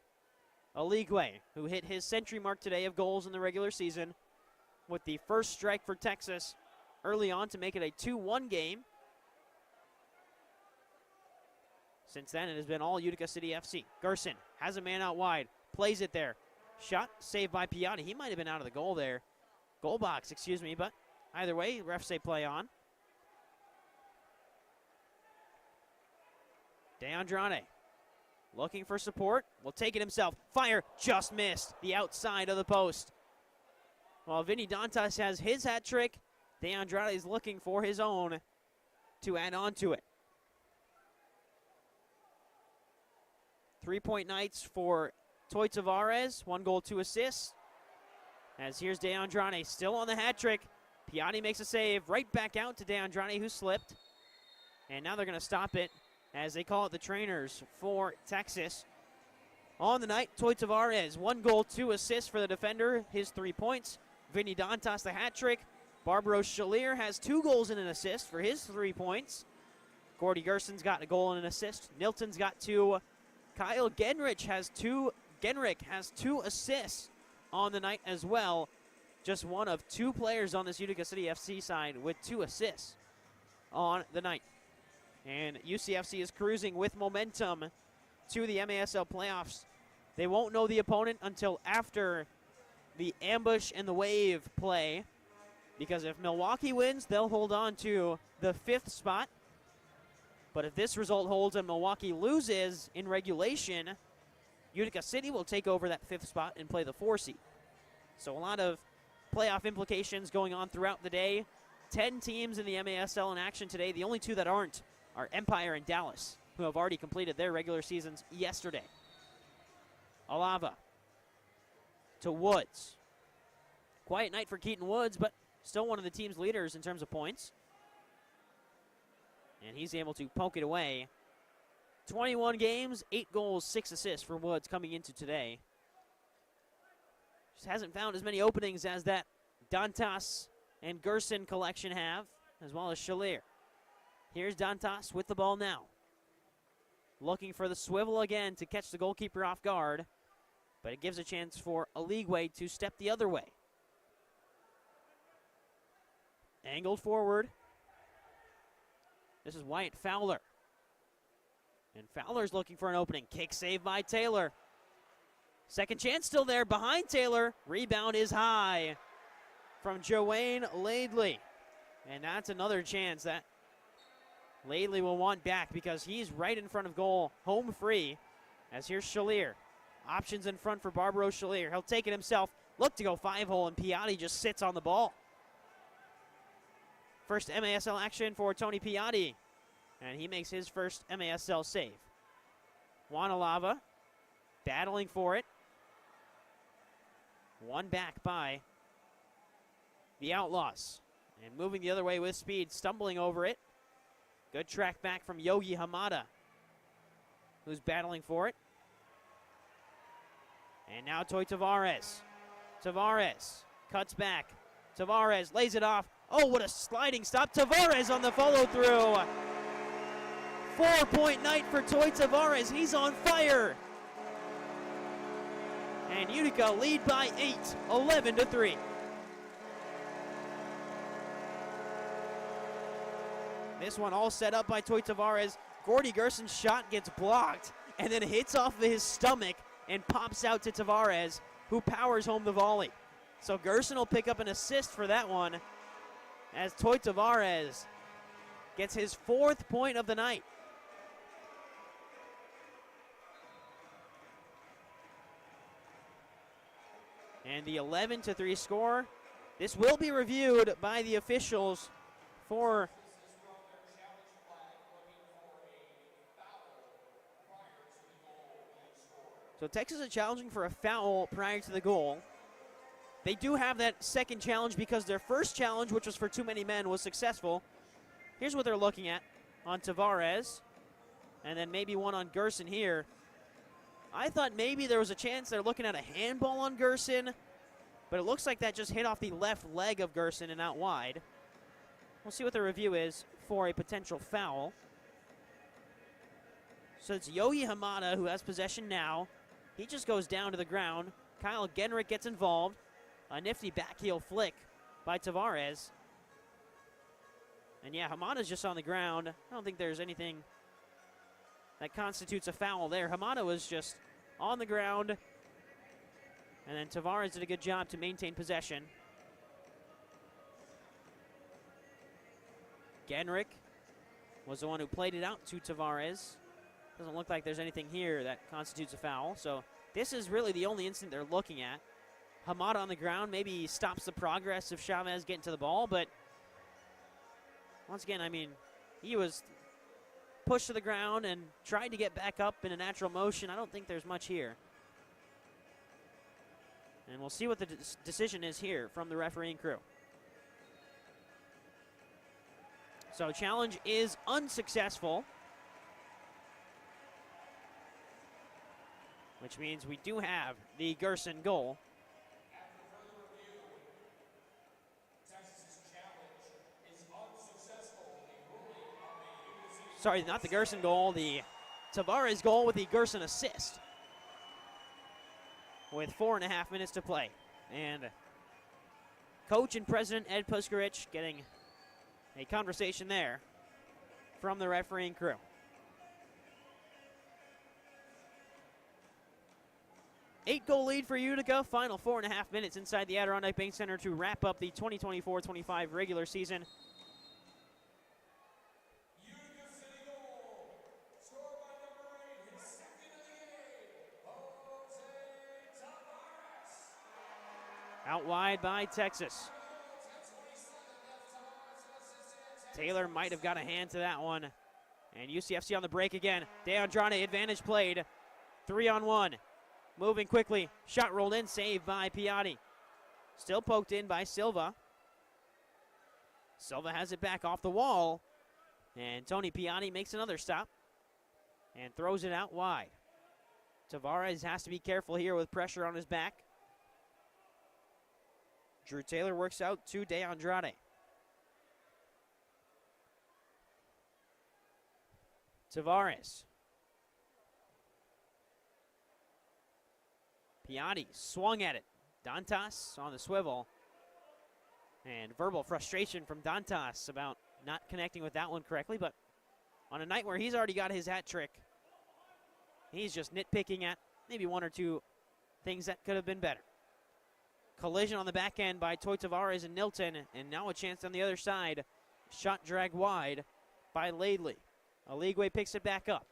Aligwe, who hit his century mark today of goals in the regular season, with the first strike for Texas early on to make it a 2-1 game. Since then, it has been all Utica City FC. Gerson has a man out wide, plays it there. Shot saved by Piatti. He might have been out of the goal there. Goal box, excuse me, but either way, refs say play on. DeAndrade looking for support. Will take it himself. Fire just missed the outside of the post. While Vinny Dantas has his hat trick, DeAndrade is looking for his own to add on to it. 3-point nights for Toy Tavares. 1 goal, 2 assists. As here's DeAndrade still on the hat trick. Piatti makes a save. Right back out to DeAndrade, who slipped. And now they're going to stop it, as they call it the trainers for Texas. On the night, Toy Tavares, 1 goal, 2 assists for the defender, his 3 points. Vinny Dantas, the hat trick. Barbaro Shalier has 2 goals and an assist for his 3 points. Gordy Gerson's got a goal and an assist. Nilton's got 2. Kyle Genrich has 2 assists on the night as well. Just one of 2 players on this Utica City FC side with 2 assists on the night. And UCFC is cruising with momentum to the MASL playoffs. They won't know the opponent until after the ambush and the wave play, because if Milwaukee wins, they'll hold on to the 5th spot. But if this result holds and Milwaukee loses in regulation, Utica City will take over that 5th spot and play the 4 seed. So a lot of playoff implications going on throughout the day. 10 teams in the MASL in action today. The only 2 that aren't are Empire and Dallas, who have already completed their regular seasons yesterday. Alava to Woods. Quiet night for Keaton Woods, but still one of the team's leaders in terms of points. And he's able to poke it away. 21 games, 8 goals, 6 assists for Woods coming into today. Just hasn't found as many openings as that Dantas and Gerson collection have, as well as Shalier. Here's Dantas with the ball now. Looking for the swivel again to catch the goalkeeper off guard, but it gives a chance for Aligwe to step the other way. Angled forward. This is Wyatt Fowler. And Fowler's looking for an opening. Kick save by Taylor. Second chance still there behind Taylor. Rebound is high from Joanne Laidley. And that's another chance that Laidley will want back because he's right in front of goal, home free. As here's Shalier. Options in front for Barbaro Shalier. He'll take it himself. Look to go 5-hole, and Piatti just sits on the ball. First MASL action for Tony Piatti, and he makes his first MASL save. Wanalava battling for it. One back by the Outlaws. And moving the other way with speed, stumbling over it. Good track back from Yogi Hamada, who's battling for it. And now Toy Tavares. Tavares cuts back. Tavares lays it off. Oh, what a sliding stop. Tavares on the follow-through. 4-point night for Toy Tavares. He's on fire. And Utica lead by 8, 11-3. This one all set up by Toy Tavares. Gordy Gerson's shot gets blocked and then hits off of his stomach and pops out to Tavares, who powers home the volley. So Gerson will pick up an assist for that one, as Toy Tavares gets his 4th point of the night. And the 11-3 score. This will be reviewed by the officials for so Texas is challenging for a foul prior to the goal. They do have that second challenge because their first challenge, which was for too many men, was successful. Here's what they're looking at on Tavares, and then maybe one on Gerson here. I thought maybe there was a chance they're looking at a handball on Gerson, but it looks like that just hit off the left leg of Gerson and out wide. We'll see what the review is for a potential foul. So it's Yogi Hamada who has possession now. He just goes down to the ground. Kyle Genrick gets involved. A nifty backheel flick by Tavares. And yeah, Hamada's just on the ground. I don't think there's anything that constitutes a foul there. Hamada was just on the ground. And then Tavares did a good job to maintain possession. Genrick was the one who played it out to Tavares. Doesn't look like there's anything here that constitutes a foul. So this is really the only incident they're looking at. Hamada on the ground maybe stops the progress of Chavez getting to the ball, but once again, I mean, he was pushed to the ground and tried to get back up in a natural motion. I don't think there's much here. And we'll see what the decision is here from the refereeing crew. So challenge is unsuccessful, which means we do have the Gerson goal. Sorry, not the Gerson goal, the Tavares goal with the Gerson assist. With 4.5 minutes to play. And coach and president Ed Puskarich getting a conversation there. from the refereeing crew. Eight-goal lead for Utica. Final 4.5 minutes inside the Adirondack Bank Center to wrap up the 2024-25 regular season. Out wide by Texas. Taylor might have got a hand to that one. And UCFC on the break again. De Andrade, advantage played. 3-on-1. Moving quickly. Shot rolled in, saved by Piatti. Still poked in by Silva. Silva has it back off the wall. And Tony Piatti makes another stop. And throws it out wide. Tavares has to be careful here with pressure on his back. Drew Taylor works out to De Andrade. Tavares. Piatti swung at it. Dantas on the swivel. And verbal frustration from Dantas about not connecting with that one correctly, but on a night where he's already got his hat trick, he's just nitpicking at maybe one or two things that could have been better. Collision on the back end by Toy Tavares and Nilton, and now a chance on the other side. Shot dragged wide by Laidley. Aligwe picks it back up.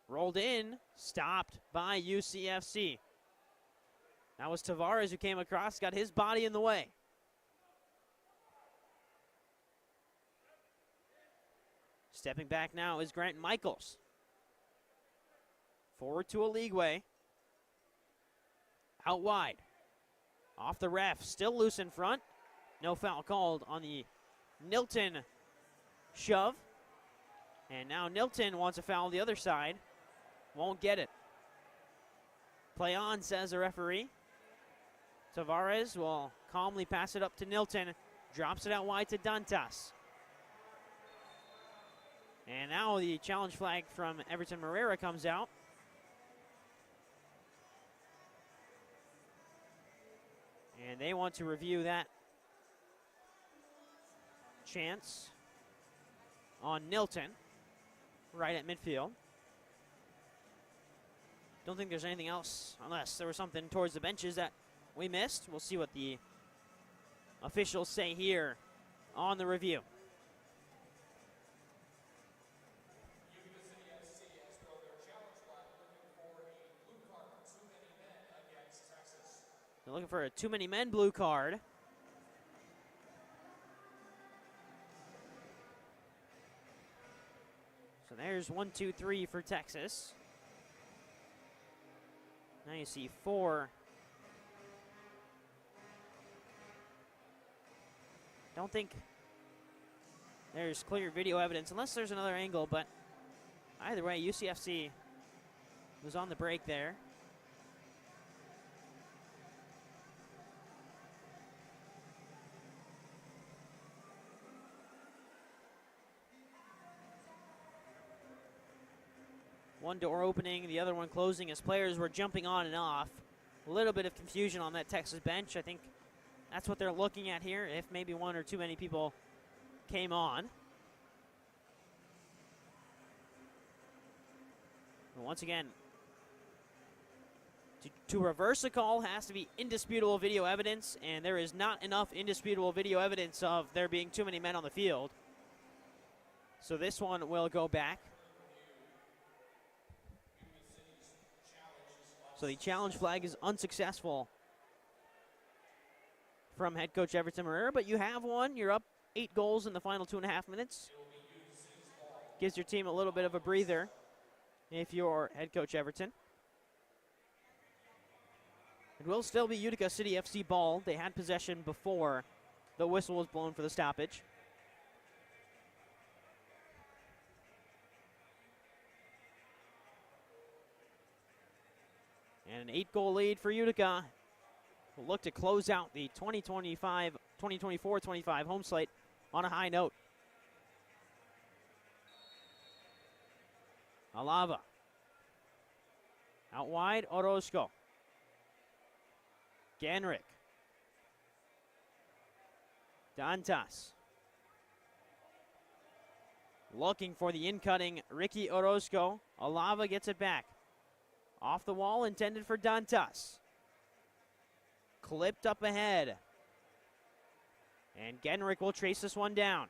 Rolled in, stopped by UCFC. That was Tavares who came across, got his body in the way. Stepping back now is Grant Michaels. Forward to Aligwe. Out wide. Off the ref, still loose in front. No foul called on the Nilton shove. And now Nilton wants a foul on the other side. Won't get it. Play on, says the referee. Tavares will calmly pass it up to Nilton. Drops it out wide to Dantas. And now the challenge flag from Everton Moreira comes out. And they want to review that chance on Nilton right at midfield. Don't think there's anything else unless there was something towards the benches that we missed. We'll see what the officials say here on the review. They're looking for a too many men blue card. So there's 1, 2, 3 for Texas. Now you see 4. Don't think there's clear video evidence unless there's another angle, but either way, UCFC was on the break there. One door opening, the other one closing as players were jumping on and off. A little bit of confusion on that Texas bench. I think that's what they're looking at here, if maybe one or too many people came on. And once again, to reverse a call has to be indisputable video evidence, and there is not enough indisputable video evidence of there being too many men on the field. So this one will go back. So the challenge flag is unsuccessful from head coach Everton Moreira, but you have one. You're up 8 goals in the final 2.5 minutes. Gives your team a little bit of a breather if you're head coach Everton. It will still be Utica City FC ball. They had possession before the whistle was blown for the stoppage. And an 8-goal lead for Utica. Will look to close out the 2024-25 home slate on a high note. Alava. Out wide, Orozco. Ganrick. Dantas. Looking for the in-cutting Ricky Orozco. Alava gets it back. Off the wall, intended for Dantas. Clipped up ahead. And Genrick will trace this one down.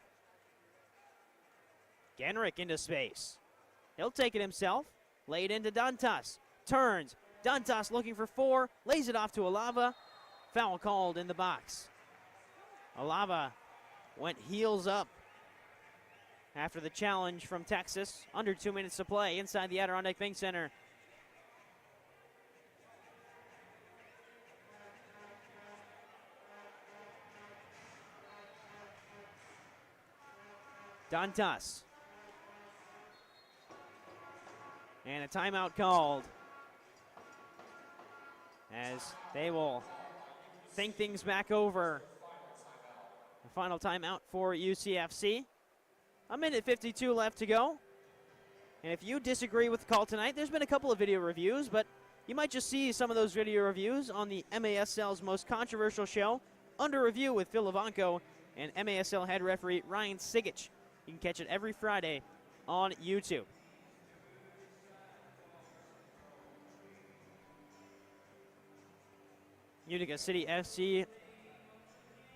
Genrick into space. He'll take it himself. Lay it into Dantas. Turns. Dantas looking for 4. Lays it off to Alava. Foul called in the box. Alava went heels up after the challenge from Texas. Under 2 minutes to play inside the Adirondack Bank Center. Dantas. And a timeout called as they will think things back over. The final timeout for UCFC. 1:52 left to go. And if you disagree with the call tonight, there's been a couple of video reviews, but you might just see some of those video reviews on the MASL's most controversial show, Under Review with Phil Levanko and MASL head referee Ryan Sigich. You can catch it every Friday on YouTube. Utica City FC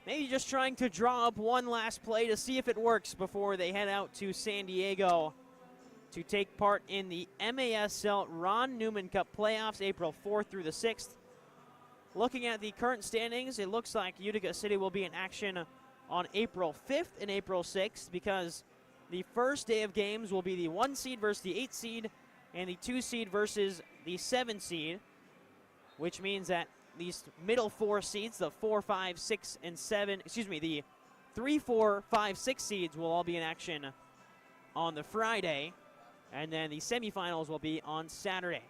maybe just trying to draw up one last play to see if it works before they head out to San Diego to take part in the MASL Ron Newman Cup playoffs April 4th through the 6th. Looking at the current standings, it looks like Utica City will be in action on April 5th and April 6th because the first day of games will be the 1 seed versus the 8 seed and the 2 seed versus the 7 seed, which means that these middle 4 seeds, the 4, 5, 6, and 7, the 3, 4, 5, 6 seeds will all be in action on the Friday, and then the semifinals will be on Saturday.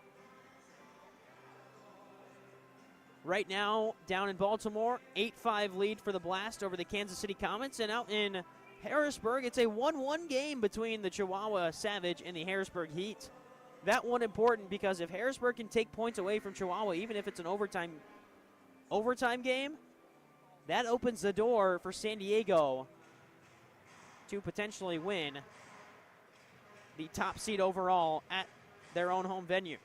Right now, down in Baltimore, 8-5 lead for the Blast over the Kansas City Comets, and out in Harrisburg, it's a 1-1 game between the Chihuahua Savage and the Harrisburg Heat. That one important because if Harrisburg can take points away from Chihuahua, even if it's an overtime game, that opens the door for San Diego to potentially win the top seed overall at their own home venue.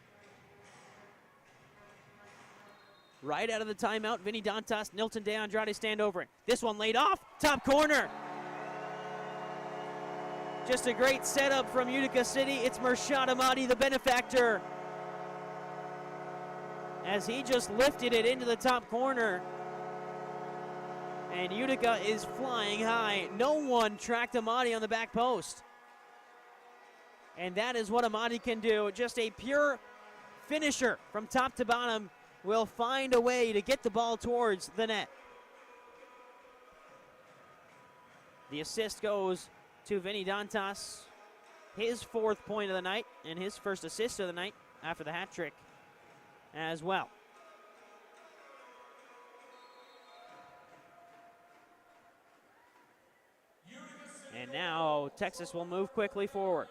Right out of the timeout, Vinny Dantas, Nilton De Andrade stand over it. This one laid off, top corner. Just a great setup from Utica City. It's Mershad Ahmadi, the benefactor, as he just lifted it into the top corner. And Utica is flying high. No one tracked Ahmadi on the back post. And that is what Ahmadi can do. Just a pure finisher from top to bottom. Will find a way to get the ball towards the net. The assist goes to Vinny Dantas, his 4th point of the night and his first assist of the night after the hat trick as well. And now Texas will move quickly forward.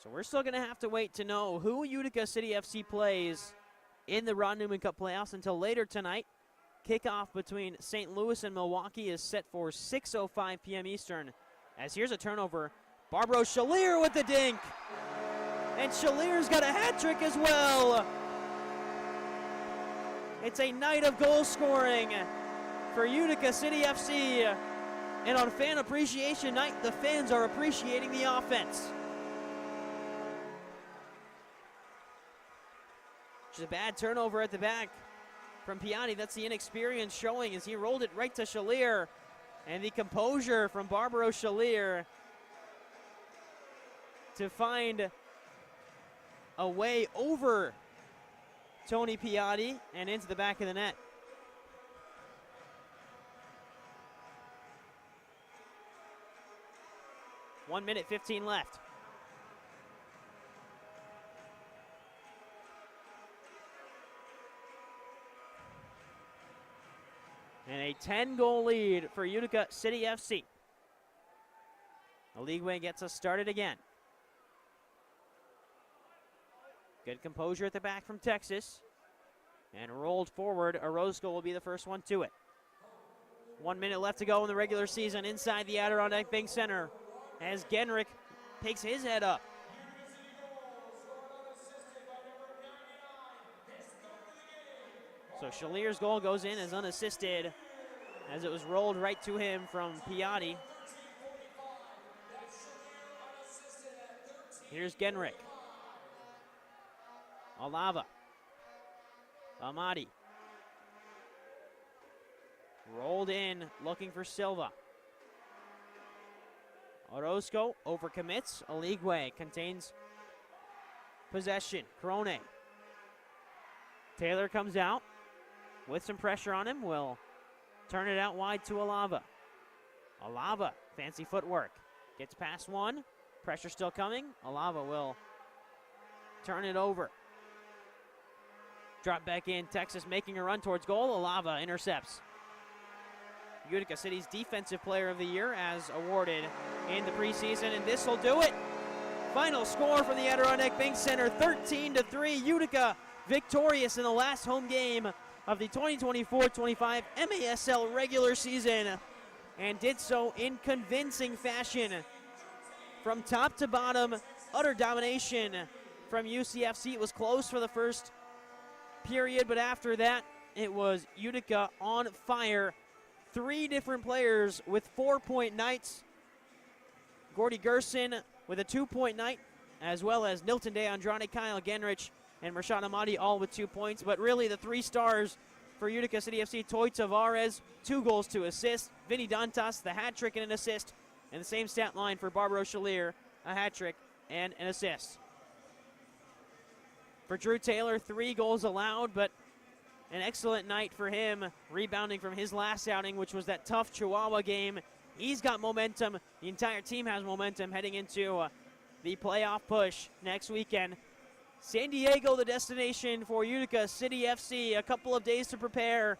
So we're still going to have to wait to know who Utica City FC plays in the Ron Newman Cup playoffs until later tonight. Kickoff between St. Louis and Milwaukee is set for 6:05 p.m. Eastern. As here's a turnover. Barbaro Shalier with the dink. And Shalier's got a hat trick as well. It's a night of goal scoring for Utica City FC. And on Fan Appreciation Night, the fans are appreciating the offense. Just a bad turnover at the back from Piatti. That's the inexperience showing as he rolled it right to Shalier. And the composure from Barbaro Shalier to find a way over Tony Piatti and into the back of the net. One minute, 15 left. And a 10-goal lead for Utica City FC. Oligwe gets us started again. Good composure at the back from Texas. And rolled forward, Orozco will be the first one to it. 1 minute left to go in the regular season inside the Adirondack Bank Center as Genrick takes his head up. So Shalier's goal goes in as unassisted as it was rolled right to him from Piatti. Here's Genrick. Alava. Amadi. Rolled in, looking for Silva. Orozco overcommits. Oligwe contains possession. Crone. Taylor comes out with some pressure on him. Will turn it out wide to Alava. Alava, fancy footwork. Gets past one. Pressure still coming. Alava will turn it over. Drop back in. Texas making a run towards goal. Alava intercepts. Utica City's Defensive Player of the Year as awarded in the preseason, and this will do it. Final score for the Adirondack Bank Center, 13-3. Utica victorious in the last home game of the 2024-25 MASL regular season, and did so in convincing fashion. From top to bottom, utter domination from UCFC. It was close for the first period, but after that, it was Utica on fire. 3 different players with 4-point nights. Gordy Gerson with a 2-point night, as well as Nilton DeAndrade, Kyle Genrich, and Rashad Amadi all with 2 points. But really the 3 stars for Utica City FC, Toy Tavares, 2 goals, 2 assists. Vinny Dantas, the hat trick and an assist. And the same stat line for Barbaro Shalier, a hat trick and an assist. For Drew Taylor, 3 goals allowed, but an excellent night for him, rebounding from his last outing, which was that tough Chihuahua game. He's got momentum. The entire team has momentum heading into the playoff push next weekend. San Diego, the destination for Utica City FC. A couple of days to prepare.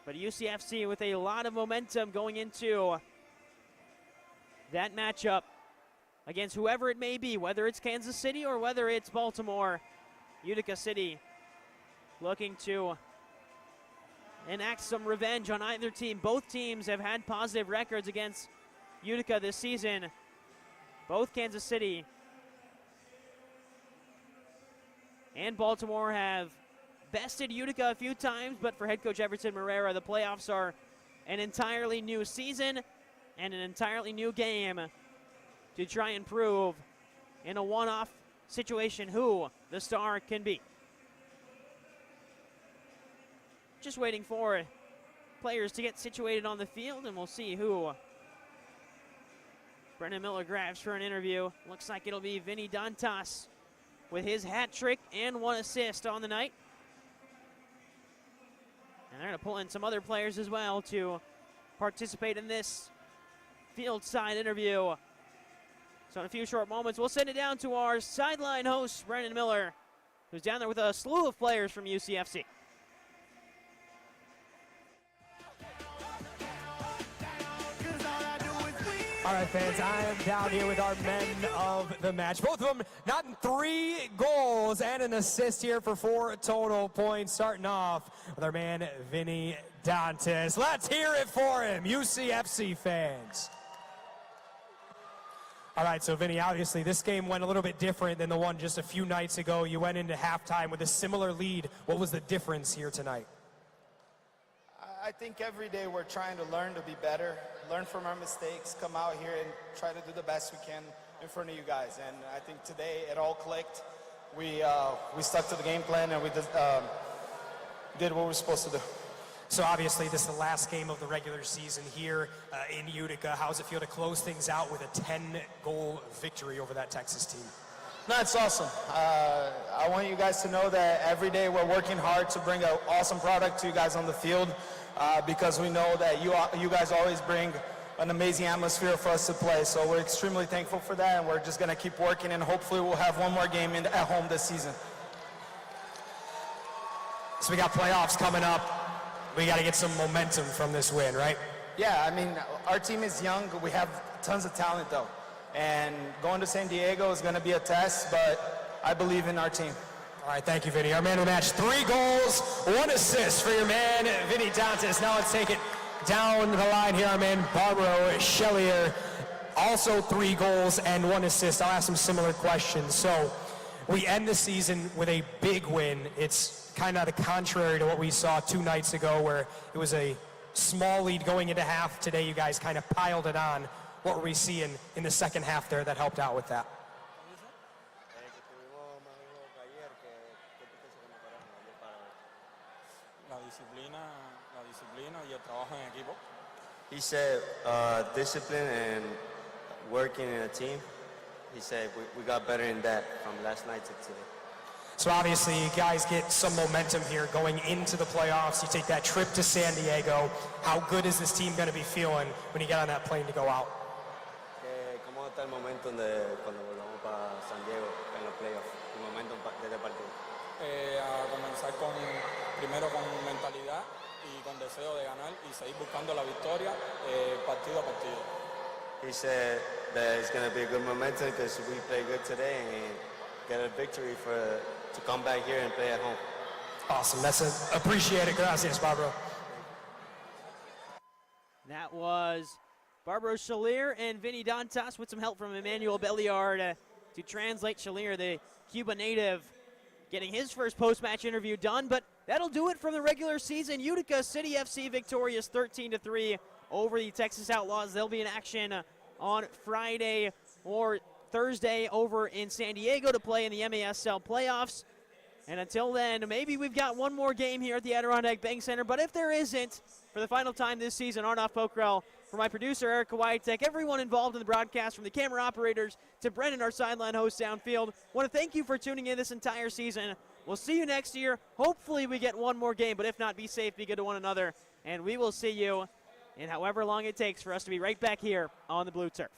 But UCFC with a lot of momentum going into that matchup against whoever it may be, whether it's Kansas City or whether it's Baltimore. Utica City looking to enact some revenge on either team. Both teams have had positive records against Utica this season. Both Kansas City and Baltimore have bested Utica a few times, but for head coach Everton Moreira, the playoffs are an entirely new season and an entirely new game to try and prove in a one-off situation who the star can be. Just waiting for players to get situated on the field, and we'll see who Brendan Miller grabs for an interview. Looks like it'll be Vinny Dantas with his hat trick and 1 assist on the night. And they're going to pull in some other players as well to participate in this field side interview. So in a few short moments, we'll send it down to our sideline host, Brendan Miller, who's down there with a slew of players from UCFC. All right, fans, I am down here with our men of the match. Both of them not in 3 goals and an assist here for 4 total points. Starting off with our man, Vinny Dantas. Let's hear it for him, UCFC fans. All right, so Vinny, obviously this game went a little bit different than the one just a few nights ago. You went into halftime with a similar lead. What was the difference here tonight? I think every day we're trying to learn to be better, learn from our mistakes, come out here and try to do the best we can in front of you guys. And I think today it all clicked. We stuck to the game plan and we did what we were supposed to do. So obviously this is the last game of the regular season here in Utica. How does it feel to close things out with a 10-goal victory over that Texas team? No, it's awesome. I want you guys to know that every day we're working hard to bring an awesome product to you guys on the field. Because we know that you guys always bring an amazing atmosphere for us to play. So we're extremely thankful for that, and we're just going to keep working, and hopefully we'll have one more game at home this season. So we got playoffs coming up. We got to get some momentum from this win, right? Yeah, I mean, our team is young. We have tons of talent, though. And going to San Diego is going to be a test, but I believe in our team. All right, thank you, Vinny. Our man of the match, 3 goals, 1 assist for your man, Vinny Dantas. Now let's take it down the line here. Our man, Barbaro Chelier, also 3 goals and 1 assist. I'll ask some similar questions. So we end the season with a big win. It's kind of the contrary to what we saw 2 nights ago, where it was a small lead going into half. Today, you guys kind of piled it on. What were we seeing in the second half there that helped out with that? He said discipline and working in a team. He said we got better in that from last night to today. So obviously you guys get some momentum here going into the playoffs. You take that trip to San Diego. How good is this team going to be feeling when you get on that plane to go out? ¿Cómo está el momento cuando volvamos para San Diego en los playoffs? El momento de este partido. A comenzar primero con mentalidad y con deseo de ganar y seguir buscando la victoria partido a partido. He said that it's going to be a good momentum because we played good today and get a victory to come back here and play at home. Awesome. That's appreciated. Gracias, Barbaro. That was Barbaro Chelier and Vinny Dantas with some help from Emmanuel Belliard to translate. Chelier, the Cuba native, getting his first post-match interview done, but that'll do it from the regular season. Utica City FC victorious 13-3 over the Texas Outlaws. They'll be in action on Friday or Thursday over in San Diego to play in the MASL playoffs. And until then, maybe we've got one more game here at the Adirondack Bank Center, but if there isn't, for the final time this season, Arnav Pokrell, for my producer, Erica Wiatek, everyone involved in the broadcast, from the camera operators to Brennan, our sideline host downfield, want to thank you for tuning in this entire season. We'll see you next year. Hopefully we get one more game, but if not, be safe, be good to one another, and we will see you in however long it takes for us to be right back here on the Blue Turf.